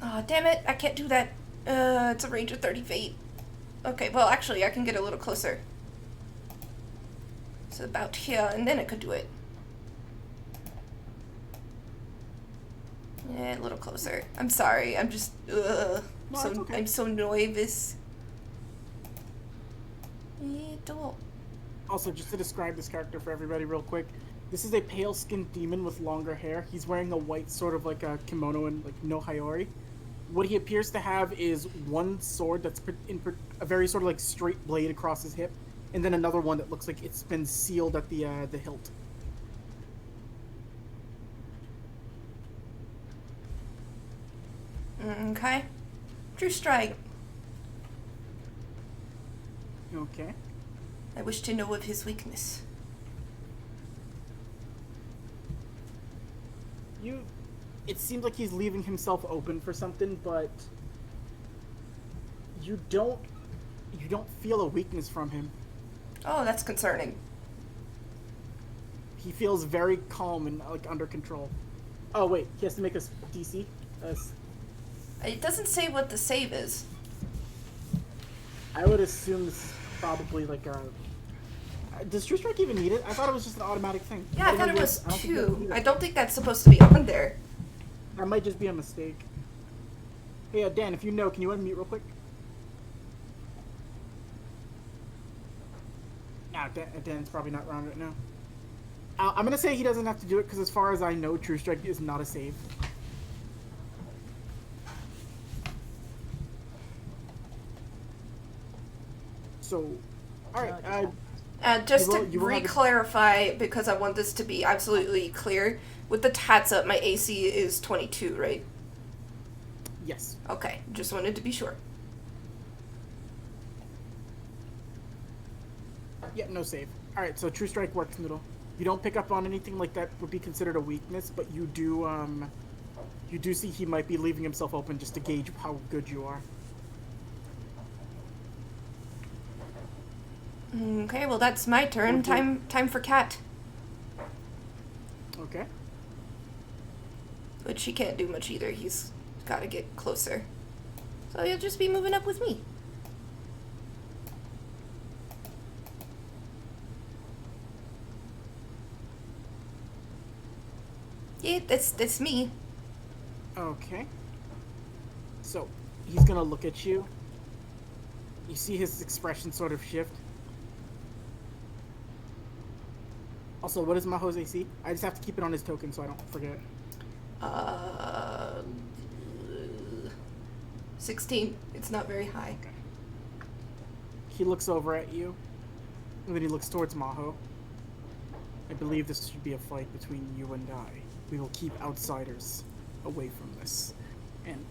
Oh, damn it. I can't do that. It's a range of 30 feet. Okay, well, actually, I can get a little closer. So about here, and then I could do it. A little closer. I'm sorry. I'm just No, it's okay. I'm so nervous. Don't. Also, just to describe this character for everybody real quick, this is a pale-skinned demon with longer hair. He's wearing a white sort of like a kimono and like no hayori. What he appears to have is one sword that's a very sort of like straight blade across his hip, and then another one that looks like it's been sealed at the hilt. Okay. True strike. Okay. I wish to know of his weakness. It seems like he's leaving himself open for something, but you don't feel a weakness from him. Oh, that's concerning. He feels very calm and like under control. Oh wait, he has to make a DC. It doesn't say what the save is. I would assume this is probably like a. Does True Strike even need it? I thought it was just an automatic thing. Yeah, I thought it was don't think 2. it I don't think that's supposed to be on there. That might just be a mistake. Hey, Dan, if you know, can you unmute real quick? Nah, Dan's probably not around right now. I'm gonna say he doesn't have to do it because, as far as I know, True Strike is not a save. So, all right. Just to you will have re-clarify, because I want this to be absolutely clear, with the tats up, my AC is 22, right? Yes. Okay, just wanted to be sure. Yeah, no save. All right, so True Strike works, Noodle. You don't pick up on anything like that would be considered a weakness, but you do see he might be leaving himself open just to gauge how good you are. Okay, well that's my turn. Okay. Time for Cat. Okay. But she can't do much either. He's got to get closer. So he'll just be moving up with me. Yeah, that's me. Okay. So, he's gonna look at you. You see his expression sort of shift. Also, what is Maho's AC? I just have to keep it on his token so I don't forget. 16. It's not very high. Okay. He looks over at you, and then he looks towards Maho. I believe this should be a fight between you and I. We will keep outsiders away from this. And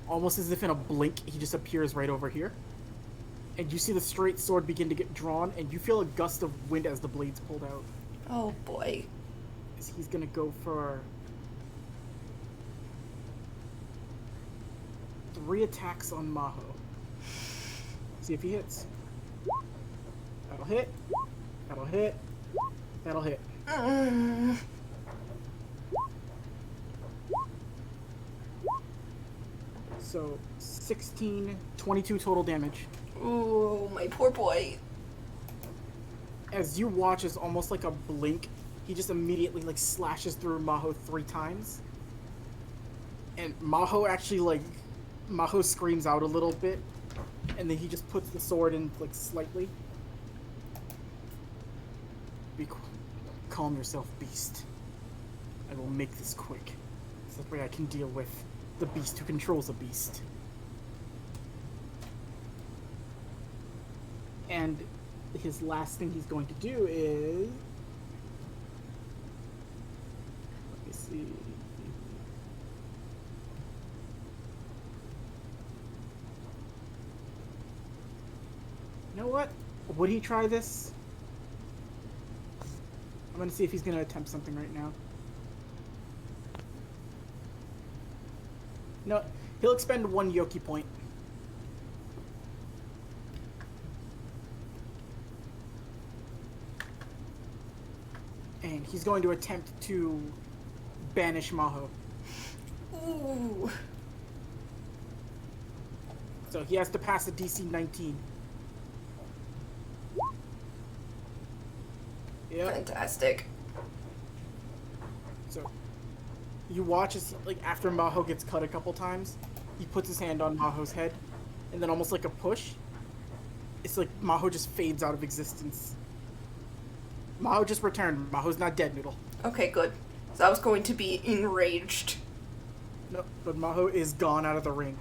almost as if in a blink, he just appears right over here. And you see the straight sword begin to get drawn, and you feel a gust of wind as the blade's pulled out. Oh boy. He's gonna go for 3 attacks on Maho. See if he hits. That'll hit. That'll hit. That'll hit. So 16, 22 total damage. Ooh, my poor boy. As you watch, as almost like a blink, he just immediately like slashes through Maho 3 times. And Maho screams out a little bit, and then he just puts the sword in like slightly. Calm yourself, beast. I will make this quick. So that way I can deal with the beast who controls a beast. And his last thing he's going to do is... Let me see... You know what? Would he try this? I'm gonna see if he's gonna attempt something right now. No, he'll expend 1 Yoki point. And he's going to attempt to banish Maho. Ooh. So he has to pass a DC 19. Yep. Fantastic. So You watch as, like, after Maho gets cut a couple times, he puts his hand on Maho's head, and then almost like a push, it's like Maho just fades out of existence. Maho just returned. Maho's not dead, Noodle. Okay, good. So I was going to be enraged. No, but Maho is gone out of the ring.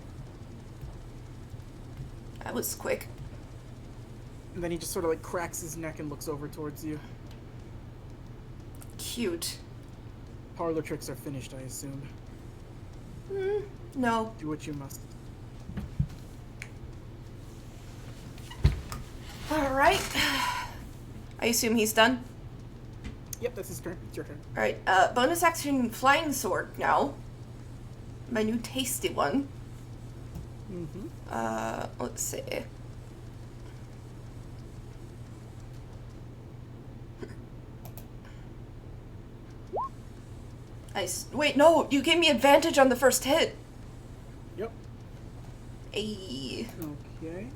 That was quick. And then he just sort of like cracks his neck and looks over towards you. Cute. Parlor tricks are finished, I assume. No. Do what you must. Alright. I assume he's done? Yep, that's his turn. It's your turn. Alright, bonus action flying sword now. My new tasty one. Let's see. Wait, no, you gave me advantage on the first hit. Yep. Ayy. Okay.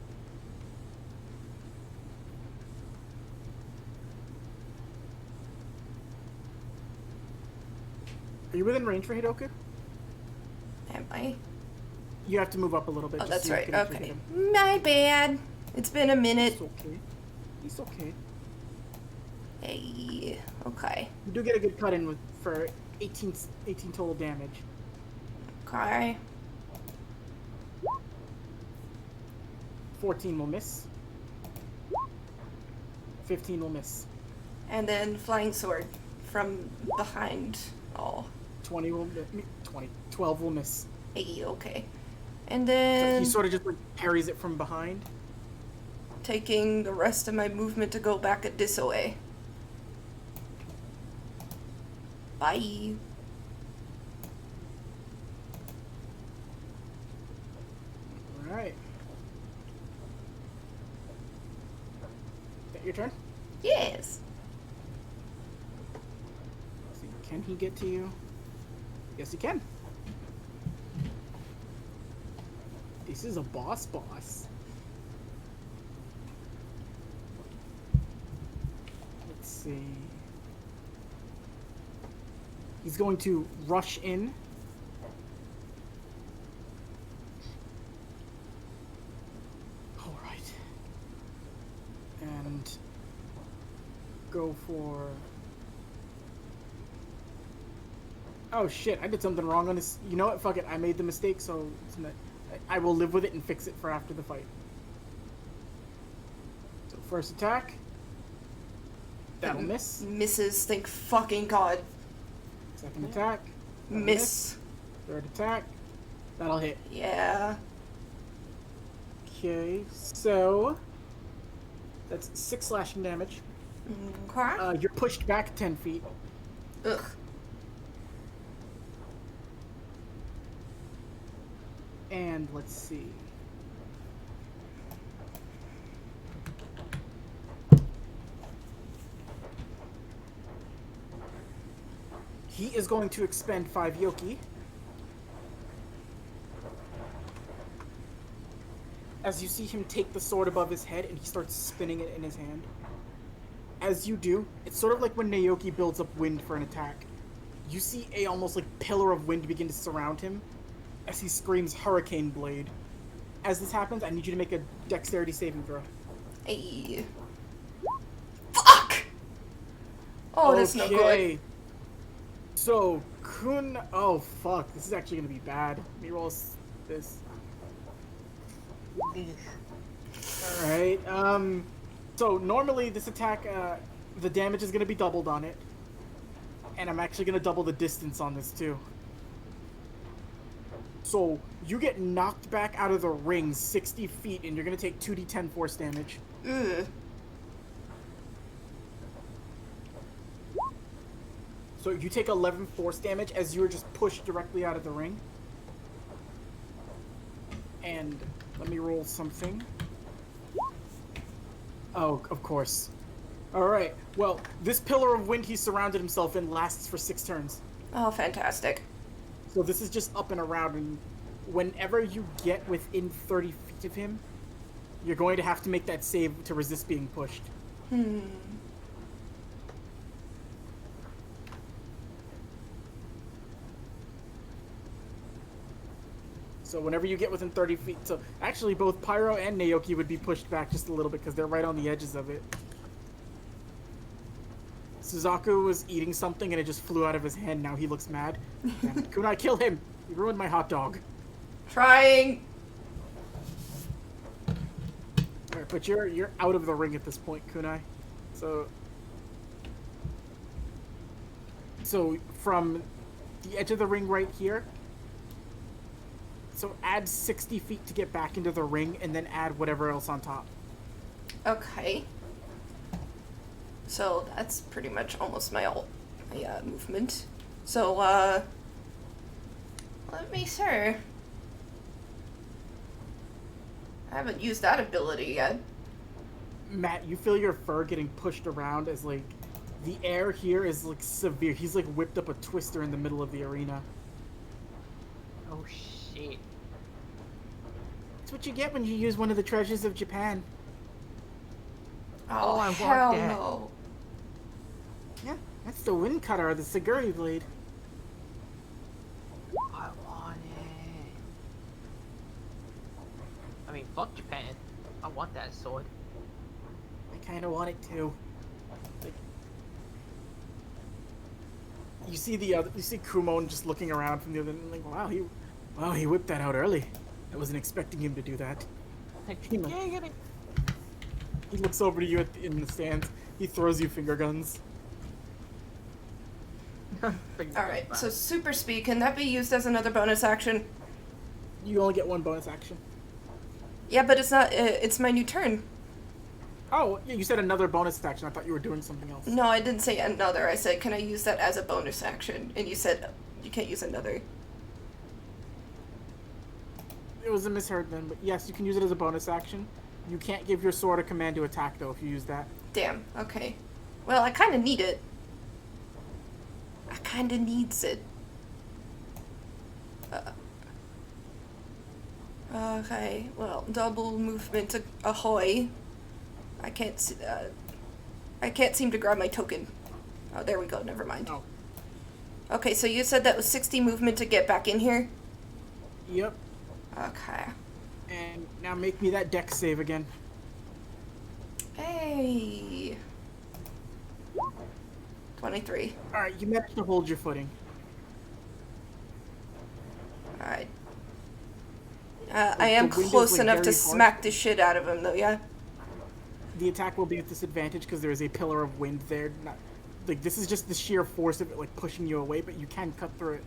Are you within range for Hidoku? Am I? You have to move up a little bit. Oh, just that's so you right. can actually Okay. hit him. My bad. It's been a minute. It's okay. It's okay. Hey. Okay. You do get a good cut in with for 18 total damage. Okay. 14 will miss. 15 will miss. And then flying sword from behind. Oh. 20 will 12 will miss. Hey, okay. And So then he sort of just like parries it from behind. taking the rest of my movement to go back at this way. Bye. Alright. That your turn? Yes. Let's see, can he get to you? Yes, he can. This is a boss. Let's see. He's going to rush in. All right. And go for... Oh shit, I did something wrong on this. You know what? Fuck it. I made the mistake, so it's not... I will live with it and fix it for after the fight. So first attack. That'll miss. Misses, thank fucking god. Second attack. That'll Miss. Third attack. That'll hit. Yeah. Okay, so that's 6 slashing damage. Okay. You're pushed back 10 feet. Ugh. And let's see. He is going to expend 5 Yoki. As you see him take the sword above his head and he starts spinning it in his hand. As you do, it's sort of like when Naoki builds up wind for an attack. You see a almost like pillar of wind begin to surround him as he screams Hurricane Blade. As this happens, I need you to make a dexterity saving throw. Hey. Fuck! Oh, that's no good. Okay. So, oh fuck, this is actually gonna be bad. Let me roll this. Alright, so normally this attack, the damage is gonna be doubled on it. And I'm actually gonna double the distance on this too. So, you get knocked back out of the ring 60 feet and you're gonna take 2d10 force damage. Ugh. So you take 11 force damage as you are just pushed directly out of the ring. And let me roll something. Oh, of course. Alright, well, this pillar of wind he surrounded himself in lasts for 6 turns. Oh, fantastic. So this is just up and around, and whenever you get within 30 feet of him, you're going to have to make that save to resist being pushed. So whenever you get within 30 feet, so actually both Pyro and Naoki would be pushed back just a little bit because they're right on the edges of it. Suzaku was eating something and it just flew out of his hand. Now he looks mad. Damn it. Kunai, kill him! You ruined my hot dog. Trying. Alright, but you're out of the ring at this point, Kunai. So from the edge of the ring right here, so add 60 feet to get back into the ring, and then add whatever else on top. Okay. So that's pretty much almost my movement. So, let me see. I haven't used that ability yet. Matt, you feel your fur getting pushed around as, like, the air here is, like, severe. He's, like, whipped up a twister in the middle of the arena. Oh shit. That's what you get when you use one of the treasures of Japan. Oh, I want hell that. no. Yeah, that's the wind cutter, the Saguri blade. I want it. I mean, fuck Japan. I want that sword. I kind of want it too. Like, you see Kumon just looking around from the other end, like, wow, he whipped that out early. I wasn't expecting him to do that. He looks over to you in the stands. He throws you finger guns. Alright, so super speed, can that be used as another bonus action? You only get one bonus action. Yeah, but it's not, it's my new turn. Oh, yeah, you said another bonus action. I thought you were doing something else. No, I didn't say another. I said, can I use that as a bonus action? And you said, you can't use another. It was a misheard then, but yes, you can use it as a bonus action. You can't give your sword a command to attack, though, if you use that. Damn, okay. Well, I kinda need it. I kinda needs it. Okay, well, double movement ahoy. I can't seem to grab my token. Oh, there we go, never mind. Oh. Okay, so you said that was 60 movement to get back in here? Yep. Okay. And now make me that dex save again. Hey. 23. Alright, you managed to hold your footing. Alright. I am the wind is, close like, enough to very harsh. smack the shit out of him, though, yeah? The attack will be at disadvantage because there is a pillar of wind there. Like, this is just the sheer force of it, like, pushing you away, but you can cut through it.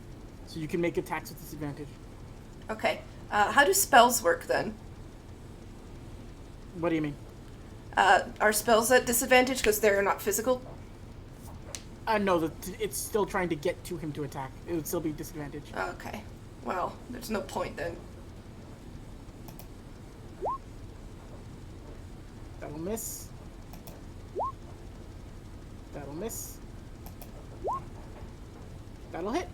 So you can make attacks with disadvantage. Okay. How do spells work, then? What do you mean? Are spells at disadvantage because they're not physical? No, it's still trying to get to him to attack. It would still be disadvantage. Okay. Well, there's no point, then. That'll miss. That'll miss. That'll hit.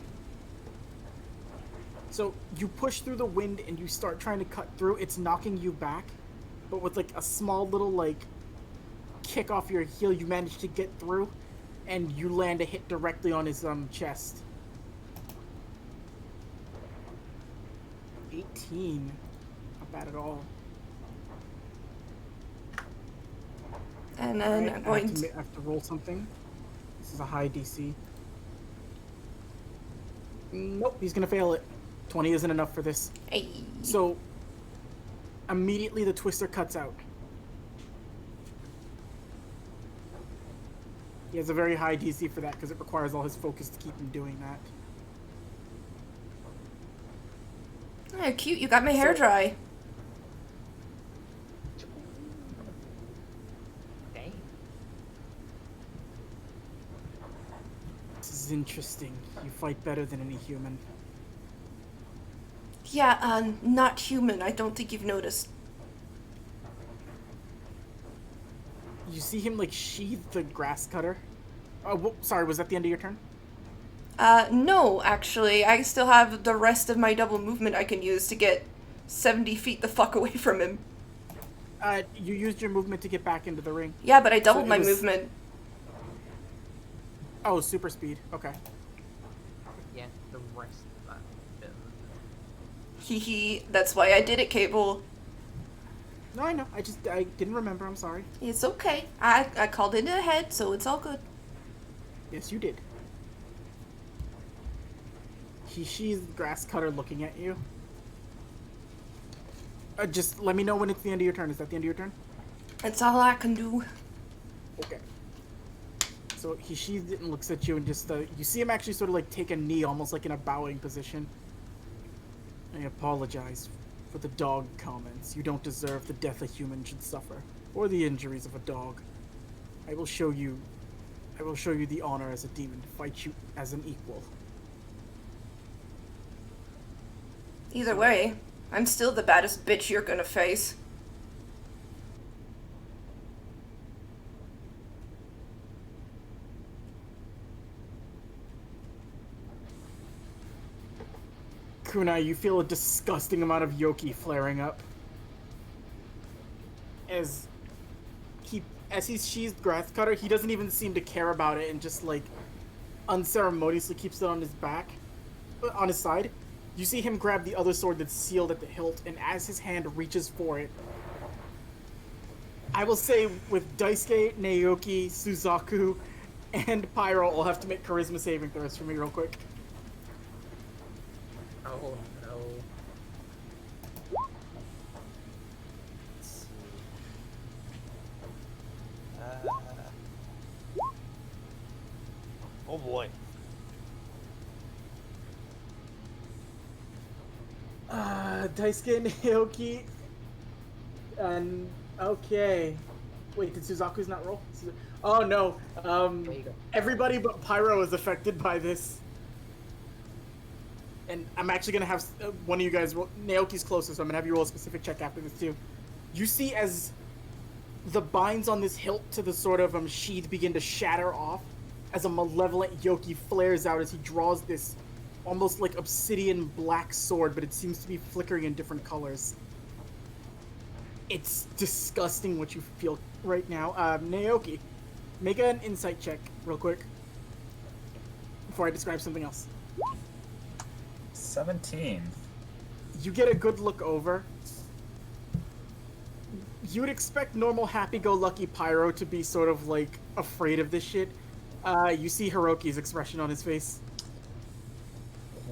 So you push through the wind and you start trying to cut through. It's knocking you back, but with like a small little like kick off your heel, you manage to get through, and you land a hit directly on his chest. 18. Not bad at all. And then Alright, I'm going I have to roll something. This is a high DC. Nope, he's gonna fail it. 20 isn't enough for this. Hey. So, immediately the twister cuts out. He has a very high DC for that because it requires all his focus to keep him doing that. Oh, cute. You got my hair dry. Dang. This is interesting. You fight better than any human. Yeah, not human. I don't think you've noticed. You see him like sheathe the grass cutter. Oh, sorry, was that the end of your turn? No, actually. I still have the rest of my double movement I can use to get 70 feet the fuck away from him. You used your movement to get back into the ring. Yeah, but I doubled it my was- movement. Oh, super speed. Okay. Yeah, the rest of that bit. Hee. That's why I did it, Cable. No, I know. I didn't remember. I'm sorry. It's okay. I called it ahead, so it's all good. Yes, you did. She's grass cutter looking at you. Just let me know when it's the end of your turn. Is that the end of your turn? That's all I can do. Okay. So he sheathes it and looks at you and just you see him actually sort of like take a knee, almost like in a bowing position. I apologize for the dog comments. You don't deserve the death a human should suffer, or the injuries of a dog. I will show you the honor as a demon to fight you as an equal. Either way, I'm still the baddest bitch you're gonna face. Kunai, you feel a disgusting amount of Yoki flaring up. As he's sheathed grass cutter, he doesn't even seem to care about it and just like unceremoniously keeps it on his back, on his side. You see him grab the other sword that's sealed at the hilt, and as his hand reaches for it, I will say with Daisuke, Naoki, Suzaku, and Pyro, I'll have to make charisma saving throws for me real quick. Oh no. Let's see. Oh boy. Daisuke and Naoki. And okay. Wait, did Suzaku's not roll? Oh no. There you go. Everybody but Pyro is affected by this. And I'm actually gonna have one of you guys roll. Naoki's closest, so I'm gonna have you roll a specific check after this too. You see as the binds on this hilt to the sort of sheath begin to shatter off, as a malevolent Yoki flares out as he draws this almost like obsidian black sword, but it seems to be flickering in different colors. It's disgusting what you feel right now. Naoki, make an insight check real quick before I describe something else. 17. You get a good look over. You would expect normal happy-go-lucky Pyro to be sort of like afraid of this shit. You see Hiroki's expression on his face.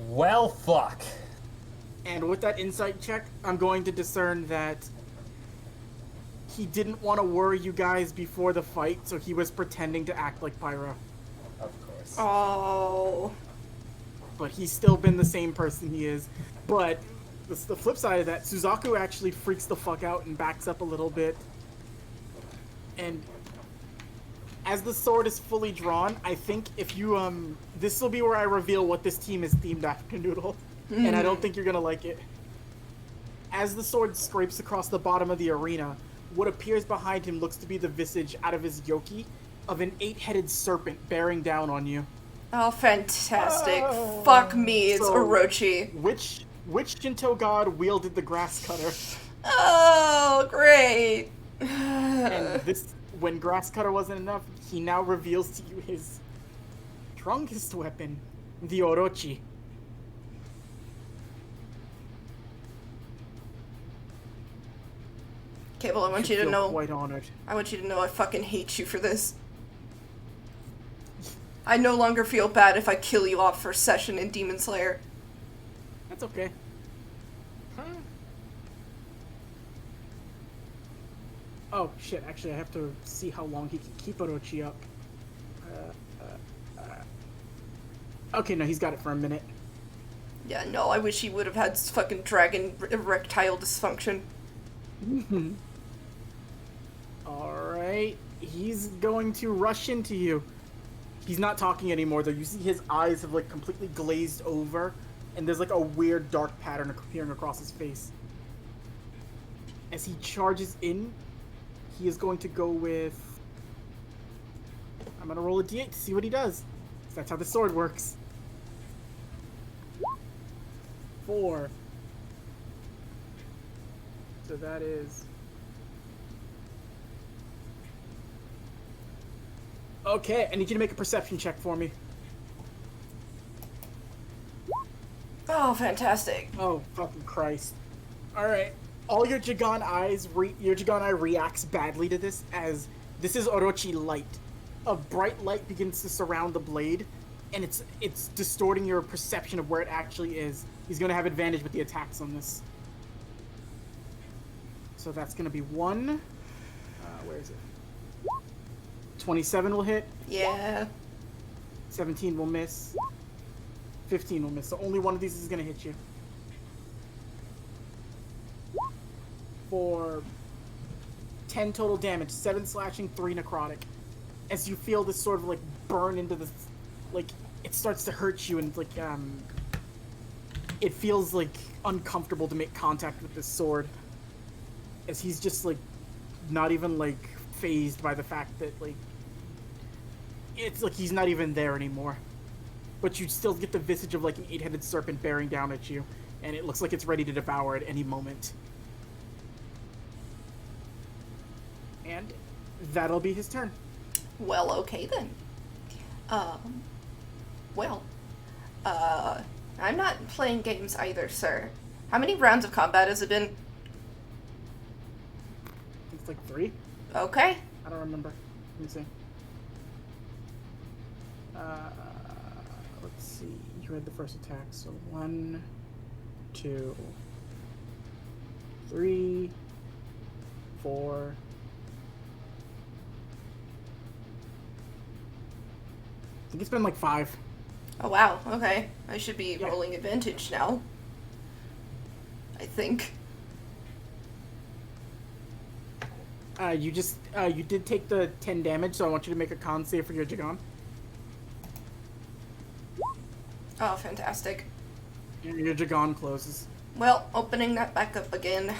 Well, fuck. And with that insight check, I'm going to discern that he didn't want to worry you guys before the fight, so he was pretending to act like Pyro. Of course. Oh. But he's still been the same person he is. But the flip side of that, Suzaku actually freaks the fuck out and backs up a little bit. And as the sword is fully drawn, I think if you, this will be where I reveal what this team is themed after, Noodle. And I don't think you're gonna like it. As the sword scrapes across the bottom of the arena, what appears behind him looks to be the visage out of his Yoki of an 8-headed serpent bearing down on you. Oh, fantastic. Fuck me, it's So- Orochi. Which Shinto god wielded the grass cutter? Oh, great. And this, when grass cutter wasn't enough, he now reveals to you his strongest weapon, the Orochi. Cable, I want you to feel know. quite honored. I want you to know I fucking hate you for this. I no longer feel bad if I kill you off first session in Demon Slayer. That's okay. Oh shit! Actually, I have to see how long he can keep Orochi up. Okay, no, he's got it for a minute. Yeah, no, I wish he would have had fucking dragon erectile dysfunction. Alright, he's going to rush into you. He's not talking anymore, though. You see his eyes have, like, completely glazed over, and there's, like, a weird dark pattern appearing across his face. As he charges in, he is going to go with... I'm gonna roll a d8 to see what he does. That's how the sword works. 4. So that is... Okay, I need you to make a perception check for me. Oh, fantastic. Oh, fucking Christ. Alright. All your Jagan eyes, your Jagan eye reacts badly to this, as this is Orochi light. A bright light begins to surround the blade, and it's distorting your perception of where it actually is. He's going to have advantage with the attacks on this. So that's going to be 1. Where is it? 27 will hit. Yeah. 17 will miss. 15 will miss. So only one of these is going to hit you. For 10 total damage, 7 slashing, 3 necrotic. As you feel this sort of like burn into the, like it starts to hurt you, and like it feels like uncomfortable to make contact with this sword. As he's just like not even like phased by the fact that like it's like he's not even there anymore. But you still get the visage of like an 8-headed serpent bearing down at you, and it looks like it's ready to devour at any moment. And that'll be his turn. Well, okay then. I'm not playing games either, sir. How many rounds of combat has it been? It's like 3. Okay. I don't remember. Let me see. Let's see. You had the first attack, so 1, 2, 3, 4. I think it's been like 5. Oh, wow. Okay. I should be Yeah. rolling advantage now. I think. You did take the 10 damage, so I want you to make a con save for your Jagan. Oh, fantastic. Your Jagan closes. Well, opening that back up again.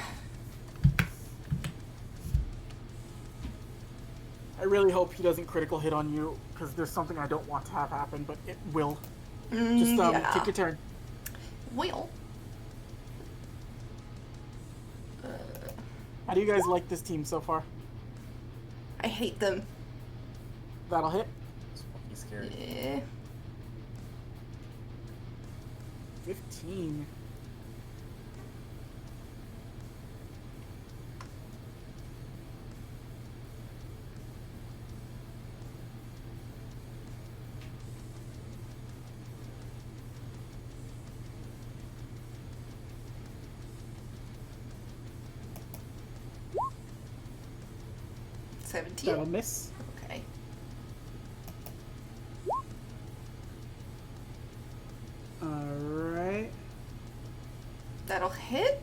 I really hope he doesn't critical hit on you, because there's something I don't want to have happen, but it will. Just Yeah. take your turn. Will. How do you guys like this team so far? I hate them. That'll hit. It's fucking scary. Eh. 15. That'll 17. miss. Okay. Alright. That'll hit.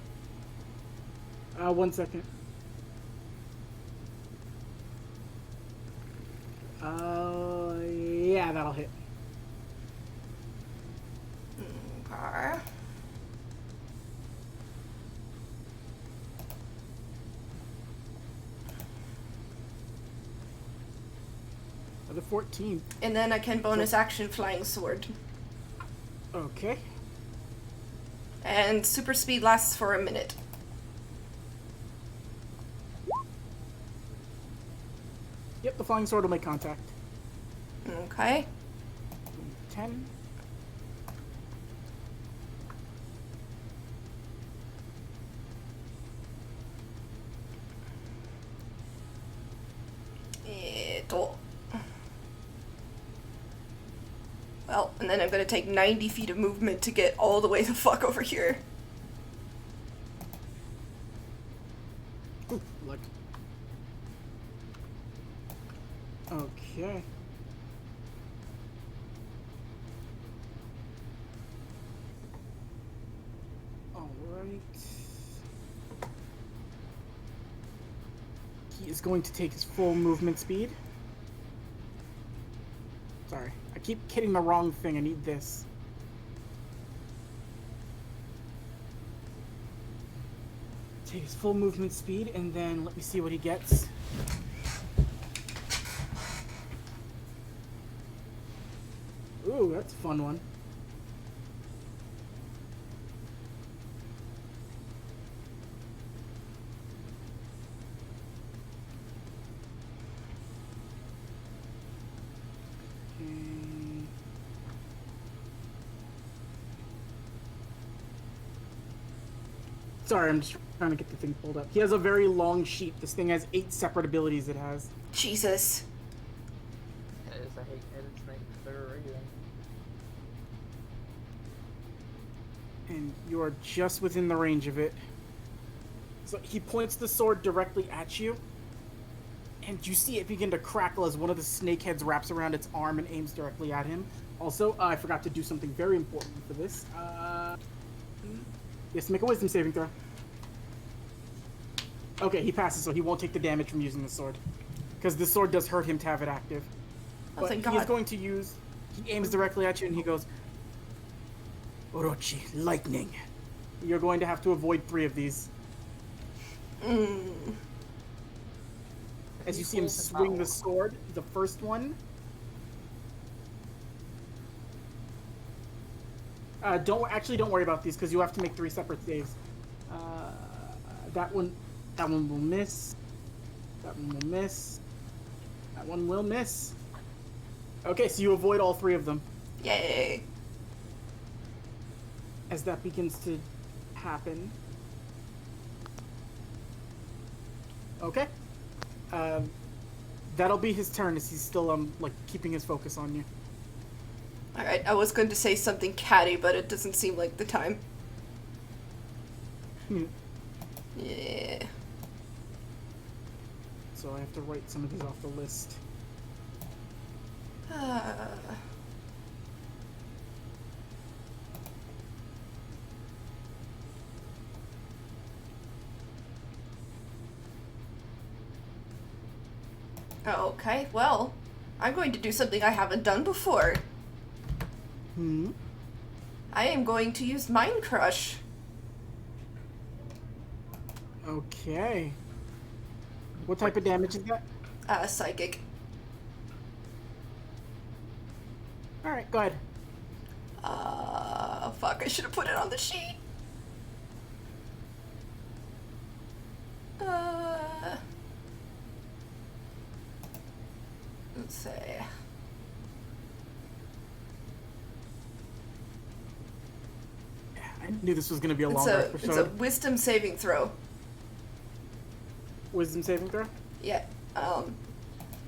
1 second. Yeah, that'll hit. Okay. The 14. And then I can bonus action flying sword. Okay. And super speed lasts for a minute. Yep, the flying sword will make contact. Okay. 10. Well, and then I'm gonna take 90 feet of movement to get all the way the fuck over here. Ooh, luck. Okay. Alright. He is going to take his full movement speed. Sorry, I keep hitting the wrong thing. I need this. Take his full movement speed, and then let me see what he gets. Ooh, that's a fun one. Sorry, I'm just trying to get the thing pulled up. He has a very long sheet. This thing has 8 separate abilities it has. Jesus. It is a hate-headed snake for a reason. And you are just within the range of it. So he points the sword directly at you, and you see it begin to crackle as one of the snake heads wraps around its arm and aims directly at him. Also, I forgot to do something very important for this. Yes, make a wisdom saving throw. Okay, he passes, so he won't take the damage from using the sword. Because the sword does hurt him to have it active. Oh, But thank he is God. going to use... He aims directly at you, and he goes... Orochi, lightning. You're going to have to avoid 3 of these. As you see him swing the sword, the first one... don't worry about these because you have to make 3 separate saves. That one will miss. That one will miss. That one will miss. Okay, so you avoid all 3 of them. Yay. As that begins to happen. Okay. That'll be his turn as he's still like keeping his focus on you. Alright, I was going to say something catty, but it doesn't seem like the time. Yeah. So I have to write some of these off the list. Okay, well, I'm going to do something I haven't done before. I am going to use Mind Crush. Okay. What type of damage is that? Psychic. Alright, go ahead. Fuck, I should have put it on the sheet. Let's see. I knew this was going to be a long It's a episode. wisdom saving throw. Wisdom saving throw? Yeah.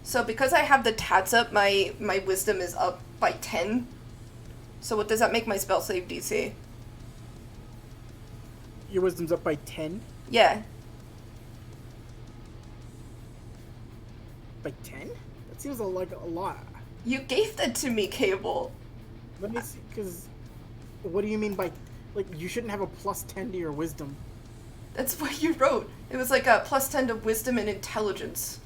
So because I have the tats up, my wisdom is up by 10. So what does that make my spell save DC? Your wisdom's up by 10? Yeah. By 10? That seems like a lot. You gave that to me, Cable. Let me see, because... What do you mean by... Like, you shouldn't have a plus 10 to your wisdom. That's what you wrote. It was like a plus 10 to wisdom and intelligence.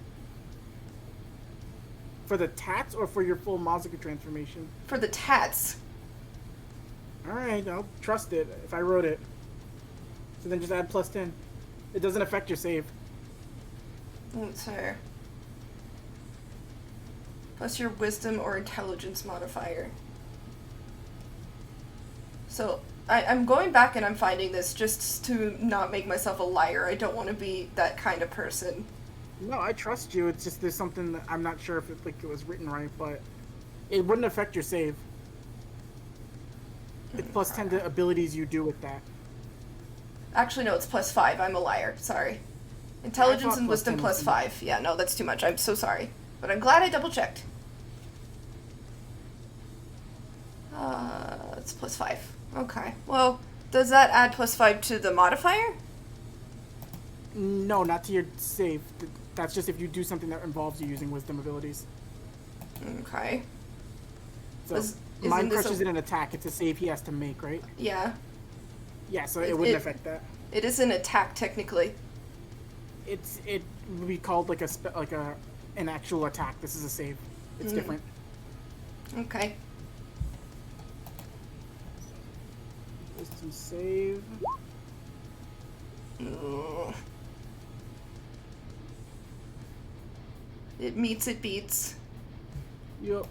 For the tats or for your full Mazuka transformation? For the tats. Alright, I'll trust it if I wrote it. So then just add plus 10. It doesn't affect your save. Let's see. Plus your wisdom or intelligence modifier. So, I'm going back and I'm finding this just to not make myself a liar. I don't want to be that kind of person. No, I trust you. It's just there's something that I'm not sure if it was written right, but it wouldn't affect your save. It's plus 10 to abilities you do with that. Actually, no, it's plus 5. I'm a liar. Sorry. Intelligence and plus wisdom 10 plus was 5. Yeah, no, that's too much. I'm so sorry. But I'm glad I double checked. It's plus 5. Okay. Well, does that add plus 5 to the modifier? No, not to your save. That's just if you do something that involves you using wisdom abilities. Okay. So, Isn't Mind this Crush isn't an attack. It's a save he has to make, right? Yeah. Yeah, so it wouldn't affect that. It is an attack, technically. It would be called like an actual attack. This is a save. It's different. Okay. Wisdom save. Ugh. It meets, it beats. Yep.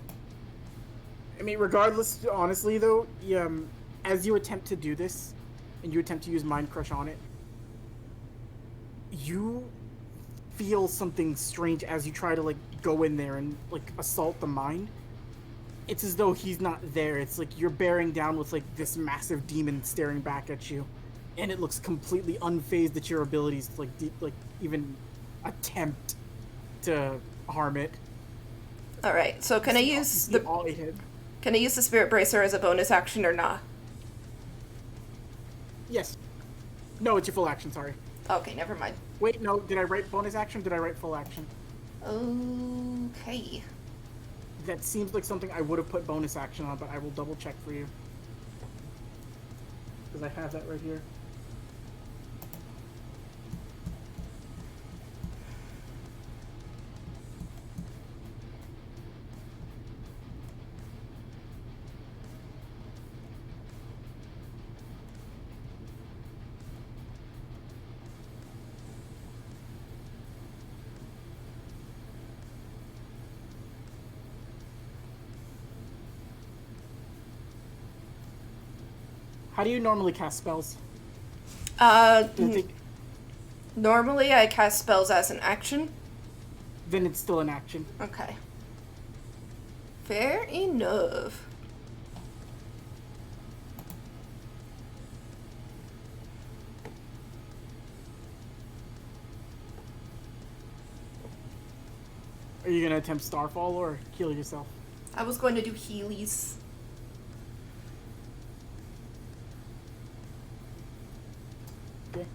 I mean, regardless, honestly, though, as you attempt to do this, and you attempt to use Mind Crush on it, you feel something strange as you try to, like, go in there and, like, assault the mind. It's as though he's not there. It's like you're bearing down with, like, this massive demon staring back at you. and it looks completely unfazed at your abilities to like even attempt to harm it. All right. So can I use the all 8 hit? can I use the Spirit Bracer as a bonus action or not? Yes. No, it's your full action. Sorry. Okay, never mind. Wait, no. Did I write bonus action? Did I write full action? Okay. That seems like something I would have put bonus action on, but I will double check for you. Because I have that right here. How do you normally cast spells? Normally I cast spells as an action. Then it's still an action. Okay. Fair enough. Are you gonna attempt Starfall or heal yourself? I was going to do Heelys. Okay.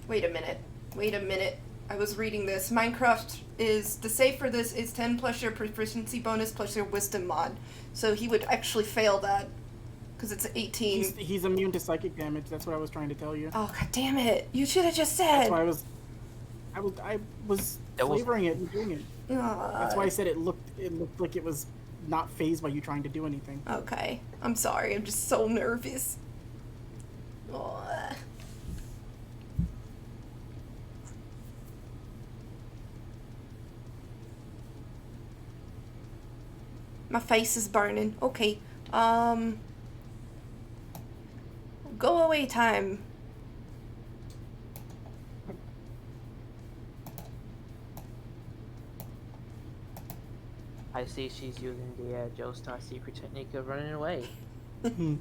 Wait a minute. Wait a minute. I was reading this. Minecraft is the save for this is 10 plus your proficiency bonus plus your wisdom mod. So he would actually fail that. Because it's 18. He's immune to psychic damage. That's what I was trying to tell you. Oh, god damn it. You should have just said. That's why I was flavoring it and doing it. That's why I said it looked like it was not phased by you trying to do anything. Okay. I'm sorry. I'm just so nervous. Oh. My face is burning. Okay. Go away time. I see she's using the Joestar secret technique of running away. Alright,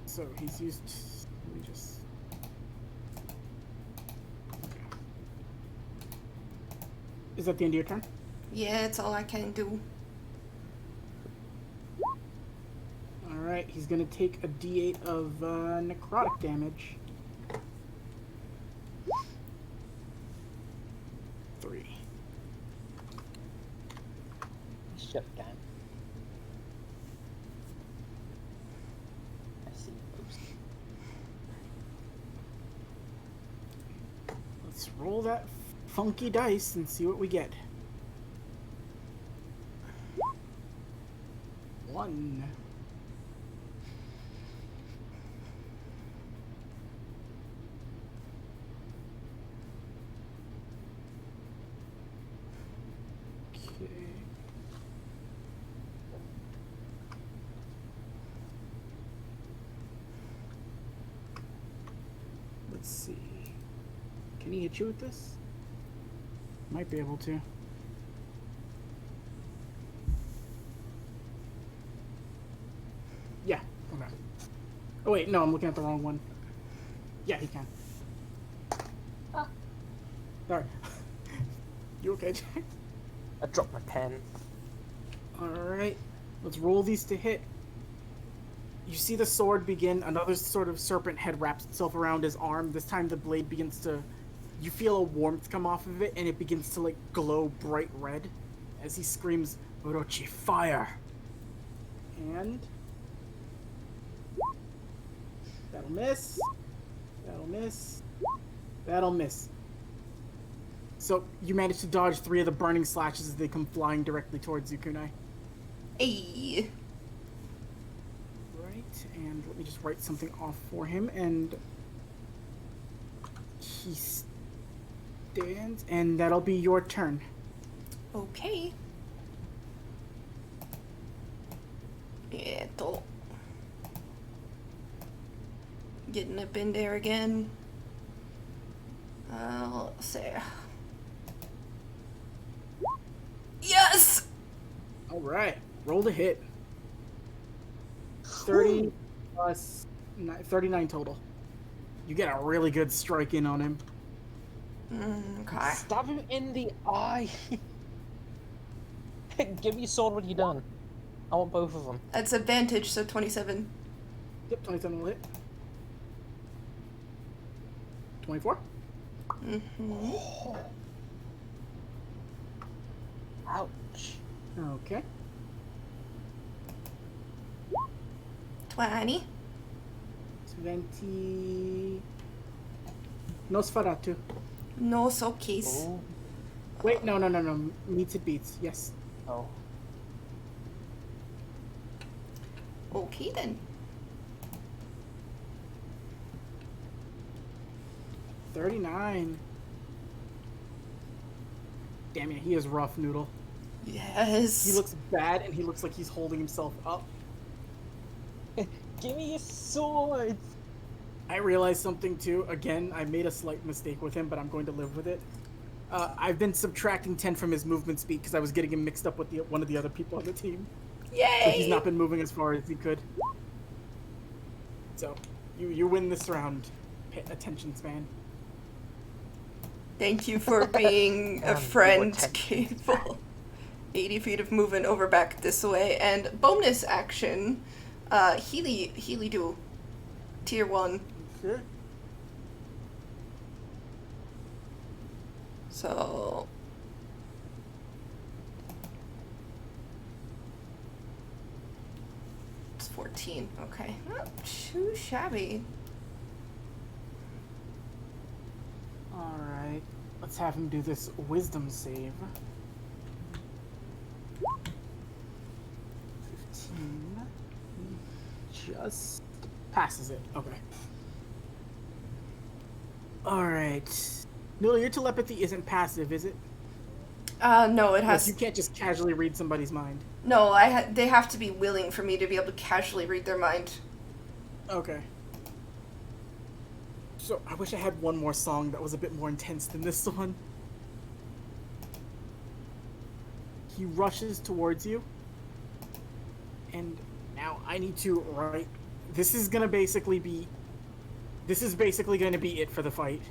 so he's used... Let me just... Okay. Is that the end of your turn? Yeah, it's all I can do. Alright, he's gonna take a d8 of necrotic damage. 3. Shut down. I see folks. Let's roll that funky dice and see what we get. 1. Okay. Let's see. Can he hit you with this? Might be able to. Yeah, okay. Oh wait, no, I'm looking at the wrong one. Yeah, he can. Ah. Sorry. You okay, Jack? I dropped my pen. Alright, let's roll these to hit. You see the sword begin, another sort of serpent head wraps itself around his arm. This time the blade begins to... You feel a warmth come off of it, and it begins to, like, glow bright red as he screams, Orochi, fire! And... That'll miss. That'll miss. That'll miss. So, you manage to dodge 3 of the burning slashes as they come flying directly towards you, Kunai. Hey. Right, and let me just write something off for him, and... He stands, and that'll be your turn. Okay. Getting up in there again. Let's see. All right, roll to hit. 30 plus 39 total. You get a really good strike in on him. Okay. Stab him in the eye. Give me your sword when you're done. I want both of them. That's advantage, so 27. Yep, 27 will hit. 24. Ouch. Okay. 20. 20. Nosferatu. No showcase. Oh. Wait, no. Meets it beats. Yes. Oh. Okay then. 39. Damn it, he is rough, Noodle. Yes. He looks bad, and he looks like he's holding himself up. Give me your sword. I realized something too. Again, I made a slight mistake with him, but I'm going to live with it. I've been subtracting 10 from his movement speed because I was getting him mixed up with one of the other people on the team. Yay! So he's not been moving as far as he could. So, you win this round. Pay attention span. Thank you for being a Your friend, attention Cable. 80 feet of movement over back this way. And bonus action, Healy do. Tier 1. Sure. So... It's 14. Okay. Not too shabby. Alright. Let's have him do this wisdom save. 15. He just passes it. Okay. Alright. No, your telepathy isn't passive, is it? No, it Like, has... you can't just casually read somebody's mind. No, they have to be willing for me to be able to casually read their mind. Okay. So, I wish I had one more song that was a bit more intense than this one. He rushes towards you. And now I need to write... This is basically going to be it for the fight.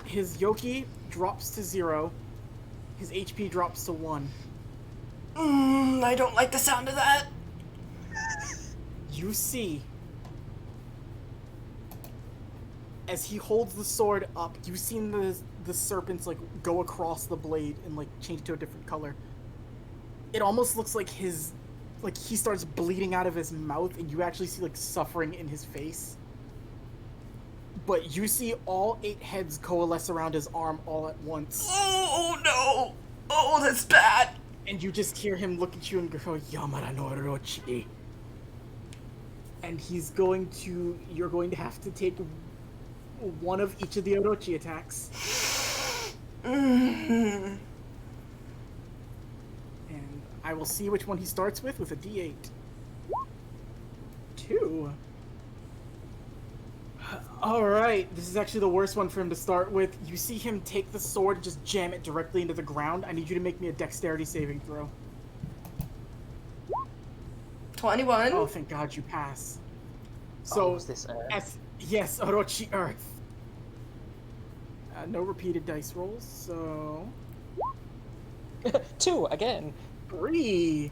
His Yoki drops to 0. His HP drops to 1. I don't like the sound of that. You see, as he holds the sword up, you've seen the serpents like go across the blade and like change to a different color. It almost looks like he starts bleeding out of his mouth, and you actually see like suffering in his face. But you see all 8 heads coalesce around his arm all at once. Oh no! Oh, that's bad! And you just hear him look at you and go, Yamada no Orochi. And you're going to have to take one of each of the Orochi attacks. And I will see which one he starts with a D8. 2. Alright, this is actually the worst one for him to start with. You see him take the sword and just jam it directly into the ground. I need you to make me a dexterity saving throw. 21. Oh, thank God you pass. So, is this Earth? yes, Orochi Earth. No repeated dice rolls, so... 2 again. 3.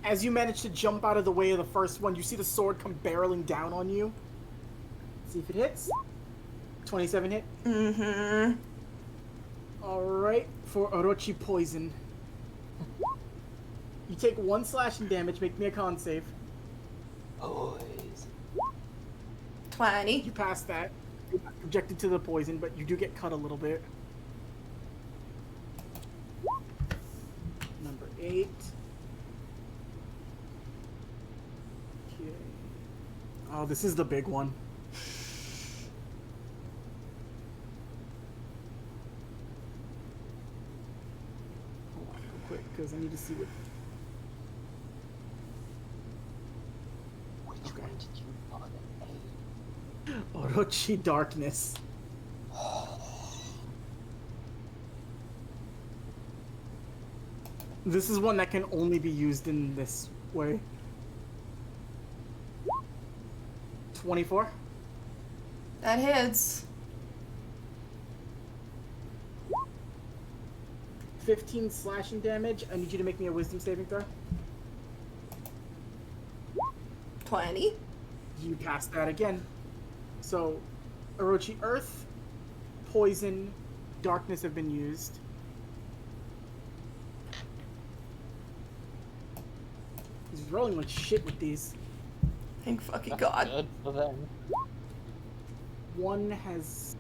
As you manage to jump out of the way of the first one, you see the sword come barreling down on you. See if it hits. 27 hit. Mm-hmm. Alright, for Orochi Poison. You take 1 slashing damage, make me a con save. Boys. 20. You pass that. You're not subjected to the poison, but you do get cut a little bit. Number 8. Okay. Oh, this is the big one. Hold on real quick, because I need to see what... Which Okay. one did you put an Orochi Darkness. This is one that can only be used in this way. 24. That hits. 15 slashing damage. I need you to make me a wisdom saving throw. 20. You pass that again. So, Orochi, Earth, Poison, Darkness have been used. He's rolling like shit with these. Thank fucking That's God. good for them. One has...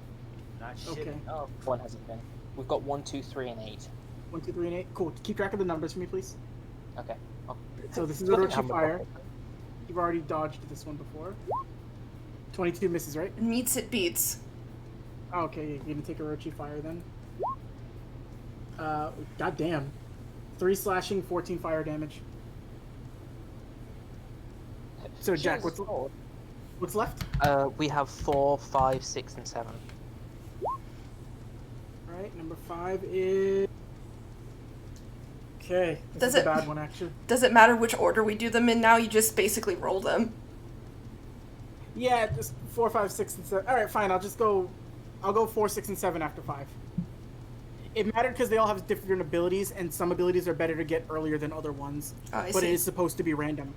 Not shit. Okay. Oh, One hasn't been. We've got 1, 2, 3, and 8. 1, 2, 3, and 8. Cool. Keep track of the numbers for me, please. Okay. Oh. So this is Look at Orochi how much- Fire. You've already dodged this one before. 22 misses, right? Meets it beats. Oh, okay, you're gonna take Orochi Fire then. Goddamn. 3 slashing, 14 fire damage. So Jack, Jesus Lord. what's left? We have 4, 5, 6, and 7. Alright, number 5 is... Okay, this Does is a it- bad one, actually. Does it matter which order we do them in now? You just basically roll them. Yeah, just 4, 5, 6, and 7. Alright, fine, I'll go 4, 6, and 7 after 5. It mattered because they all have different abilities, and some abilities are better to get earlier than other ones. Oh, I but see. it is supposed to be random.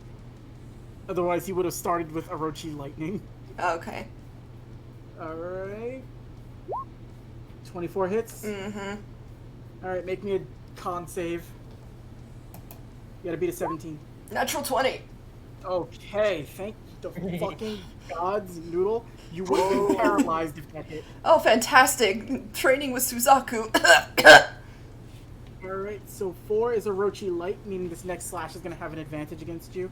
Otherwise, he would have started with Orochi Lightning. Okay. Alright. 24 hits. Mm-hmm. Alright, make me a con save. You gotta beat a 17. Natural 20. Okay, thank the fucking gods, Noodle. You would have been paralyzed if that hit. Oh, fantastic. Training with Suzaku. Alright, so 4 is Orochi Light, meaning this next slash is gonna have an advantage against you.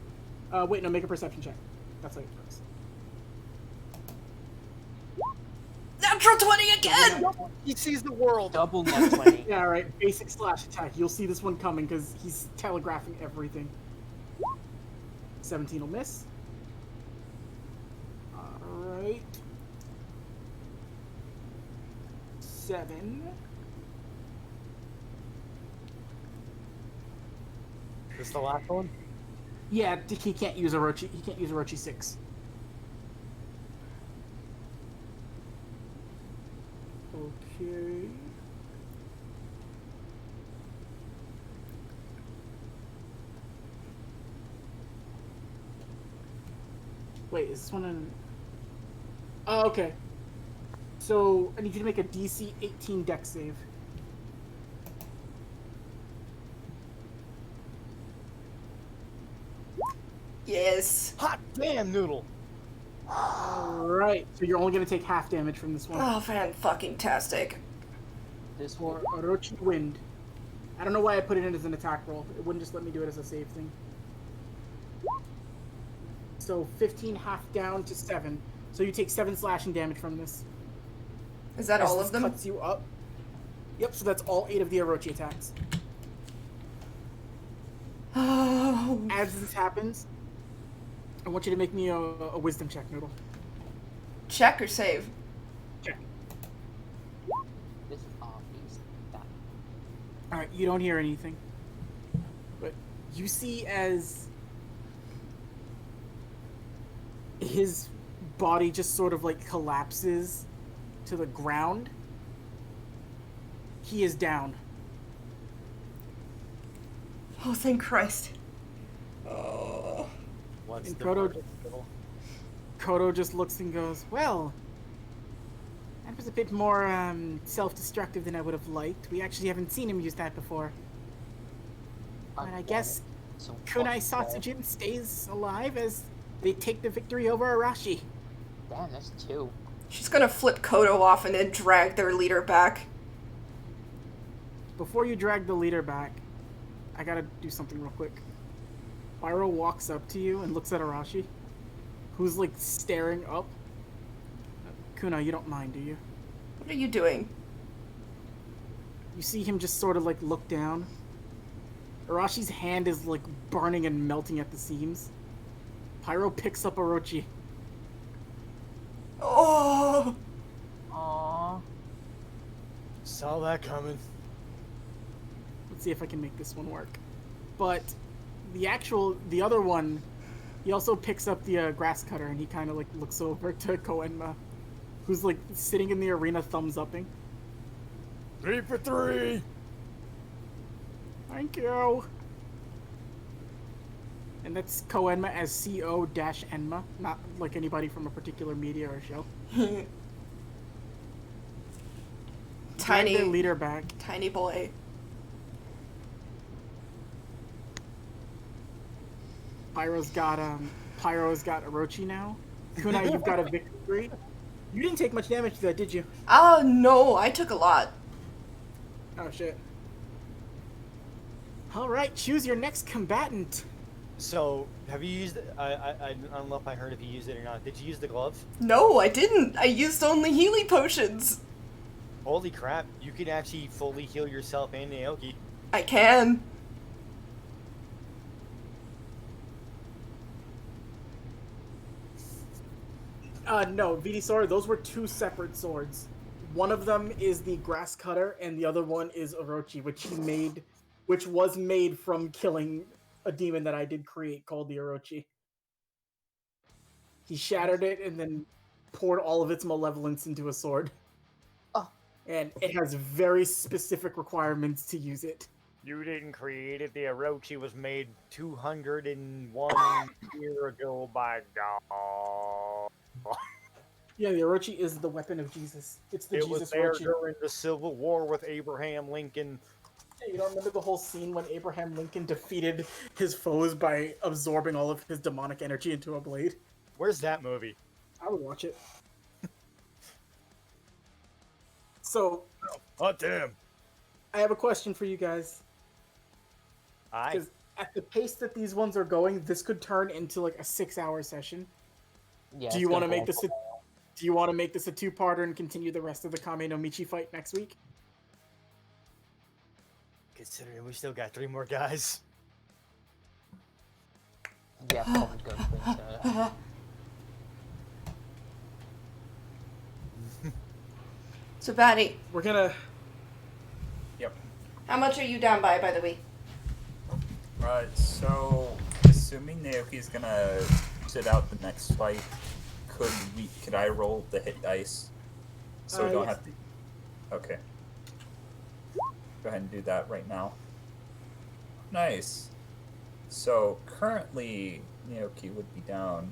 Wait, no, make a perception check. That's how it works. Natural 20 again! He sees the world. Double net 20. Yeah, alright, basic slash attack. You'll see this one coming because he's telegraphing everything. 17 will miss. Alright. 7. this the last one? Yeah, he can't use Orochi. He can't use Orochi 6. Okay. Wait, is this one in... Oh, okay. So, I need you to make a DC 18 dex save. Yes. Hot damn noodle. Alright, so you're only going to take half damage from this one. Oh, fan-fucking-tastic. This For one. Orochi Wind. I don't know why I put it in as an attack roll. It wouldn't just let me do it as a save thing. So 15 half down to 7. So you take 7 slashing damage from this. Is that As all this of them? cuts you up. Yep, so that's all 8 of the Orochi attacks. Oh. As this happens, I want you to make me a wisdom check, Noodle. Check or save? Check. This is obvious. That. Alright, you don't hear anything. But you see as his body just sort of like collapses to the ground. He is down. Oh, thank Christ. Oh. What's And the Proto- verdict, noodle? Kodo just looks and goes, well, that was a bit more self-destructive than I would have liked. We actually haven't seen him use that before. But I guess So Kunai fucking Satsujin stays alive as they take the victory over Arashi. bad. Damn, that's 2. She's gonna flip Kodo off and then drag their leader back. Before you drag the leader back, I gotta do something real quick. Pyro walks up to you and looks at Arashi, who's like staring up. Kuna, you don't mind, do you? What are you doing? You see him just sort of like look down. Arashi's hand is like burning and melting at the seams. Pyro picks up Orochi. Oh. Aww. Saw that coming. Let's see if I can make this one work. But the other one, he also picks up the grass cutter and he kind of like looks over to Koenma, who's like sitting in the arena thumbs upping. 3 for 3. Thank you. And that's Koenma as CO-Enma, not like anybody from a particular media or show. Drag their leader back. Tiny boy. Pyro's got Orochi now. Kunai, you've got a victory. You didn't take much damage to that, did you? Oh, no, I took a lot. Oh shit. Alright, choose your next combatant. So, have you used? I don't know if I heard if you used it or not. Did you use the glove? No, I didn't. I used only Healy potions. Holy crap! You can actually fully heal yourself and Naoki. I can. No, Venusaur, those were two separate swords. One of them is the grass cutter, and the other one is Orochi, which was made from killing a demon that I did create called the Orochi. He shattered it and then poured all of its malevolence into a sword. Oh. And it has very specific requirements to use it. You didn't create it. The Orochi was made 201 year ago by God. Yeah, the Orochi is the weapon of Jesus. It's the It Jesus was there Orochi. during the Civil War with Abraham Lincoln. Hey, you don't remember the whole scene when Abraham Lincoln defeated his foes by absorbing all of his demonic energy into a blade? Where's that movie? I would watch it. So, Oh, damn. I have a question for you guys. Aye. Because at the pace that these ones are going, this could turn into like a 6-hour session. Yeah, Do you want to make this a two-parter and continue the rest of the Kame no Michi fight next week? Considering we still got 3 more guys. Yeah, probably go for it. So, Batty, We're gonna... Yep. how much are you down by the way? So, assuming Naoki's gonna sit out the next fight, could I roll the hit dice? So we don't yes. have to... Okay. Go ahead and do that right now. Nice. So, currently, Naoki would be down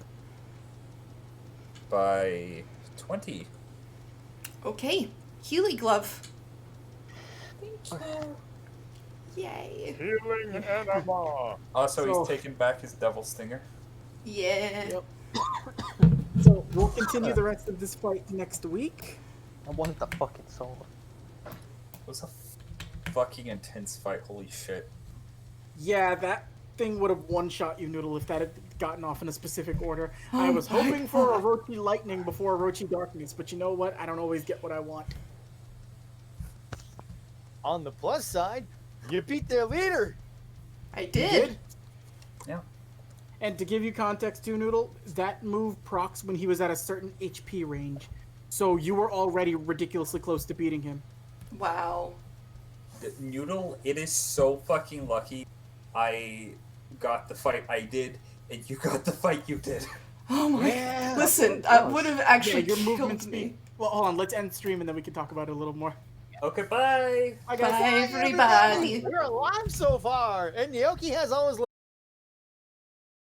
by 20. Okay. Healy glove. Thank you. Yay. Healing enema. Also, So- he's taking back his devil stinger. Yeah. Yep. So, we'll continue the rest of this fight next week. I wanted the fucking sword. It was a fucking intense fight, holy shit. Yeah, that thing would have one-shot you, Noodle, if that had gotten off in a specific order. I Oh was my hoping for God. Orochi Lightning before Orochi Darkness, but you know what? I don't always get what I want. On the plus side, you beat their leader. I You did. Yeah. And to give you context too, Noodle, that move procs when he was at a certain HP range. So you were already ridiculously close to beating him. Wow. Noodle, it is so fucking lucky I got the fight I did, and you got the fight you did. Oh my. Yeah, Listen, that's what it that was. would have actually Yeah, your killed movement me. speed. Well, hold on, let's end stream and then we can talk about it a little more. Okay, bye! Bye, guys. Bye, everybody. We're alive so far, and Naoki has all his